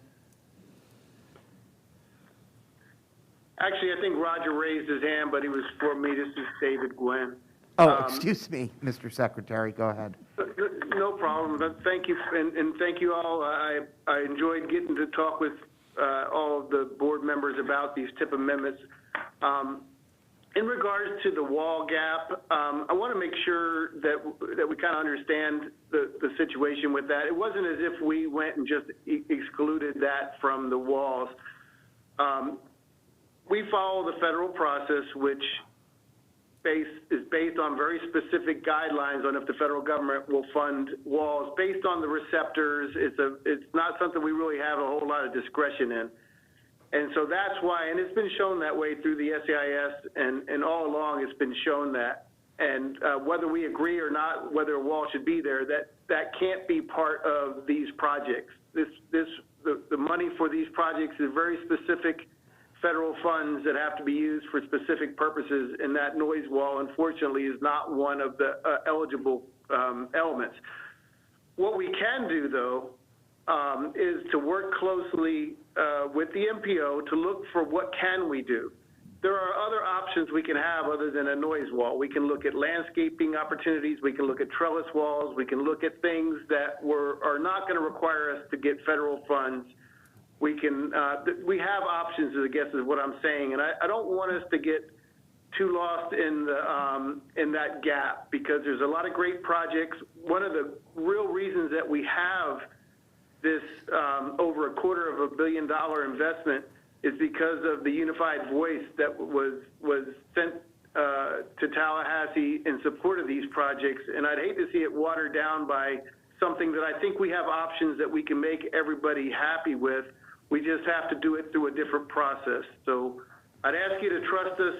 Actually, I think Roger raised his hand, but he was for me. This is David Gwen. Oh, excuse me, Mr. Secretary, go ahead. No problem. But thank you, and thank you all. I enjoyed getting to talk with all of the board members about these TIP amendments. In regards to the wall gap, I want to make sure that we kind of understand the situation with that. It wasn't as if we went and just excluded that from the walls. We follow the federal process, which is based on very specific guidelines on if the federal government will fund walls based on the receptors. It's not something we really have a whole lot of discretion in. And so that's why, and it's been shown that way through the SEIS, and all along it's been shown that. And whether we agree or not, whether a wall should be there, that can't be part of these projects. The money for these projects is very specific federal funds that have to be used for specific purposes, and that noise wall, unfortunately, is not one of the eligible elements. What we can do, though, is to work closely with the MPO to look for what can we do. There are other options we can have other than a noise wall. We can look at landscaping opportunities. We can look at trellis walls. We can look at things that are not going to require us to get federal funds. We have options, I guess is what I'm saying, and I don't want us to get too lost in that gap, because there's a lot of great projects. One of the real reasons that we have this over $250 million investment is because of the unified voice that was sent to Tallahassee in support of these projects, and I'd hate to see it watered down by something that I think we have options that we can make everybody happy with. We just have to do it through a different process. So I'd ask you to trust us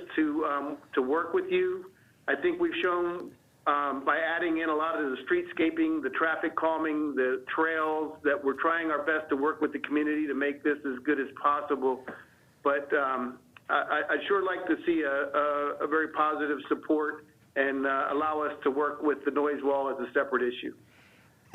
to work with you. I think we've shown by adding in a lot of the streetscaping, the traffic calming, the trails, that we're trying our best to work with the community to make this as good as possible. But I'd sure like to see a very positive support and allow us to work with the noise wall as a separate issue.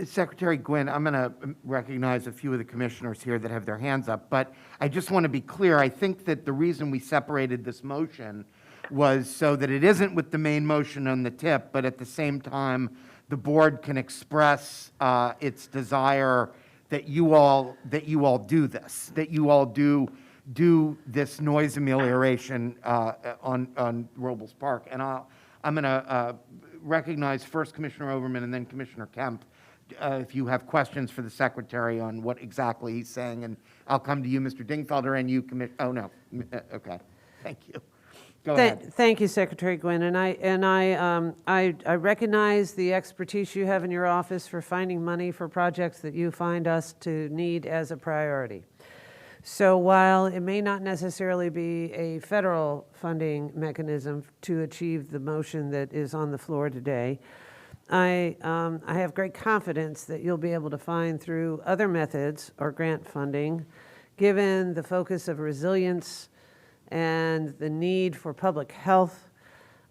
Secretary Gwynn, I'm going to recognize a few of the commissioners here that have their hands up, but I just want to be clear. I think that the reason we separated this motion was so that it isn't with the main motion on the tip, but at the same time, the board can express its desire that you all do this, that you all do this noise amelioration on Robles Park. And I'm going to recognize first Commissioner Overman and then Commissioner Kemp. If you have questions for the Secretary on what exactly he's saying, and I'll come to you, Mr. Dingfelder, and you, oh, no, okay, thank you. Go ahead. Thank you, Secretary Gwynn, and I recognize the expertise you have in your office for finding money for projects that you find us to need as a priority. So while it may not necessarily be a federal funding mechanism to achieve the motion that is on the floor today, I have great confidence that you'll be able to find through other methods or grant funding, given the focus of resilience and the need for public health.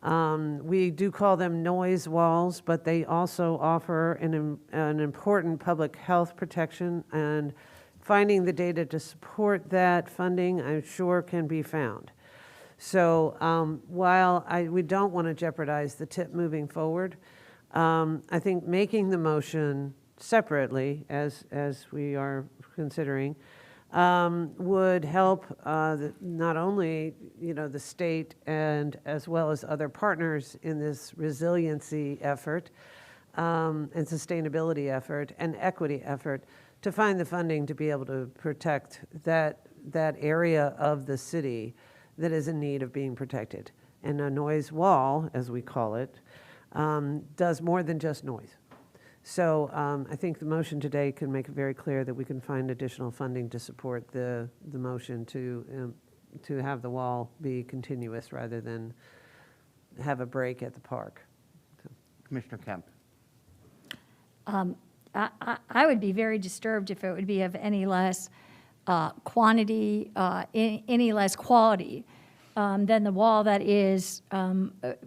We do call them noise walls, but they also offer an important public health protection, and finding the data to support that funding, I'm sure, can be found. So while we don't want to jeopardize the tip moving forward, I think making the motion separately, as we are considering, would help not only, the state and as well as other partners in this resiliency effort and sustainability effort and equity effort to find the funding to be able to protect that area of the city that is in need of being protected. And a noise wall, as we call it, does more than just noise. So I think the motion today can make it very clear that we can find additional funding to support the motion to have the wall be continuous rather than have a break at the park. Commissioner Kemp. I would be very disturbed if it would be of any less quantity, any less quality than the wall that is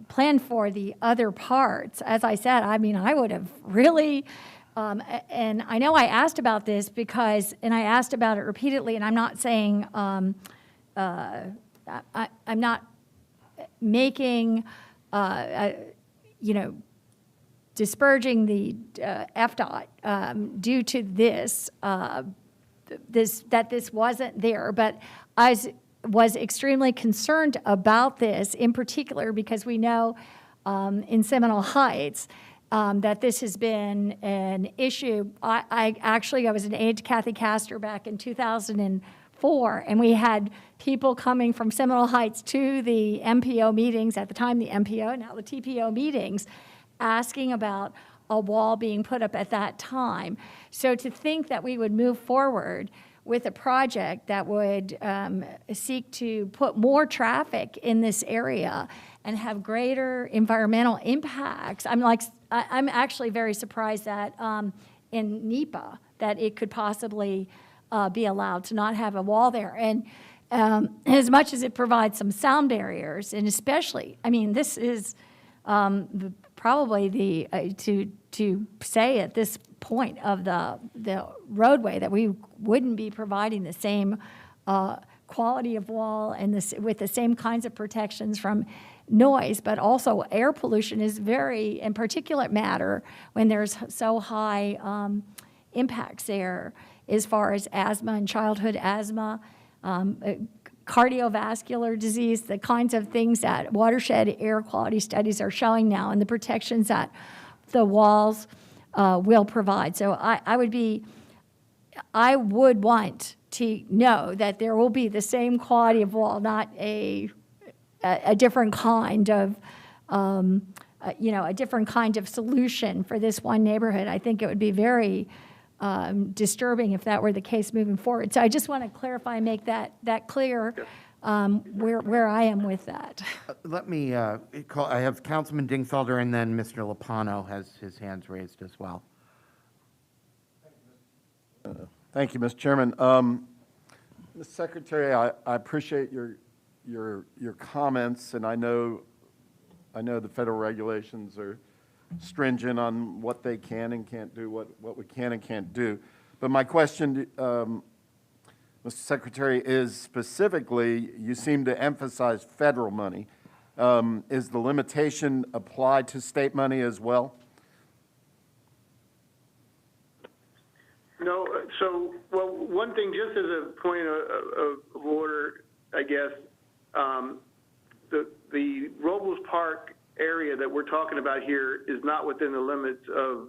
planned for the other parts. As I said, I mean, I would have really, and I know I asked about this because, and I asked about it repeatedly, and I'm not saying, I'm not making, disparaging the FDOT due to this, that this wasn't there, but I was extremely concerned about this in particular because we know in Seminole Heights that this has been an issue. I was an aide to Kathy Castor back in 2004, and we had people coming from Seminole Heights to the MPO meetings, at the time the MPO, now the TPO meetings, asking about a wall being put up at that time. So to think that we would move forward with a project that would seek to put more traffic in this area and have greater environmental impacts, I'm actually very surprised that in NEPA that it could possibly be allowed to not have a wall there. And as much as it provides some sound barriers, and especially, I mean, this is probably to say at this point of the roadway that we wouldn't be providing the same quality of wall and with the same kinds of protections from noise, but also air pollution is very, in particulate matter, when there's so high impacts there as far as asthma and childhood asthma, cardiovascular disease, the kinds of things that watershed air quality studies are showing now, and the protections that the walls will provide. So I would want to know that there will be the same quality of wall, not a different kind of, a different kind of solution for this one neighborhood. I think it would be very disturbing if that were the case moving forward. So I just want to clarify and make that clear where I am with that. Let me call, I have Councilman Dingfelder and then Mr. Lopano has his hands raised as well. Thank you, Mr. Chairman. Mr. Secretary, I appreciate your comments, and I know the federal regulations are stringent on what they can and can't do, what we can and can't do. But my question, Mr. Secretary, is specifically, you seem to emphasize federal money. Is the limitation applied to state money as well? No, well, one thing, just as a point of order, I guess, the Robles Park area that we're talking about here is not within the limits of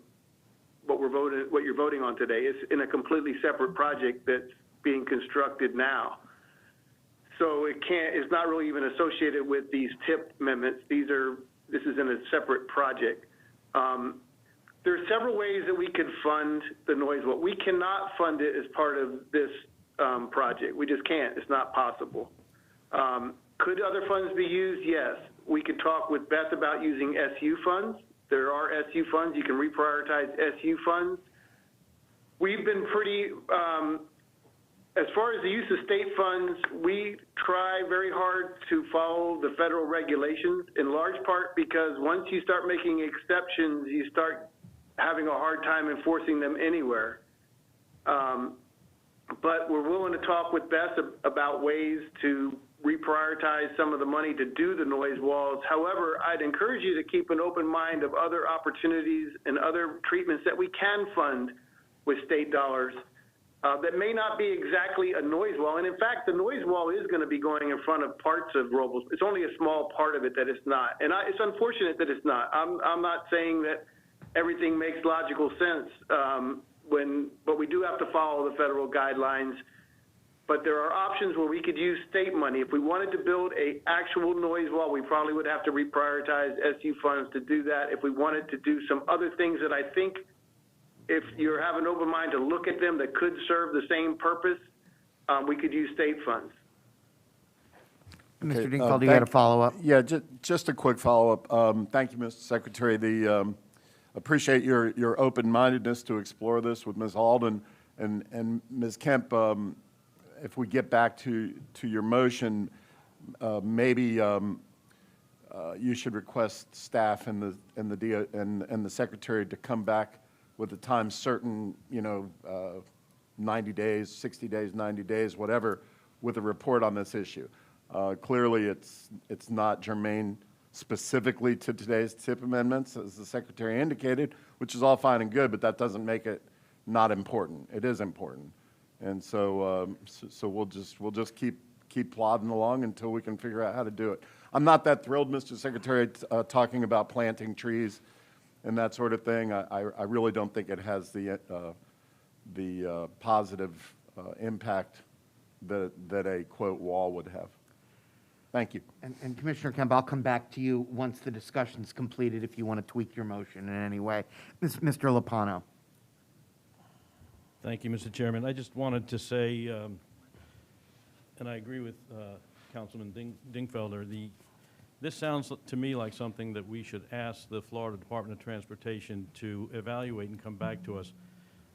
what you're voting on today. It's in a completely separate project that's being constructed now. So it's not really even associated with these TIP amendments. This is in a separate project. There are several ways that we could fund the noise wall. We cannot fund it as part of this project. We just can't. It's not possible. Could other funds be used? Yes. We could talk with Beth about using SU funds. There are SU funds. You can reprioritize SU funds. We've been pretty, as far as the use of state funds, we try very hard to follow the federal regulations, in large part because once you start making exceptions, you start having a hard time enforcing them anywhere. But we're willing to talk with Beth about ways to reprioritize some of the money to do the noise walls. However, I'd encourage you to keep an open mind of other opportunities and other treatments that we can fund with state dollars that may not be exactly a noise wall. And in fact, the noise wall is going to be going in front of parts of Robles. It's only a small part of it that it's not. And it's unfortunate that it's not. I'm not saying that everything makes logical sense, but we do have to follow the federal guidelines. But there are options where we could use state money. If we wanted to build a actual noise wall, we probably would have to reprioritize SU funds to do that. If we wanted to do some other things that I think, if you have an open mind to look at them, that could serve the same purpose, we could use state funds. Mr. Dingfeld, you got a follow-up? Yeah, just a quick follow-up. Thank you, Mr. Secretary. Appreciate your open-mindedness to explore this with Ms. Alden and Ms. Kemp. If we get back to your motion, maybe you should request staff and the secretary to come back with a time certain, 90 days, 60 days, 90 days, whatever, with a report on this issue. Clearly, it's not germane specifically to today's TIP amendments, as the secretary indicated, which is all fine and good, but that doesn't make it not important. It is important. And so we'll just keep plodding along until we can figure out how to do it. I'm not that thrilled, Mr. Secretary, talking about planting trees and that sort of thing. I really don't think it has the positive impact that a quote wall would have. Thank you. And Commissioner Kemp, I'll come back to you once the discussion's completed if you want to tweak your motion in any way. Mr. Lopano. Thank you, Mr. Chairman. I just wanted to say, and I agree with Councilman Dingfelder, this sounds to me like something that we should ask the Florida Department of Transportation to evaluate and come back to us.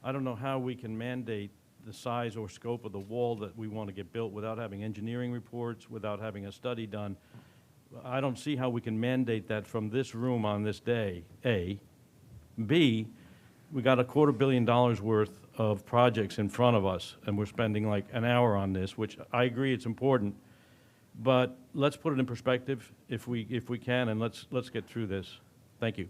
I don't know how we can mandate the size or scope of the wall that we want to get built without having engineering reports, without having a study done. I don't see how we can mandate that from this room on this day, A. B, we got $250 million worth of projects in front of us, and we're spending like an hour on this, which I agree it's important, but let's put it in perspective if we can, and let's get through this. Thank you.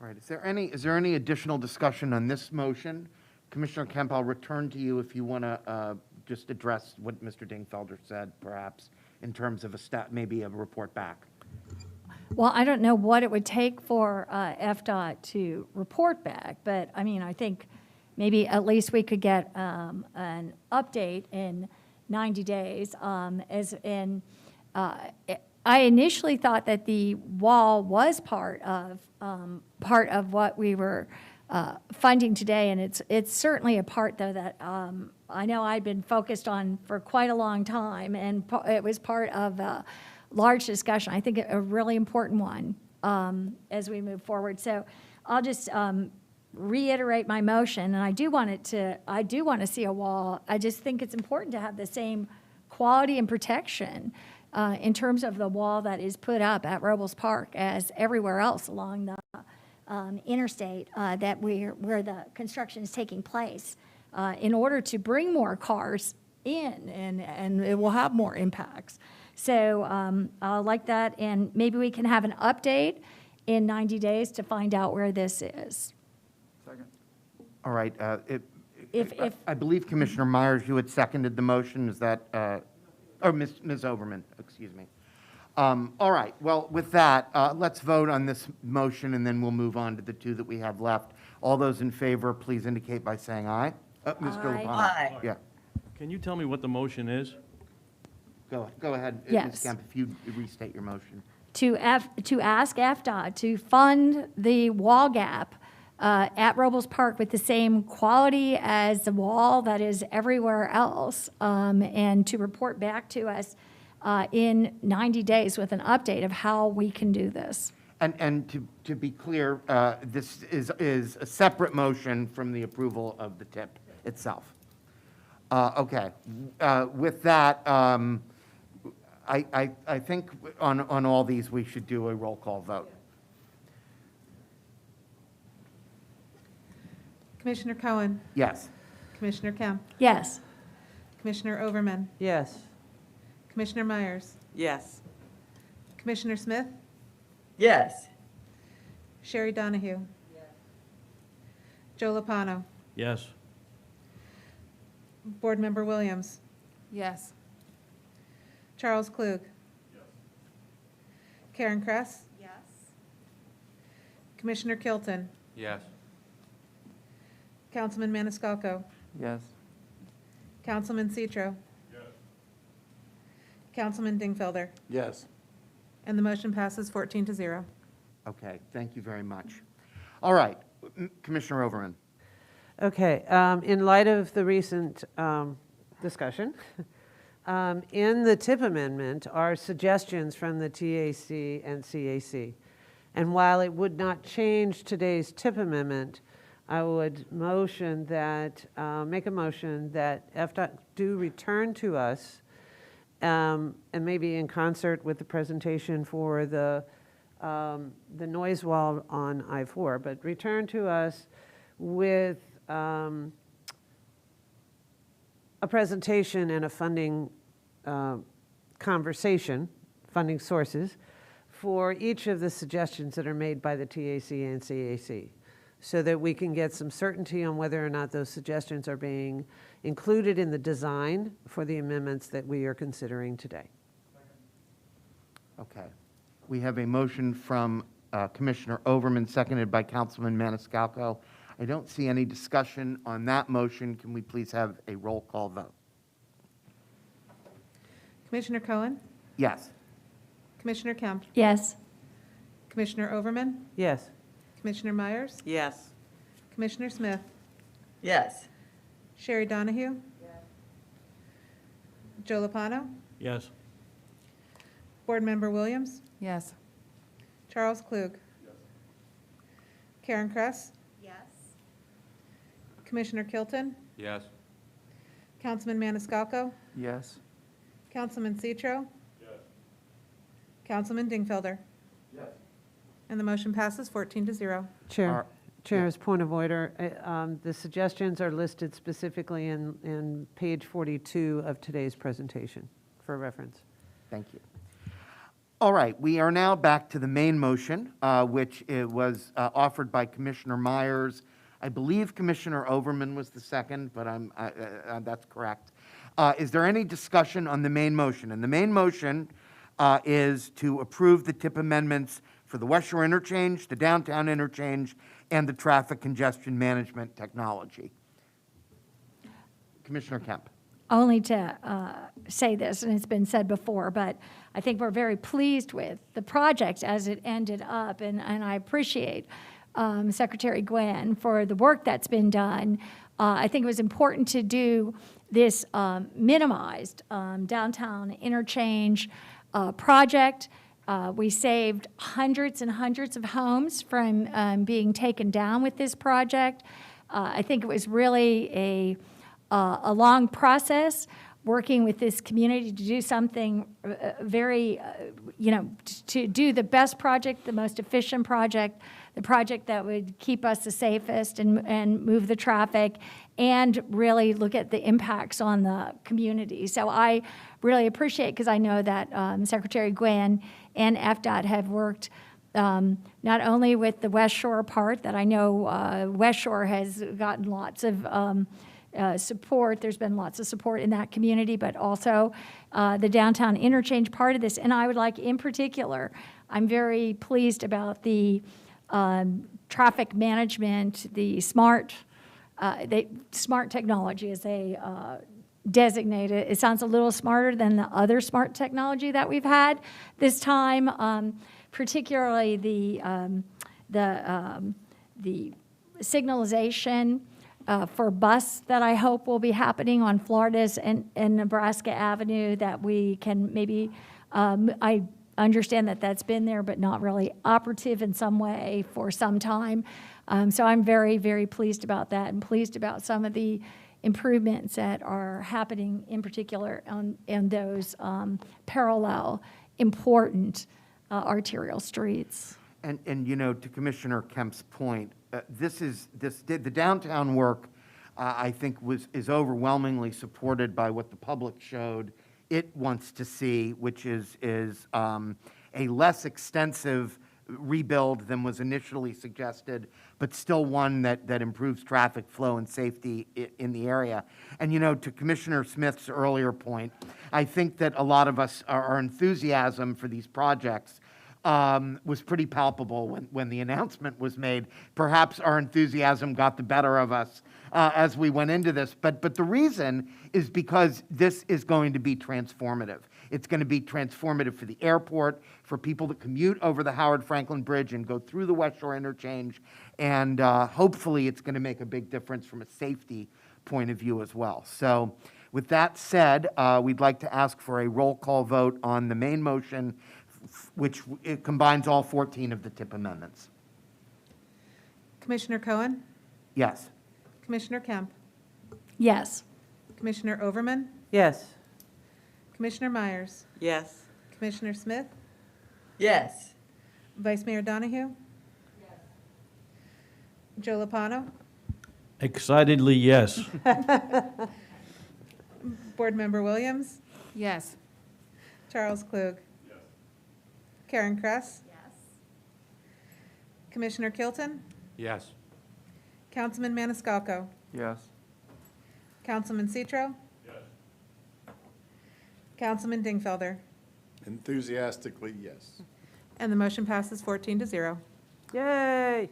All right. Is there any additional discussion on this motion? Commissioner Kemp, I'll return to you if you want to just address what Mr. Dingfelder said, perhaps, in terms of maybe a report back. Well, I don't know what it would take for FDOT to report back, but I mean, I think maybe at least we could get an update in 90 days. I initially thought that the wall was part of what we were funding today, and it's certainly a part, though, that I know I've been focused on for quite a long time, and it was part of a large discussion. I think a really important one as we move forward. So I'll just reiterate my motion, and I do want to see a wall. I just think it's important to have the same quality and protection in terms of the wall that is put up at Robles Park as everywhere else along the interstate where the construction is taking place in order to bring more cars in, and it will have more impacts. So I like that, and maybe we can have an update in 90 days to find out where this is. Second. All right. I believe Commissioner Myers, you had seconded the motion. Is that, or Ms. Overman, excuse me. All right. Well, with that, let's vote on this motion, and then we'll move on to the two that we have left. All those in favor, please indicate by saying aye. Mr. Lopano. Aye. Yeah. Can you tell me what the motion is? Go ahead, Yes. Ms. Kemp, if you restate your motion. To ask FDOT to fund the wall gap at Robles Park with the same quality as the wall that is everywhere else, and to report back to us in 90 days with an update of how we can do this. And to be clear, this is a separate motion from the approval of the TIP itself. Okay. With that, I think on all these, we should do a roll call vote. Commissioner Cohen, Yes. Commissioner Kemp, Yes. Commissioner Overman, Yes. Commissioner Myers, Yes. Commissioner Smith, Yes. Sherry Donahue. Joe Lopano, Yes. Board Member Williams, Yes. Charles Klug. Karen Kress, Yes. Commissioner Kilton, Yes. Councilman Maniscalco, Yes. Councilman Citro. Councilman Dingfelder, Yes. and the motion passes 14-0. Okay, thank you very much. All right, Commissioner Overman. Okay, in light of the recent discussion, in the TIP amendment are suggestions from the TAC and CAC. And while it would not change today's TIP amendment, I would motion that, make a motion that FDOT do return to us, and maybe in concert with the presentation for the noise wall on I-4, but return to us with a presentation and a funding conversation, funding sources, for each of the suggestions that are made by the TAC and CAC, so that we can get some certainty on whether or not those suggestions are being included in the design for the amendments that we are considering today. Okay. We have a motion from Commissioner Overman, seconded by Councilman Maniscalco. I don't see any discussion on that motion. Can we please have a roll call vote? Commissioner Cohen, Yes. Commissioner Kemp, Yes. Commissioner Overman, Yes. Commissioner Myers, Yes. Commissioner Smith, Yes. Sherry Donahue, Joe Lopano, Yes. Board Member Williams, Yes. Charles Klug. Karen Kress, Yes. Commissioner Kilton, Yes. Councilman Maniscalco, Yes. Councilman Citro. Councilman Dingfelder. And the motion passes 14-0. Chair, Chair's point of order, the suggestions are listed specifically in page 42 of today's presentation for reference. Thank you. All right, we are now back to the main motion, which it was offered by Commissioner Myers. I believe Commissioner Overman was the second, but that's correct. Is there any discussion on the main motion? And the main motion is to approve the TIP amendments for the Westshore Interchange, the Downtown Interchange, and the Traffic Congestion Management Technology. Commissioner Kemp. Only to say this, and it's been said before, but I think we're very pleased with the project as it ended up, and I appreciate Secretary Gwen for the work that's been done. I think it was important to do this minimized downtown interchange project. We saved hundreds and hundreds of homes from being taken down with this project. I think it was really a long process working with this community to do something very, to do the best project, the most efficient project, the project that would keep us the safest and move the traffic, and really look at the impacts on the community. So I really appreciate, because I know that Secretary Gwen and FDOT have worked not only with the Westshore part, that I know Westshore has gotten lots of support. There's been lots of support in that community, but also the downtown interchange part of this. And I would like, in particular, I'm very pleased about the traffic management, the smart technology, as they designate it. It sounds a little smarter than the other smart technology that we've had this time, particularly the signalization for bus that I hope will be happening on Florida's and Nebraska Avenue, that we can maybe, I understand that that's been there, but not really operative in some way for some time. So I'm very, very pleased about that, and pleased about some of the improvements that are happening, in particular in those parallel, important arterial streets. And to Commissioner Kemp's point, the downtown work, I think is overwhelmingly supported by what the public showed it wants to see, which is a less extensive rebuild than was initially suggested, but still one that improves traffic flow and safety in the area. And, you know, to Commissioner Smith's earlier point, I think that a lot of us, our enthusiasm for these projects was pretty palpable when the announcement was made. Perhaps our enthusiasm got the better of us as we went into this. But the reason is because this is going to be transformative. It's going to be transformative for the airport, for people that commute over the Howard Franklin Bridge and go through the Westshore Interchange, and hopefully it's going to make a big difference from a safety point of view as well. So with that said, we'd like to ask for a roll call vote on the main motion, which it combines all 14 of the tip amendments. Commissioner Cohen? Yes. Commissioner Kemp? Yes. Commissioner Overman? Yes. Commissioner Myers? Yes. Commissioner Smith? Yes. Vice Mayor Donahue? Yes. Joe Lopano? Excitedly, yes. Board Member Williams? Yes. Charles Klug? Yes. Karen Kress? Yes. Commissioner Kilton? Yes. Councilman Maniscalco? Yes. Councilman Citro? Yes. Councilman Dingfelder? Enthusiastically, yes. And the motion passes 14-0. Yay!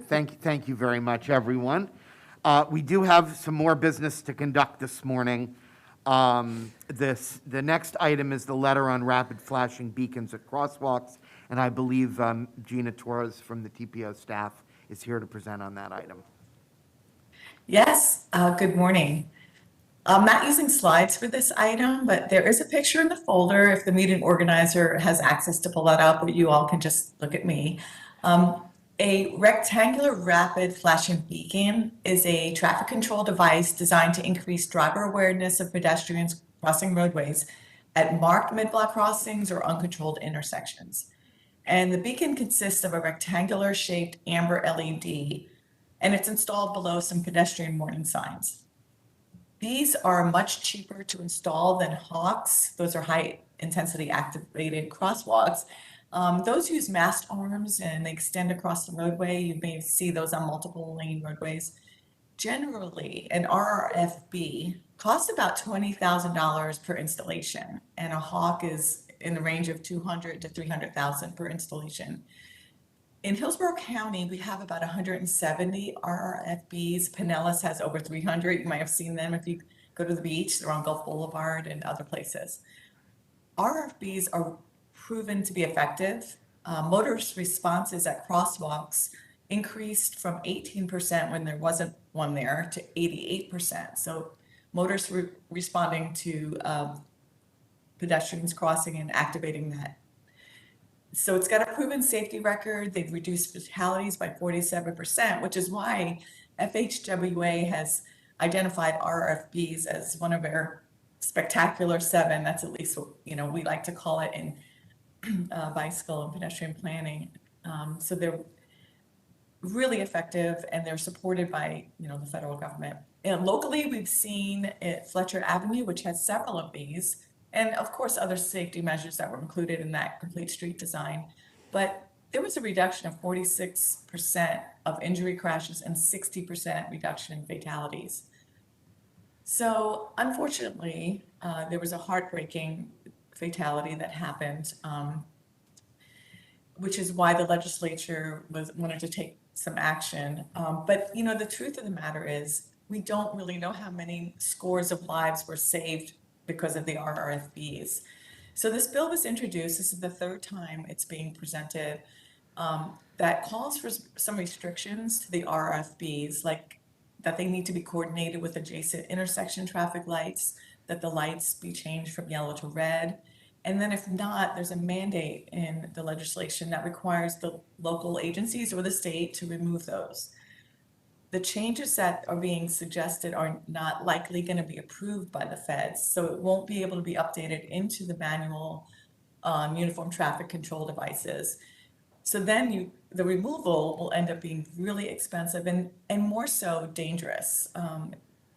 Thank you very much, everyone. We do have some more business to conduct this morning. The next item is the letter on rapid flashing beacons at crosswalks, and I believe Gina Torres from the TPO staff is here to present on that item. Yes, good morning. I'm not using slides for this item, but there is a picture in the folder if the meeting organizer has access to pull that out, but you all can just look at me. A rectangular rapid flashing beacon is a traffic control device designed to increase driver awareness of pedestrians crossing roadways at marked mid-block crossings or uncontrolled intersections. And the beacon consists of a rectangular shaped amber LED, and it's installed below some pedestrian warning signs. These are much cheaper to install than hawks. Those are high intensity activated crosswalks. Those use mast arms and they extend across the roadway. You may see those on multiple lane roadways. Generally, an RRFB costs about $20,000 per installation, and a hawk is in the range of $200,000 to $300,000 per installation. In Hillsborough County, we have about 170 RRFBs. Pinellas has over 300. You might have seen them if you go to the beach. They're on Gulf Boulevard and other places. RRFBs are proven to be effective. Motorist responses at crosswalks increased from 18% when there wasn't one there to 88%. So motorists responding to pedestrians crossing and activating that. So it's got a proven safety record. They've reduced fatalities by 47%, which is why FHWA has identified RFBs as one of their spectacular 7. That's at least what, you know, we like to call it in bicycle and pedestrian planning. So they're really effective and they're supported by, you know, the federal government. And locally, we've seen at Fletcher Avenue, which has several of these, and of course, other safety measures that were included in that complete street design. But there was a reduction of 46% of injury crashes and 60% reduction in fatalities. So unfortunately, there was a heartbreaking fatality that happened, which is why the legislature wanted to take some action. But you know, the truth of the matter is we don't really know how many scores of lives were saved because of the RRFBs. So this bill was introduced, this is the 3rd time it's being presented, that calls for some restrictions to the RRFBs, like that they need to be coordinated with adjacent intersection traffic lights, that the lights be changed from yellow to red. And then if not, there's a mandate in the legislation that requires the local agencies or the state to remove those. The changes that are being suggested are not likely going to be approved by the feds, so it won't be able to be updated into the manual uniform traffic control devices. So then the removal will end up being really expensive and more so dangerous.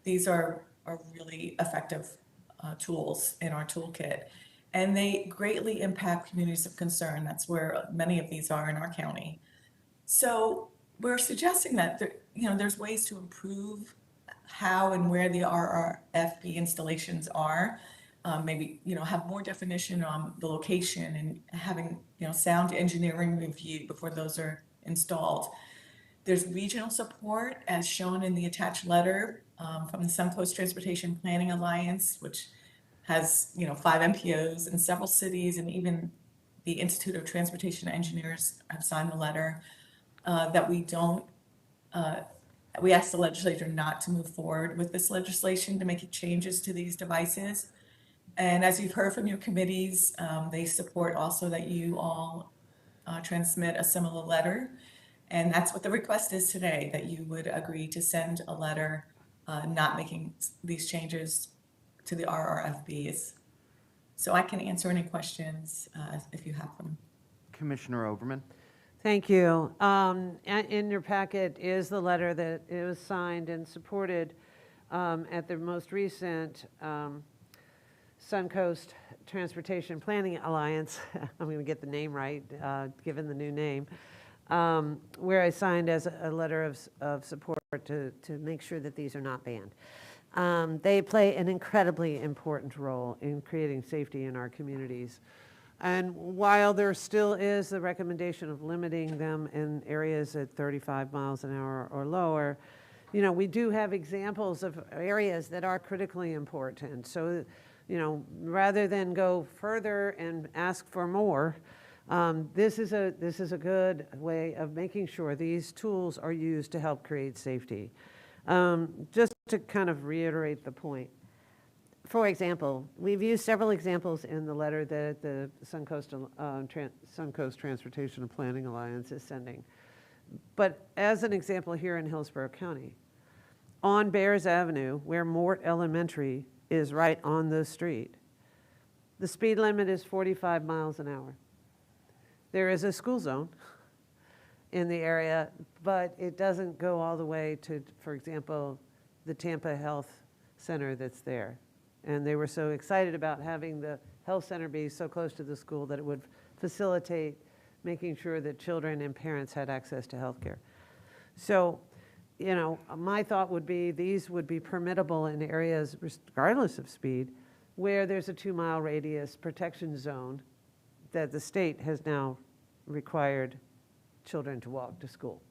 These are really effective tools in our toolkit. And they greatly impact communities of concern. That's where many of these are in our county. So we're suggesting that there's ways to improve how and where the RRFB installations are. Maybe have more definition on the location and having sound engineering review before those are installed. There's regional support as shown in the attached letter from the Suncoast Transportation Planning Alliance, which has 5 MPOs in several cities, and even the Institute of Transportation Engineers have signed the letter that we asked the legislature not to move forward with this legislation to make changes to these devices. And as you've heard from your committees, they support also that you all transmit a similar letter. And that's what the request is today, that you would agree to send a letter not making these changes to the RRFBs. So I can answer any questions if you have them. Commissioner Overman. Thank you. In your packet is the letter that it was signed and supported at the most recent Suncoast Transportation Planning Alliance. I'm going to get the name right, given the new name, where I signed as a letter of support to make sure that these are not banned. They play an incredibly important role in creating safety in our communities. And while there still is the recommendation of limiting them in areas at 35 miles an hour or lower, we do have examples of areas that are critically important. So, rather than go further and ask for more, this is a good way of making sure these tools are used to help create safety. Just to kind of reiterate the point. For example, we've used several examples in the letter that the Suncoast Transportation and Planning Alliance is sending. But as an example here in Hillsborough County, on Bears Avenue, where Mort Elementary is right on the street, the speed limit is 45 miles an hour. There is a school zone in the area, but it doesn't go all the way to, for example, the Tampa Health Center that's there. And they were so excited about having the health center be so close to the school that it would facilitate making sure that children and parents had access to health care. So, my thought would be these would be permittable in areas, regardless of speed, where there's a 2-mile radius protection zone that the state has now required children to walk to school.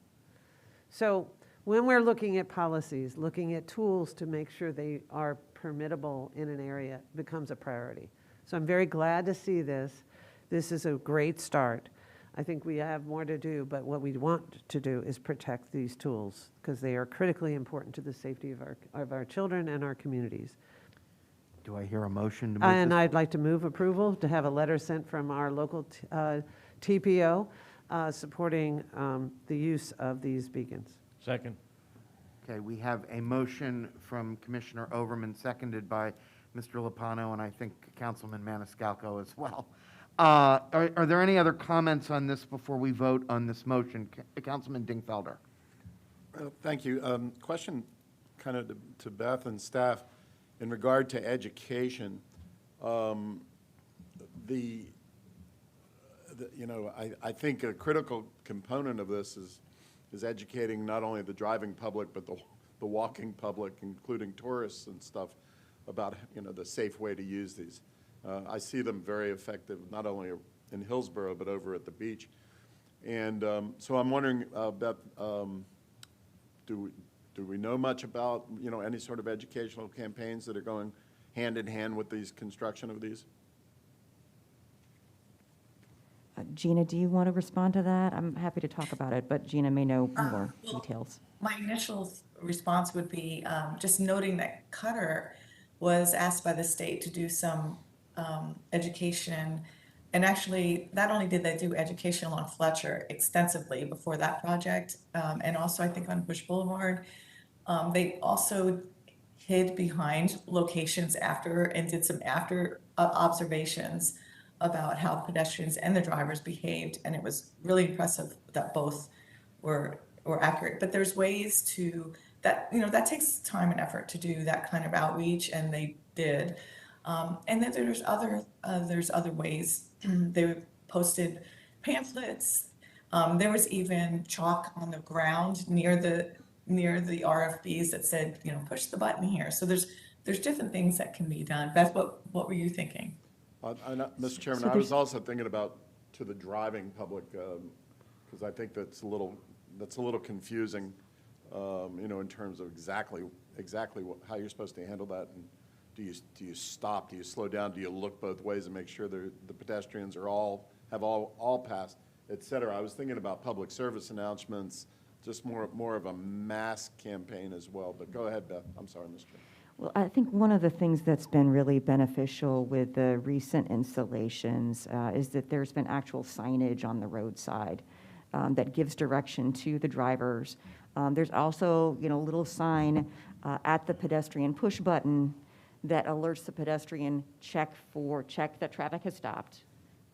So when we're looking at policies, looking at tools to make sure they are permittable in an area becomes a priority. So I'm very glad to see this. This is a great start. I think we have more to do, but what we want to do is protect these tools because they are critically important to the safety of our children and our communities. Do I hear a motion to move And this? I'd like to move approval to have a letter sent from our local TPO supporting the use of these beacons. Second. Okay, we have a motion from Commissioner Overman, seconded by Mr. Lopano, and I think Councilman Maniscalco as well. Are there any other comments on this before we vote on this motion? Councilman Dingfelder. Thank you. Question kind of to Beth and staff in regard to education. I think a critical component of this is educating not only the driving public, but the walking public, including tourists and stuff, about, the safe way to use these. I see them very effective, not only in Hillsborough, but over at the beach. And so I'm wondering, Beth, do we know much about, any sort of educational campaigns that are going hand in hand with these construction of these? Gina, do you want to respond to that? I'm happy to talk about it, but Gina may know more details. My initial response would be just noting that Qatar was asked by the state to do some education. And actually, not only did they do education along Fletcher extensively before that project, and also I think on Bush Boulevard, they also hid behind locations after and did some after observations about how pedestrians and the drivers behaved. And it was really impressive that both were accurate. But there's ways to that, that takes time and effort to do that kind of outreach, and they did. And then there's other ways. They posted pamphlets. There was even chalk on the ground near the RFBs that said, you know, push the button here. So there's different things that can be done. Beth, what were you thinking? Mr. Chairman, So I was also thinking about to the driving public, because I think that's a little confusing, you know, in terms of exactly how you're supposed to handle that. And do you stop? Do you slow down? Do you look both ways and make sure the pedestrians are have all passed, et cetera? I was thinking about public service announcements, just more of a mass campaign as well. But go ahead, Beth. I'm sorry, Mr. Chairman. Well, I think one of the things that's been really beneficial with the recent installations is that there's been actual signage on the roadside that gives direction to the drivers. There's also, you know, a little sign at the pedestrian push button that alerts the pedestrian check that traffic has stopped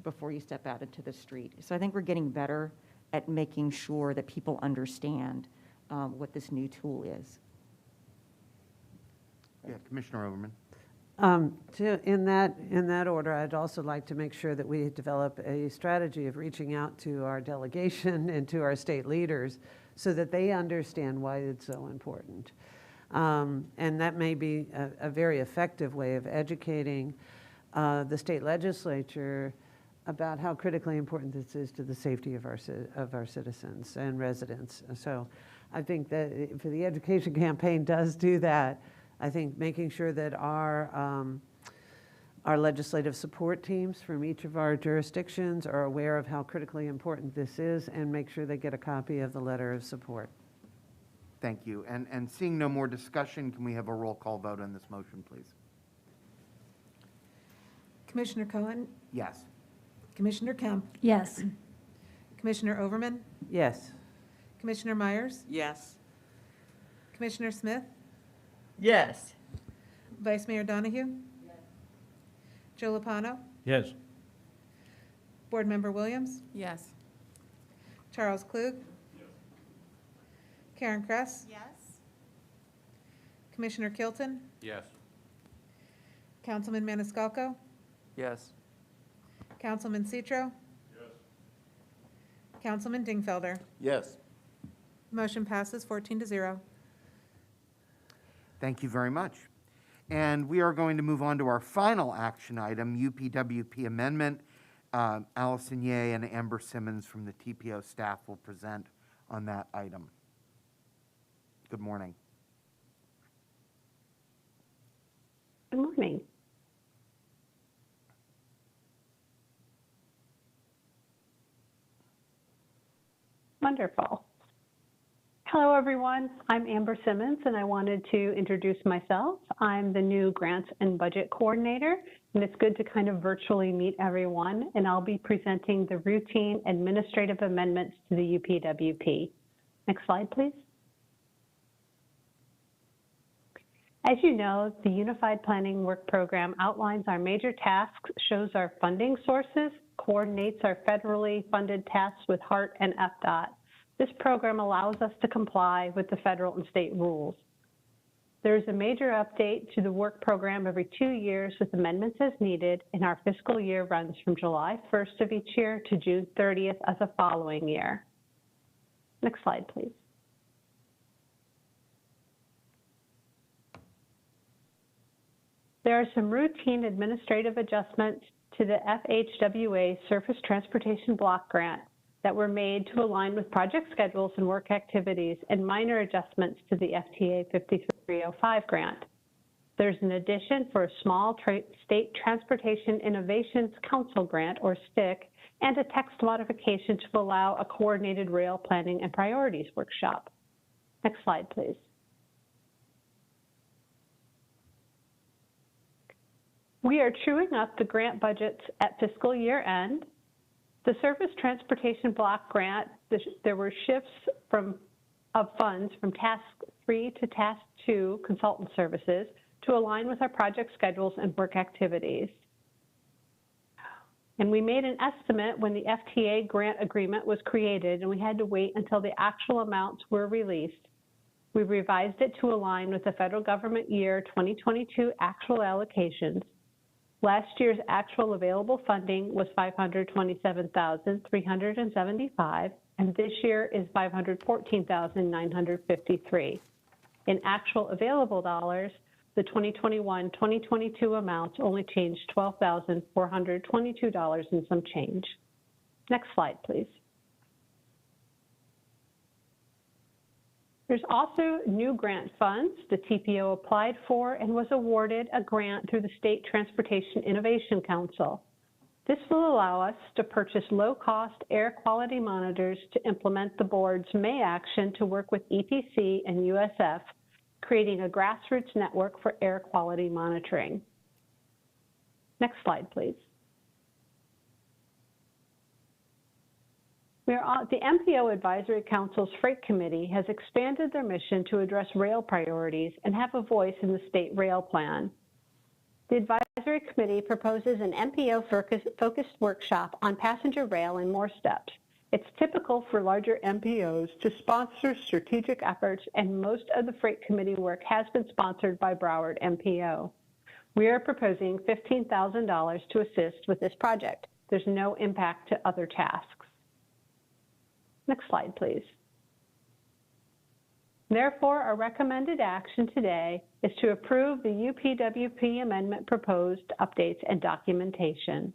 before you step out into the street. So I think we're getting better at making sure that people understand what this new tool is. Yeah, Commissioner Overman. In that order, I'd also like to make sure that we develop a strategy of reaching out to our delegation and to our state leaders so that they understand why it's so important. And that may be a very effective way of educating the state legislature about how critically important this is to the safety of our citizens and residents. So I think that if the education campaign does do that, I think making sure that our legislative support teams from each of our jurisdictions are aware of how critically important this is and make sure they get a copy of the letter of support. Thank you. And seeing no more discussion, can we have a roll call vote on this motion, please? Commissioner Cohen? Yes. Commissioner Kemp? Yes. Commissioner Overman? Yes. Commissioner Myers? Yes. Commissioner Smith? Yes. Vice Mayor Donahue? Joe Lopano? Yes. Board Member Williams? Yes. Charles Klug? Karen Kress? Yes. Commissioner Kilton? Yes. Councilman Maniscalco? Yes. Councilman Citro? Yes. Councilman Dingfelder? Yes. Motion passes 14-0. Thank you very much. And we are going to move on to our final action item, UPWP amendment. Allison Ye and Amber Simmons from the TPO staff will present on that item. Good morning. Good morning. Wonderful. Hello, everyone. I'm Amber Simmons, and I wanted to introduce myself. I'm the new Grants and Budget Coordinator, and it's good to kind of virtually meet everyone, and I'll be presenting the routine administrative amendments to the UPWP. Next slide, please. As you know, the Unified Planning Work Program outlines our major tasks, shows our funding sources, coordinates our federally funded tasks with HART and FDOT. This program allows us to comply with the federal and state rules. There's a major update to the work program every 2 years with amendments as needed, and our fiscal year runs from July 1st of each year to June 30th of the following year. Next slide, please. There are some routine administrative adjustments to the FHWA Surface Transportation Block Grant that were made to align with project schedules and work activities, and minor adjustments to the FTA 5305 grant. There's an addition for a small State Transportation Innovations Council grant, or STIC, and a text modification to allow a coordinated rail planning and priorities workshop. Next slide, please. We are truing up the grant budgets at fiscal year end. The Surface Transportation Block Grant, there were shifts of funds from Task 3 to Task 2 consultant services to align with our project schedules and work activities. And we made an estimate when the FTA grant agreement was created, and we had to wait until the actual amounts were released. We revised it to align with the federal government year 2022 actual allocations. Last year's actual available funding was $527,375, and this year is $514,953. In actual available dollars, the 2021-2022 amounts only changed $12,422 and some change. Next slide, please. There's also new grant funds the TPO applied for and was awarded a grant through the State Transportation Innovation Council. This will allow us to purchase low-cost air quality monitors to implement the board's May action to work with EPC and USF, creating a grassroots network for air quality monitoring. Next slide, please. The MPO Advisory Council's Freight Committee has expanded their mission to address rail priorities and have a voice in the state rail plan. The Advisory Committee proposes an MPO-focused workshop on passenger rail and more steps. It's typical for larger MPOs to sponsor strategic efforts, and most of the Freight Committee work has been sponsored by Broward MPO. We are proposing $15,000 to assist with this project. There's no impact to other tasks. Next slide, please. Therefore, our recommended action today is to approve the UPWP amendment proposed updates and documentation.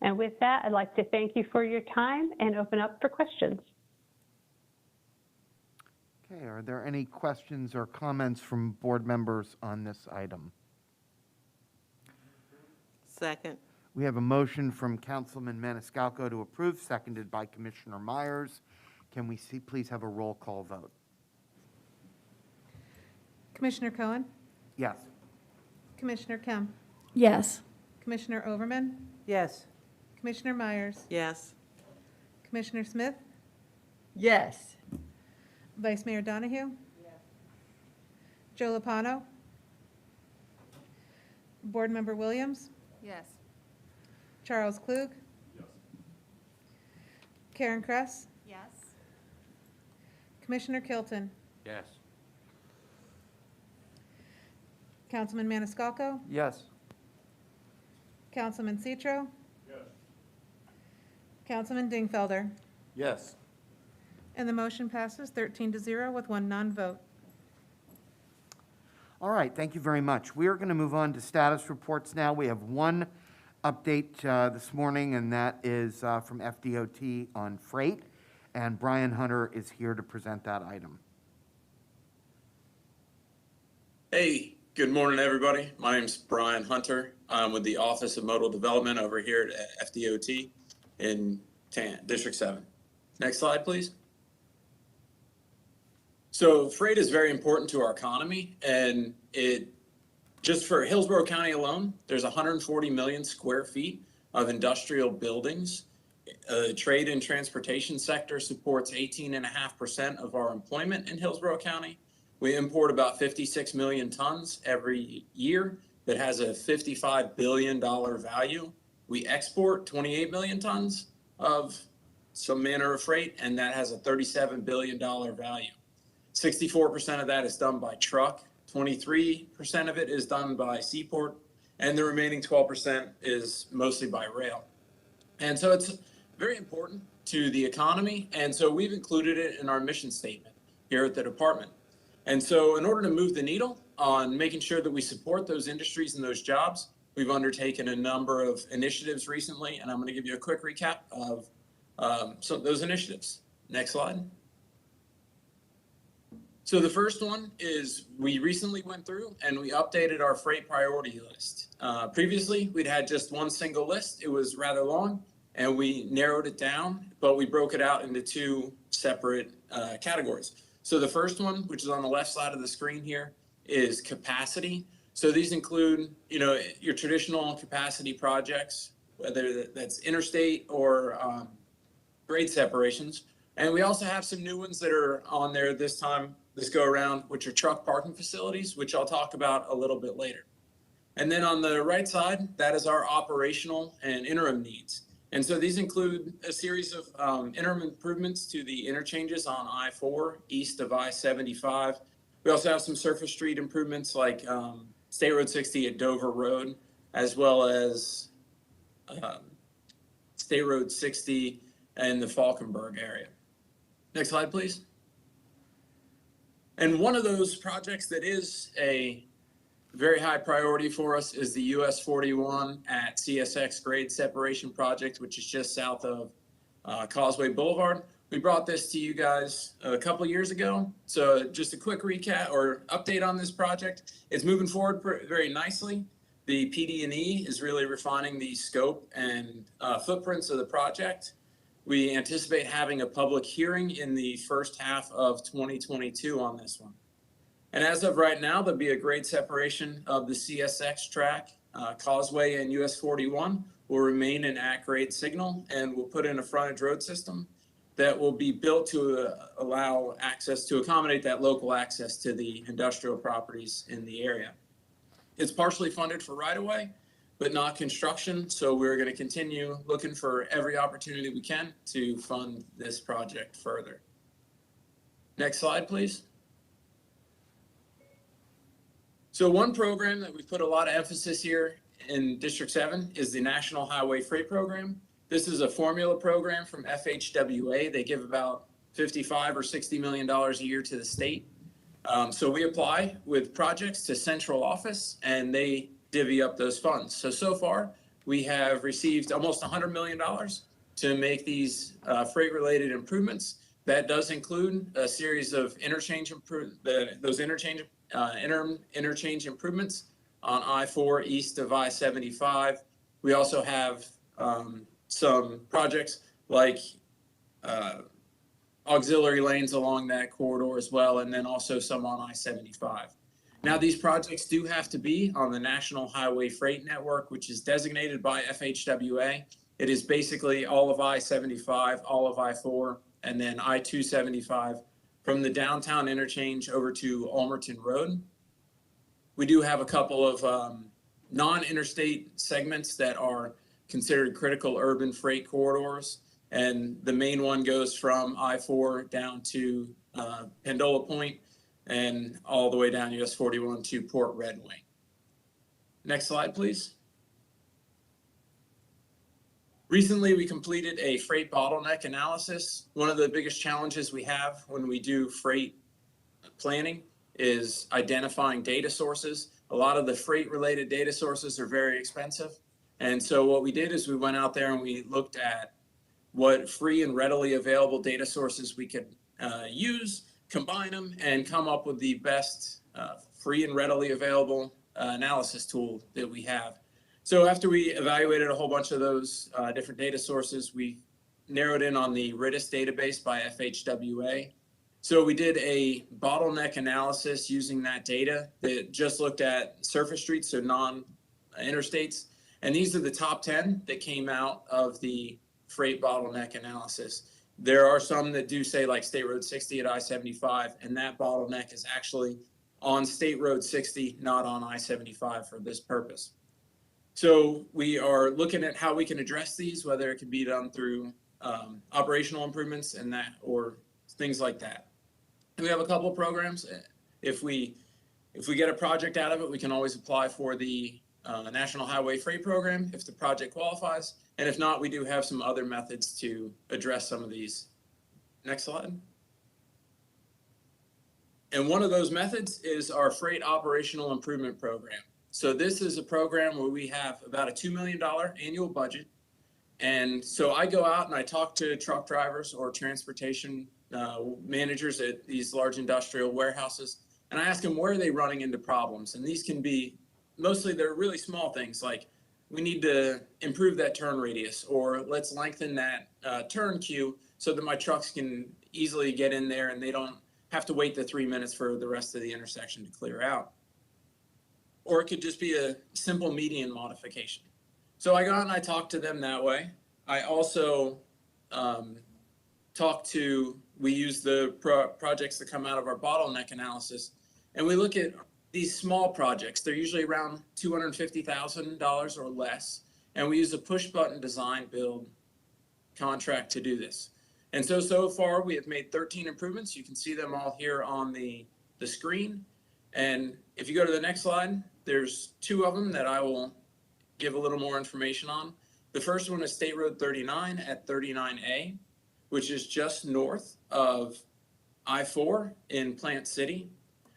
And with that, I'd like to thank you for your time and open up for questions. Okay, are there any questions or comments from board members on this item? Second. We have a motion from Councilman Maniscalco to approve, seconded by Commissioner Myers. Can we please have a roll call vote? Commissioner Cohen? Yes. Commissioner Kemp? Yes. Commissioner Overman? Yes. Commissioner Myers? Yes. Commissioner Smith? Yes. Vice Mayor Donahue? Yes. Joe Lopano? Board Member Williams? Yes. Charles Klug? Yes. Karen Kress? Yes. Commissioner Kilton? Yes. Councilman Maniscalco? Yes. Councilman Citro? Yes. Councilman Dingfelder? Yes. And the motion passes 13-0 with one non-vote. All right, thank you very much. We are going to move on to status reports now. We have one update this morning, and that is from FDOT on freight, and Brian Hunter is here to present that item. Hey, good morning, everybody. My name's Brian Hunter. I'm with the Office of Modal Development over here at FDOT in District 7. Next slide, please. So freight is very important to our economy, and just for Hillsborough County alone, there's 140 million square feet of industrial buildings. The trade and transportation sector supports 18.5% of our employment in Hillsborough County. We import about 56 million tons every year that has a $55 billion value. We export 28 million tons of some manner of freight, and that has a $37 billion value. 64% of that is done by truck, 23% of it is done by seaport, and the remaining 12% is mostly by rail. And so it's very important to the economy, and so we've included it in our mission statement here at the department. And so in order to move the needle on making sure that we support those industries and those jobs, we've undertaken a number of initiatives recently, and I'm going to give you a quick recap of some of those initiatives. Next slide. So the first one is we recently went through and we updated our freight priority list. Previously, we'd had just one single list. It was rather long, and we narrowed it down, but we broke it out into two separate categories. So the first one, which is on the left side of the screen here, is capacity. So these include, your traditional capacity projects, whether that's interstate or grade separations. And we also have some new ones that are on there this go around, which are truck parking facilities, which I'll talk about a little bit later. And then on the right side, that is our operational and interim needs. And so these include a series of interim improvements to the interchanges on I-4 east of I-75. We also have some surface street improvements like State Road 60 at Dover Road, as well as State Road 60 in the Falkenberg area. Next slide, please. And one of those projects that is a very high priority for us is the US 41 at CSX grade separation project, which is just south of Causeway Boulevard. We brought this to you guys a couple years ago. So just a quick recap or update on this project. It's moving forward very nicely. The PD&E is really refining the scope and footprints of the project. We anticipate having a public hearing in the first half of 2022 on this one. And as of right now, there'll be a grade separation of the CSX track. Causeway and US 41 will remain an at-grade signal, and we'll put in a frontage road system that will be built to allow access, to accommodate that local access to the industrial properties in the area. It's partially funded for right-of-way, but not construction, so we're going to continue looking for every opportunity we can to fund this project further. Next slide, please. So one program that we've put a lot of emphasis here in District 7 is the National Highway Freight Program. This is a formula program from FHWA. They give about $55 or $60 million a year to the state. So we apply with projects to central office and they divvy up those funds. So far we have received almost $100 million to make these freight-related improvements. That does include a series of interchange interchange improvements on I-4 east of I-75. We also have some projects like auxiliary lanes along that corridor as well, and then also some on I-75. Now, these projects do have to be on the National Highway Freight Network, which is designated by FHWA. It is basically all of I-75, all of I-4, and then I-275 from the downtown interchange over to Almerton Road. We do have a couple of non-interstate segments that are considered critical urban freight corridors. And the main one goes from I-4 down to Pendola Point and all the way down US 41 to Port Red Wing. Next slide, please. Recently, we completed a freight bottleneck analysis. One of the biggest challenges we have when we do freight planning is identifying data sources. A lot of the freight-related data sources are very expensive. And so what we did is we went out there and we looked at what free and readily available data sources we could use, combine them, and come up with the best free and readily available analysis tool that we have. So after we evaluated a whole bunch of those different data sources, we narrowed in on the RIDIS database by FHWA. So we did a bottleneck analysis using that data that just looked at surface streets, so non-interstates. And these are the top 10 that came out of the freight bottleneck analysis. There are some that do say like State Road 60 at I-75, and that bottleneck is actually on State Road 60, not on I-75 for this purpose. So we are looking at how we can address these, whether it can be done through operational improvements and that, or things like that. We have a couple of programs. If we get a project out of it, we can always apply for the National Highway Freight Program if the project qualifies. And if not, we do have some other methods to address some of these. Next slide. And one of those methods is our Freight Operational Improvement Program. So this is a program where we have about a $2 million annual budget. And so I go out and I talk to truck drivers or transportation managers at these large industrial warehouses, and I ask them where are they running into problems. And these can be, mostly they're really small things like we need to improve that turn radius, or let's lengthen that turn queue so that my trucks can easily get in there and they don't have to wait the 3 minutes for the rest of the intersection to clear out. Or it could just be a simple median modification. So I go out and I talk to them that way. I also we use the projects that come out of our bottleneck analysis, and we look at these small projects. They're usually around $250,000 or less, and we use a push button design build contract to do this. And so far we have made 13 improvements. You can see them all here on the screen. And if you go to the next slide, there's two of them that I will give a little more information on. The first one is State Road 39 at 39A, which is just north of I-4 in Plant City.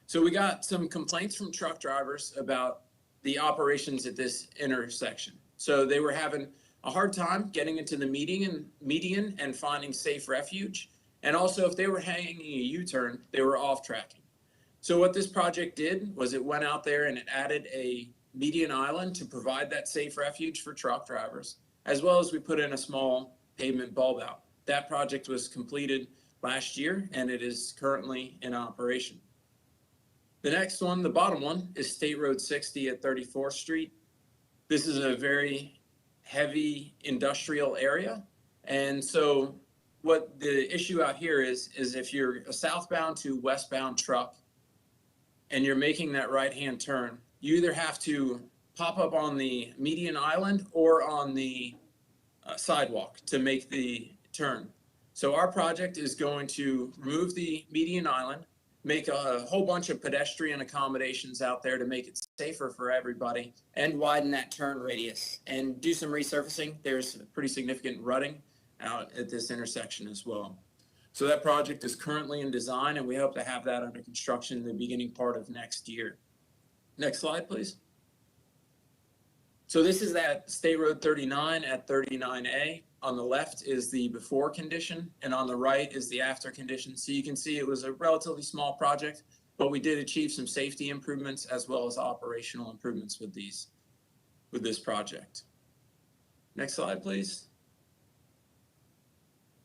So we got some complaints from truck drivers about the operations at this intersection. So they were having a hard time getting into the median and finding safe refuge. And also if they were hanging a U-turn, they were off tracking. So what this project did was it went out there and it added a median island to provide that safe refuge for truck drivers, as well as we put in a small pavement bulb out. That project was completed last year and it is currently in operation. The next one, the bottom one, is State Road 60 at 34th Street. This is a very heavy industrial area. And so what the issue out here is if you're a southbound to westbound truck and you're making that right-hand turn, you either have to pop up on the median island or on the sidewalk to make the turn. So our project is going to remove the median island, make a whole bunch of pedestrian accommodations out there to make it safer for everybody, and widen that turn radius and do some resurfacing. There's pretty significant rutting out at this intersection as well. So that project is currently in design and we hope to have that under construction in the beginning part of next year. Next slide, please. So this is that State Road 39 at 39A. On the left is the before condition and on the right is the after condition. So you can see it was a relatively small project, but we did achieve some safety improvements as well as operational improvements with this project. Next slide, please.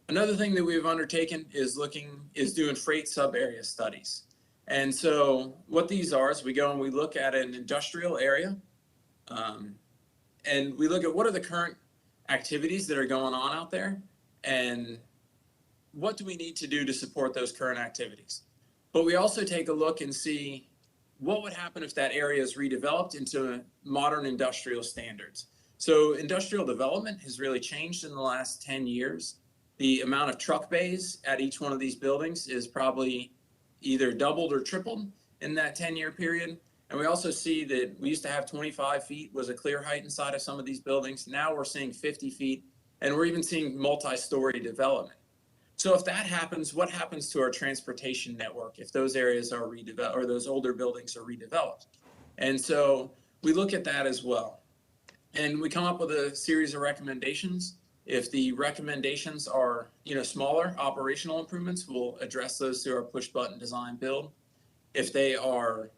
Another thing that we've undertaken is doing freight sub-area studies. And so what these are is we go and we look at an industrial area and we look at what are the current activities that are going on out there and what do we need to do to support those current activities. But we also take a look and see what would happen if that area is redeveloped into modern industrial standards. So industrial development has really changed in the last 10 years. The amount of truck bays at each one of these buildings is probably either doubled or tripled in that 10-year period. And we also see that we used to have 25 feet was a clear height inside of some of these buildings. Now we're seeing 50 feet and we're even seeing multi-story development. So if that happens, what happens to our transportation network if those areas are redeveloped or those older buildings are redeveloped? And so we look at that as well. And we come up with a series of recommendations. If the recommendations are, smaller operational improvements, we'll address those through our push button design build. If they are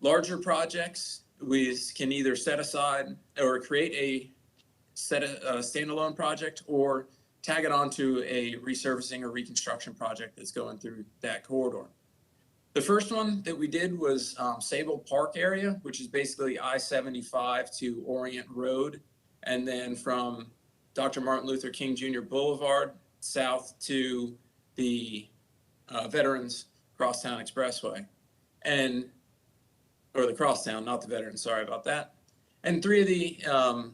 larger projects, we can either set aside or create a standalone project or tag it onto a resurfacing or reconstruction project that's going through that corridor. The first one that we did was Sable Park area, which is basically I-75 to Orient Road, and then from Dr. Martin Luther King Jr. Boulevard south to the Veterans Crosstown Expressway, or the Crosstown, not the Veterans, sorry about that. And three of the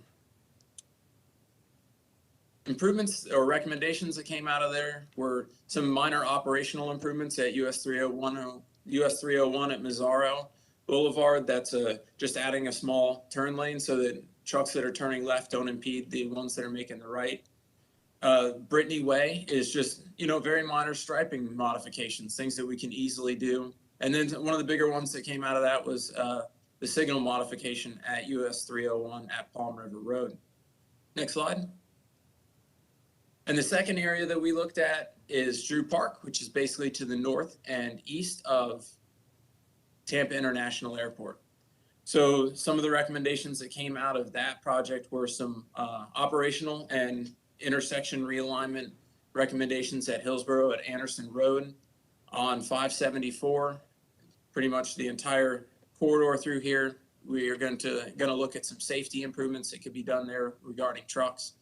improvements or recommendations that came out of there were some minor operational improvements at US 301 at Mazzaro Boulevard. That's just adding a small turn lane so that trucks that are turning left don't impede the ones that are making the right. Brittany Way is just, very minor striping modifications, things that we can easily do. And then one of the bigger ones that came out of that was the signal modification at US 301 at Palm River Road. Next slide. And the second area that we looked at is Drew Park, which is basically to the north and east of Tampa International Airport. So some of the recommendations that came out of that project were some operational and intersection realignment recommendations at Hillsborough at Anderson Road, on 574, pretty much the entire corridor through here. We are going to look at some safety improvements that could be done there regarding trucks.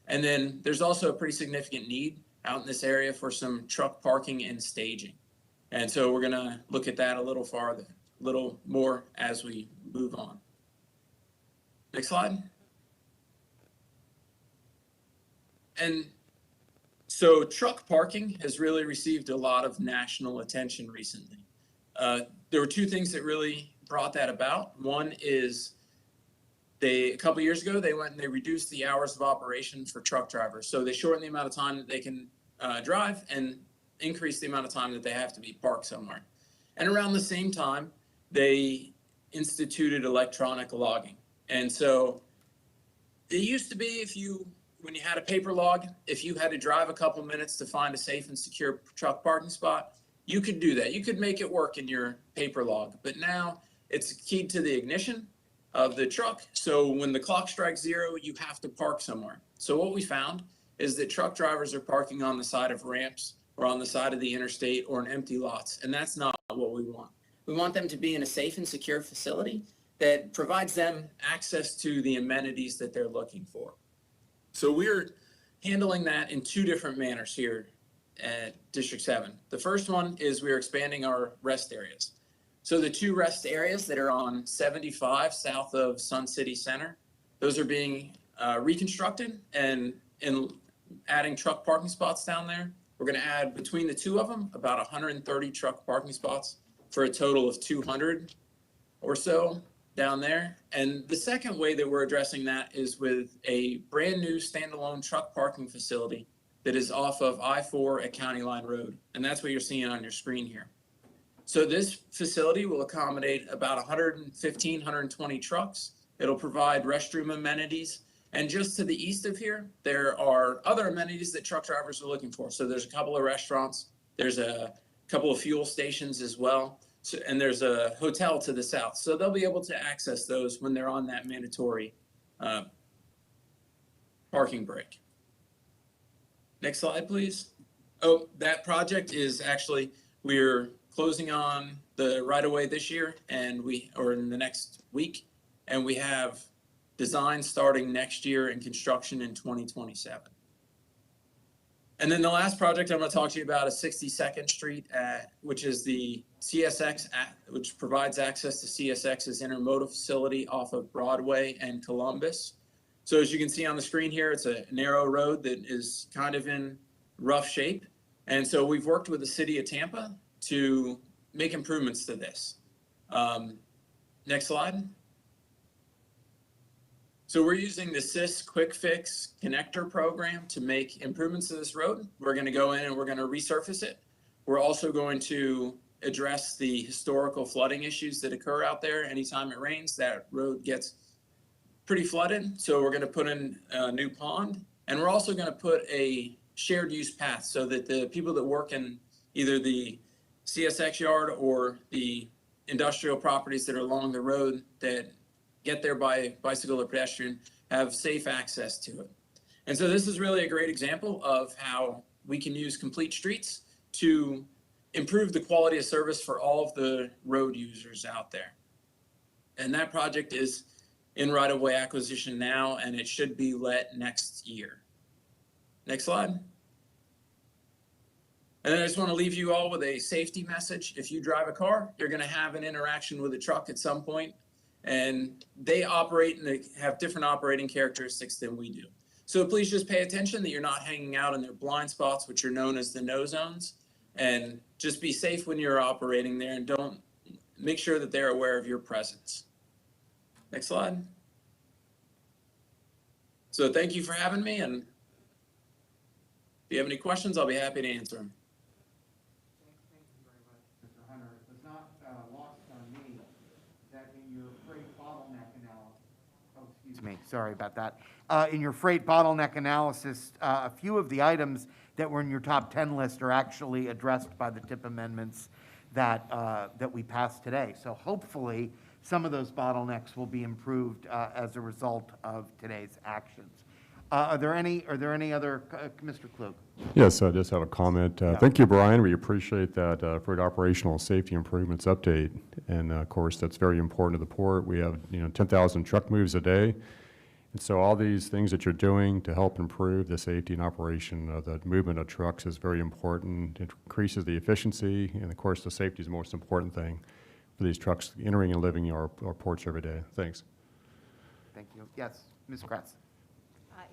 And then there's also a pretty significant need out in this area for some truck parking and staging. And so we're going to look at that a little more as we move on. Next slide. And so truck parking has really received a lot of national attention recently. There were two things that really brought that about. One is a couple years ago, they went and they reduced the hours of operation for truck drivers. So they shortened the amount of time that they can drive and increase the amount of time that they have to be parked somewhere. And around the same time, they instituted electronic logging. And so it used to be when you had a paper log, if you had to drive a couple minutes to find a safe and secure truck parking spot, you could do that. You could make it work in your paper log. But now it's keyed to the ignition of the truck. So when the clock strikes 0, you have to park somewhere. So what we found is that truck drivers are parking on the side of ramps or on the side of the interstate or in empty lots. And that's not what we want. We want them to be in a safe and secure facility that provides them access to the amenities that they're looking for. So we're handling that in 2 different manners here at District 7. The first one is we're expanding our rest areas. So the 2 rest areas that are on 75 south of Sun City Center, those are being reconstructed and adding truck parking spots down there. We're going to add between the 2 of them about 130 truck parking spots for a total of 200 or so down there. And the second way that we're addressing that is with a brand new standalone truck parking facility that is off of I-4 at County Line Road. And that's what you're seeing on your screen here. So this facility will accommodate about 115, 120 trucks. It'll provide restroom amenities. And just to the east of here, there are other amenities that truck drivers are looking for. So there's a couple of restaurants. There's a couple of fuel stations as well. So, and there's a hotel to the south. So they'll be able to access those when they're on that mandatory parking break. Next slide, please. Oh, that project is actually, we're closing on the right-of-way this year or in the next week. And we have design starting next year and construction in 2027. And then the last project I'm going to talk to you about is 62nd Street, which is the CSX, which provides access to CSX's intermodal facility off of Broadway and Columbus. So as you can see on the screen here, it's a narrow road that is kind of in rough shape. And so we've worked with the city of Tampa to make improvements to this. Next slide. So we're using the SYS Quick Fix Connector program to make improvements to this road. We're going to go in and we're going to resurface it. We're also going to address the historical flooding issues that occur out there. Anytime it rains, that road gets pretty flooded. So we're going to put in a new pond, and we're also going to put a shared use path so that the people that work in either the CSX yard or the industrial properties that are along the road that get there by bicycle or pedestrian have safe access to it. And so this is really a great example of how we can use complete streets to improve the quality of service for all of the road users out there. And that project is in right-of-way acquisition now, and it should be let next year. Next slide. And then I just want to leave you all with a safety message. If you drive a car, you're going to have an interaction with a truck at some point, and they operate and they have different operating characteristics than we do. So please just pay attention that you're not hanging out in their blind spots, which are known as the no zones, and just be safe when you're operating there, and don't make sure that they're aware of your presence. Next slide. So thank you for having me, and if you have any questions, I'll be happy to answer them. Thank you very much, Mr. Hunter. It was not lost on me that in your freight bottleneck analysis, sorry about that. In your freight bottleneck analysis, a few of the items that were in your top 10 list are actually addressed by the TIP amendments that we passed today. So hopefully, some of those bottlenecks will be improved as a result of today's actions. Are there any other, Mr. Klug? Yes, I just have a comment. Thank you, Brian. We appreciate that freight operational safety improvements update. And of course, that's very important to the port. We have 10,000 truck moves a day. And so all these things that you're doing to help improve the safety and operation of the movement of trucks is very important. It increases the efficiency, and of course, the safety is the most important thing for these trucks entering and living our ports every day. Thanks. Thank you. Yes, Ms. Kratz.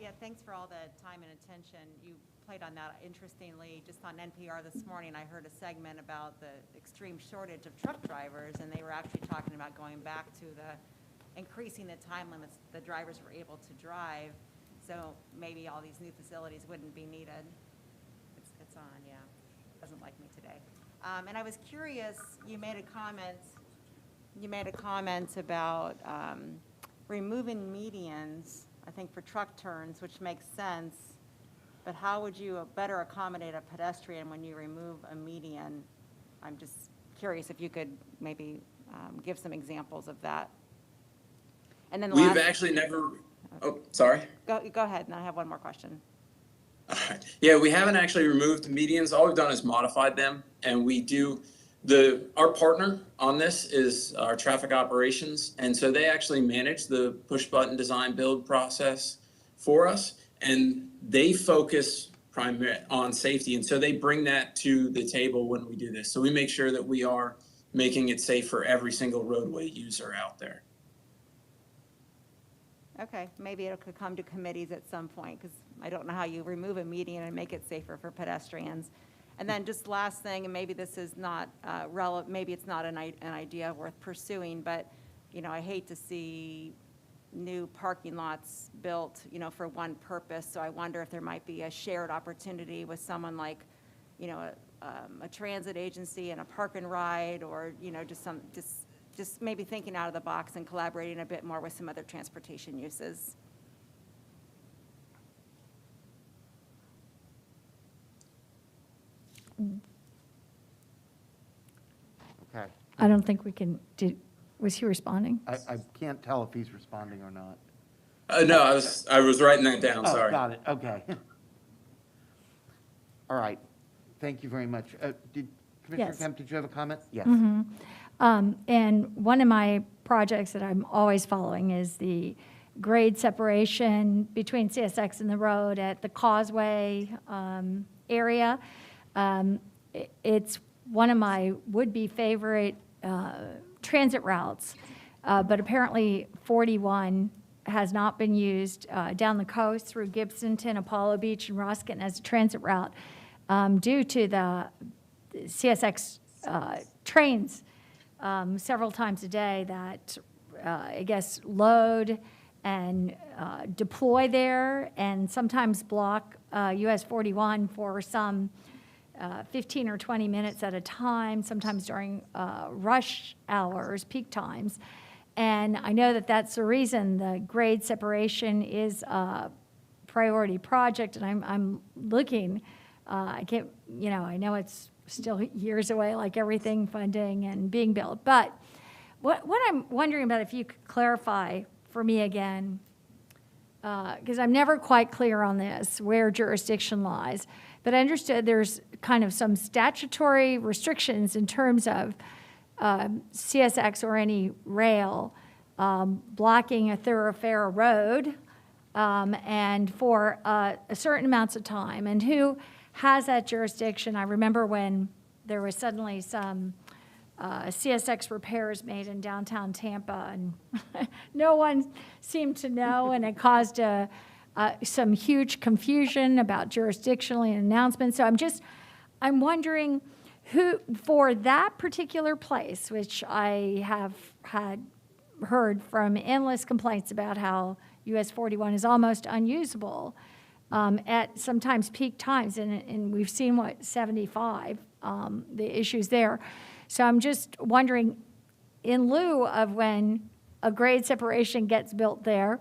Yeah, thanks for all the time and attention. You played on that. Interestingly, just on NPR this morning, I heard a segment about the extreme shortage of truck drivers, and they were actually talking about going back to increasing the time limits the drivers were able to drive. So maybe all these new facilities wouldn't be needed. It's on, yeah. Doesn't like me today. And I was curious, you made a comment about removing medians, I think for truck turns, which makes sense, but how would you better accommodate a pedestrian when you remove a median? I'm just curious if you could maybe give some examples of that. And then We've actually never, oh, sorry. Go ahead, and I have one more question. Yeah, we haven't actually removed medians. All we've done is modified them, and we do our partner on this is our traffic operations, and so they actually manage the push button design build process for us, and they focus primarily on safety, and so they bring that to the table when we do this. So we make sure that we are making it safe for every single roadway user out there. Okay, maybe it could come to committees at some point, because I don't know how you remove a median and make it safer for pedestrians. And then just last thing, and maybe this is not relevant, maybe it's not an idea worth pursuing, but, you know, I hate to see new parking lots built, you know, for one purpose. So I wonder if there might be a shared opportunity with someone like, you know, a transit agency and a park and ride, or, you know, just maybe thinking out of the box and collaborating a bit more with some other transportation uses. Okay. I don't think we can, was he responding? I can't tell if he's responding or not. No, I was writing that down, Oh, sorry. got it, okay. All right, thank you very much. Commissioner Yes. Kemp, did you have a comment? Yes. Mhm. And one of my projects that I'm always following is the grade separation between CSX and the road at the Causeway area. It's one of my would-be favorite transit routes, but apparently 41 has not been used down the coast through Gibsonton, Apollo Beach, and Ruskin as a transit route due to the CSX trains several times a day that I guess load and deploy there, and sometimes block US 41 for some 15 or 20 minutes at a time, sometimes during rush hours, peak times. And I know that that's the reason the grade separation is a priority project, and I'm looking, I can't, you know, I know it's still years away, like everything, funding and being built, but what I'm wondering about, if you could clarify for me again, because I'm never quite clear on this, where jurisdiction lies, but I understood there's kind of some statutory restrictions in terms of CSX or any rail blocking a thoroughfare road and for a certain amounts of time, and who has that jurisdiction. I remember when there was suddenly some CSX repairs made in downtown Tampa, and no one seemed to know, and it caused some huge confusion about jurisdictionally announcements. So I'm wondering who, for that particular place, which I have had heard from endless complaints about how US 41 is almost unusable at sometimes peak times, and we've seen 75, the issues there. So I'm just wondering, in lieu of when a grade separation gets built there,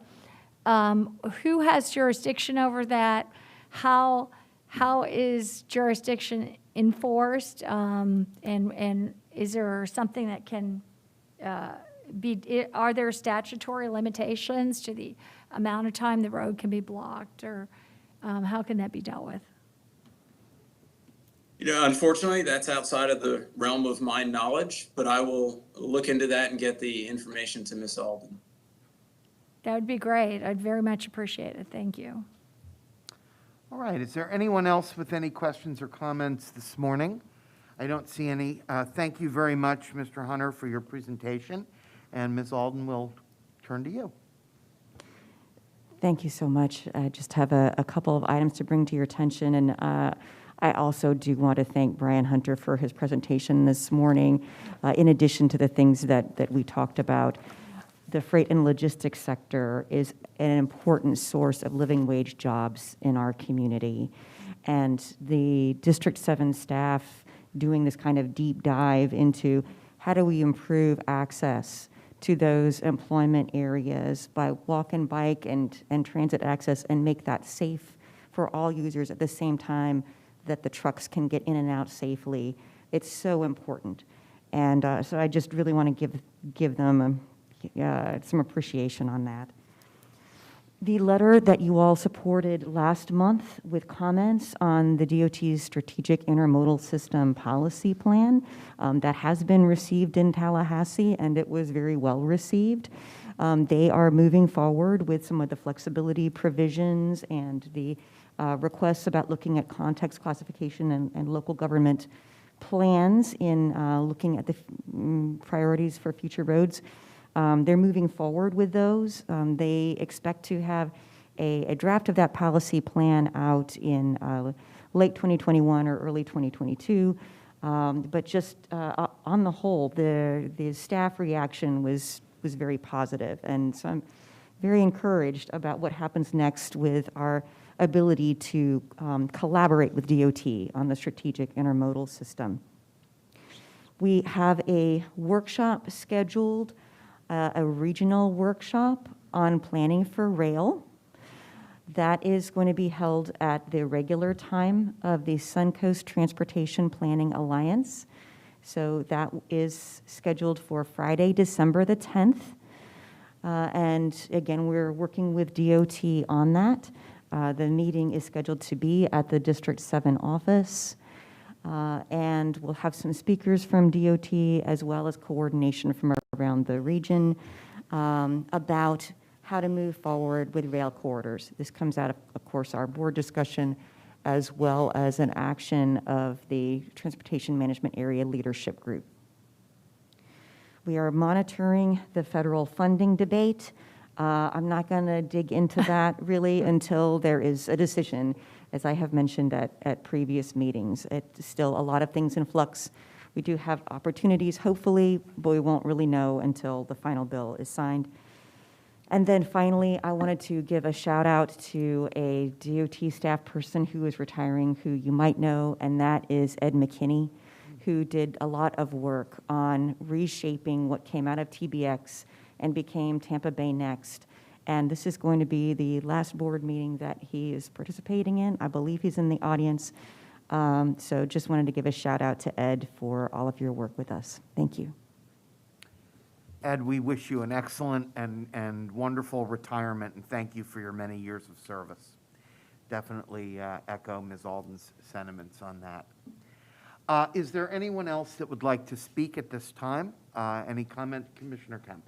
who has jurisdiction over that? How is jurisdiction enforced? And is there something that can are there statutory limitations to the amount of time the road can be blocked, or how can that be dealt with? You know, unfortunately, that's outside of the realm of my knowledge, but I will look into that and get the information to Ms. Alden. That would be great. I'd very much appreciate it. Thank you. All right, is there anyone else with any questions or comments this morning? I don't see any. Thank you very much, Mr. Hunter, for your presentation. And Ms. Alden, will turn to you. Thank you so much. I just have a couple of items to bring to your attention, and I also do want to thank Brian Hunter for his presentation this morning. In addition to the things that we talked about, the freight and logistics sector is an important source of living wage jobs in our community. And the District 7 staff doing this kind of deep dive into how do we improve access to those employment areas by walk and bike and transit access and make that safe for all users at the same time that the trucks can get in and out safely. It's so important. And so I just really want to give them some appreciation on that. The letter that you all supported last month with comments on the DOT's Strategic Intermodal System Policy Plan, that has been received in Tallahassee, and it was very well received. They are moving forward with some of the flexibility provisions and the requests about looking at context classification and local government plans in looking at the priorities for future roads. They're moving forward with those. They expect to have a draft of that policy plan out in late 2021 or early 2022. But just on the whole, the staff reaction was very positive. And so I'm very encouraged about what happens next with our ability to collaborate with DOT on the strategic intermodal system. We have a workshop scheduled, a regional workshop on planning for rail. That is going to be held at the regular time of the Suncoast Transportation Planning Alliance. So that is scheduled for Friday, December the 10th. And again, we're working with DOT on that. The meeting is scheduled to be at the District 7 office. And we'll have some speakers from DOT as well as coordination from around the region about how to move forward with rail corridors. This comes out of course, our board discussion as well as an action of the Transportation Management Area Leadership Group. We are monitoring the federal funding debate. I'm not going to dig into that really until there is a decision, as I have mentioned at previous meetings. It's still a lot of things in flux. We do have opportunities, hopefully, but we won't really know until the final bill is signed. And then finally, I wanted to give a shout out to a DOT staff person who is retiring, who you might know, and that is Ed McKinney, who did a lot of work on reshaping what came out of TBX and became Tampa Bay Next. And this is going to be the last board meeting that he is participating in. I believe he's in the audience. So just wanted to give a shout out to Ed for all of your work with us. Thank you. Ed, we wish you an excellent and wonderful retirement, and thank you for your many years of service. Definitely echo Ms. Alden's sentiments on that. Is there anyone else that would like to speak at this time? Any comment, Commissioner Kemp?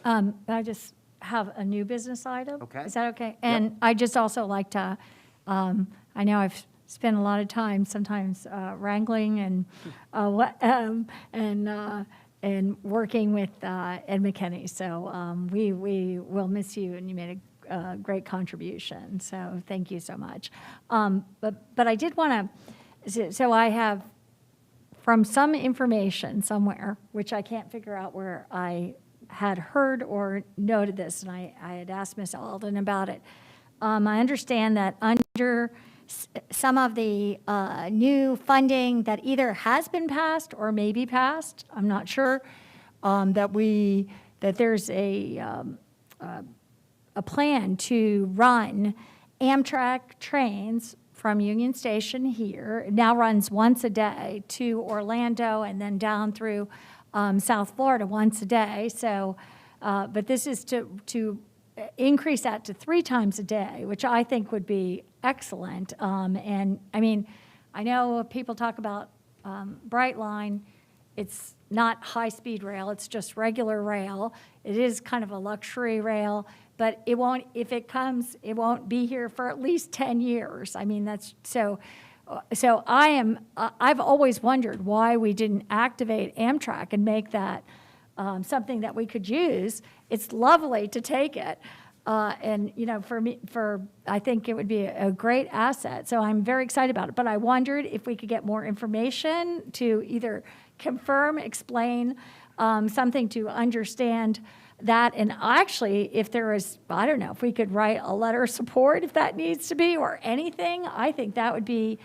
I just have a new business item. Okay. Is that okay? And I just also like to, I know I've spent a lot of time sometimes wrangling and working with Ed McKinney. So we will miss you, and you made a great contribution. So thank you so much. But I did want to, so I have from some information somewhere, which I can't figure out where I had heard or noted this, and I had asked Ms. Alden about it. I understand that under some of the new funding that either has been passed or may be passed, I'm not sure, that there's a plan to run Amtrak trains from Union Station here. It now runs once a day to Orlando and then down through South Florida once a day. So, but this is to increase that to 3 times a day, which I think would be excellent. And I mean, I know people talk about Brightline. It's not high-speed rail. It's just regular rail. It is kind of a luxury rail, but it won't, if it comes, it won't be here for at least 10 years. I mean, that's so. So I've always wondered why we didn't activate Amtrak and make that something that we could use. It's lovely to take it, And, for me, I think it would be a great asset. So I'm very excited about it. But I wondered if we could get more information to either confirm, explain, something to understand that. And actually, if there is, I don't know, if we could write a letter of support if that needs to be, or anything, I think that would be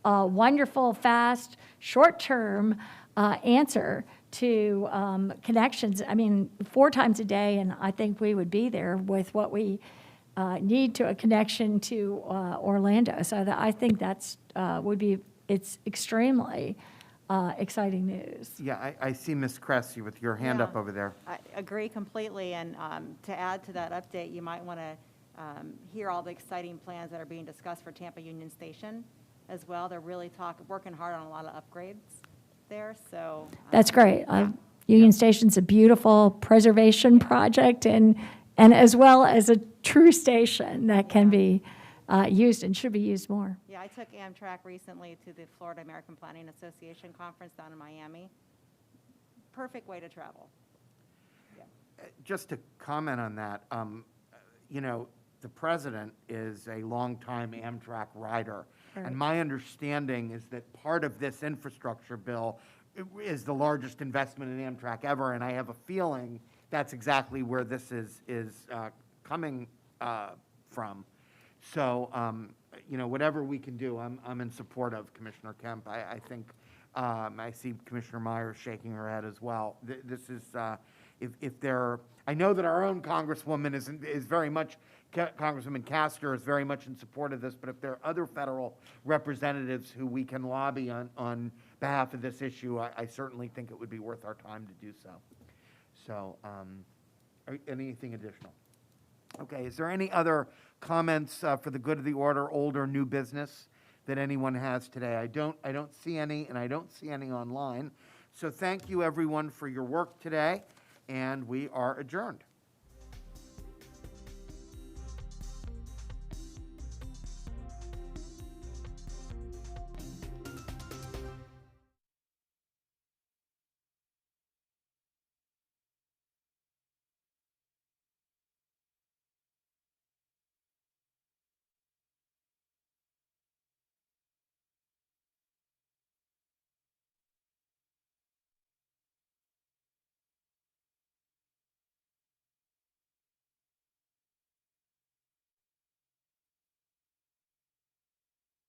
a wonderful, fast, short-term answer to connections. I mean, 4 times a day, and I think we would be there with what we need to a connection to Orlando. So I think that's it's extremely exciting news. Yeah, I see Ms. Cressy with your hand Yeah. up over there. I agree completely, and to add to that update, you might want to hear all the exciting plans that are being discussed for Tampa Union Station as well. They're really working hard on a lot of upgrades there, so. That's great. Union Station's a beautiful preservation project, and as well as a true station that can be used and should be used more. Yeah, I took Amtrak recently to the Florida American Planning Association conference down in Miami. Perfect way to travel. Just to comment on that, the president is a longtime Amtrak rider. Right. And my understanding is that part of this infrastructure bill is the largest investment in Amtrak ever, and I have a feeling that's exactly where this is coming from. So, whatever we can do, I'm in support of Commissioner Kemp. I think I see Commissioner Myers shaking her head as well. This is if there, I know that our own Congresswoman is very much. Congresswoman Castor is very much in support of this, but if there are other federal representatives who we can lobby on behalf of this issue, I certainly think it would be worth our time to do so. So, anything additional? Okay, is there any other comments for the good of the order, old or new business that anyone has today? I don't see any, and I don't see any online. So thank you everyone for your work today, and we are adjourned.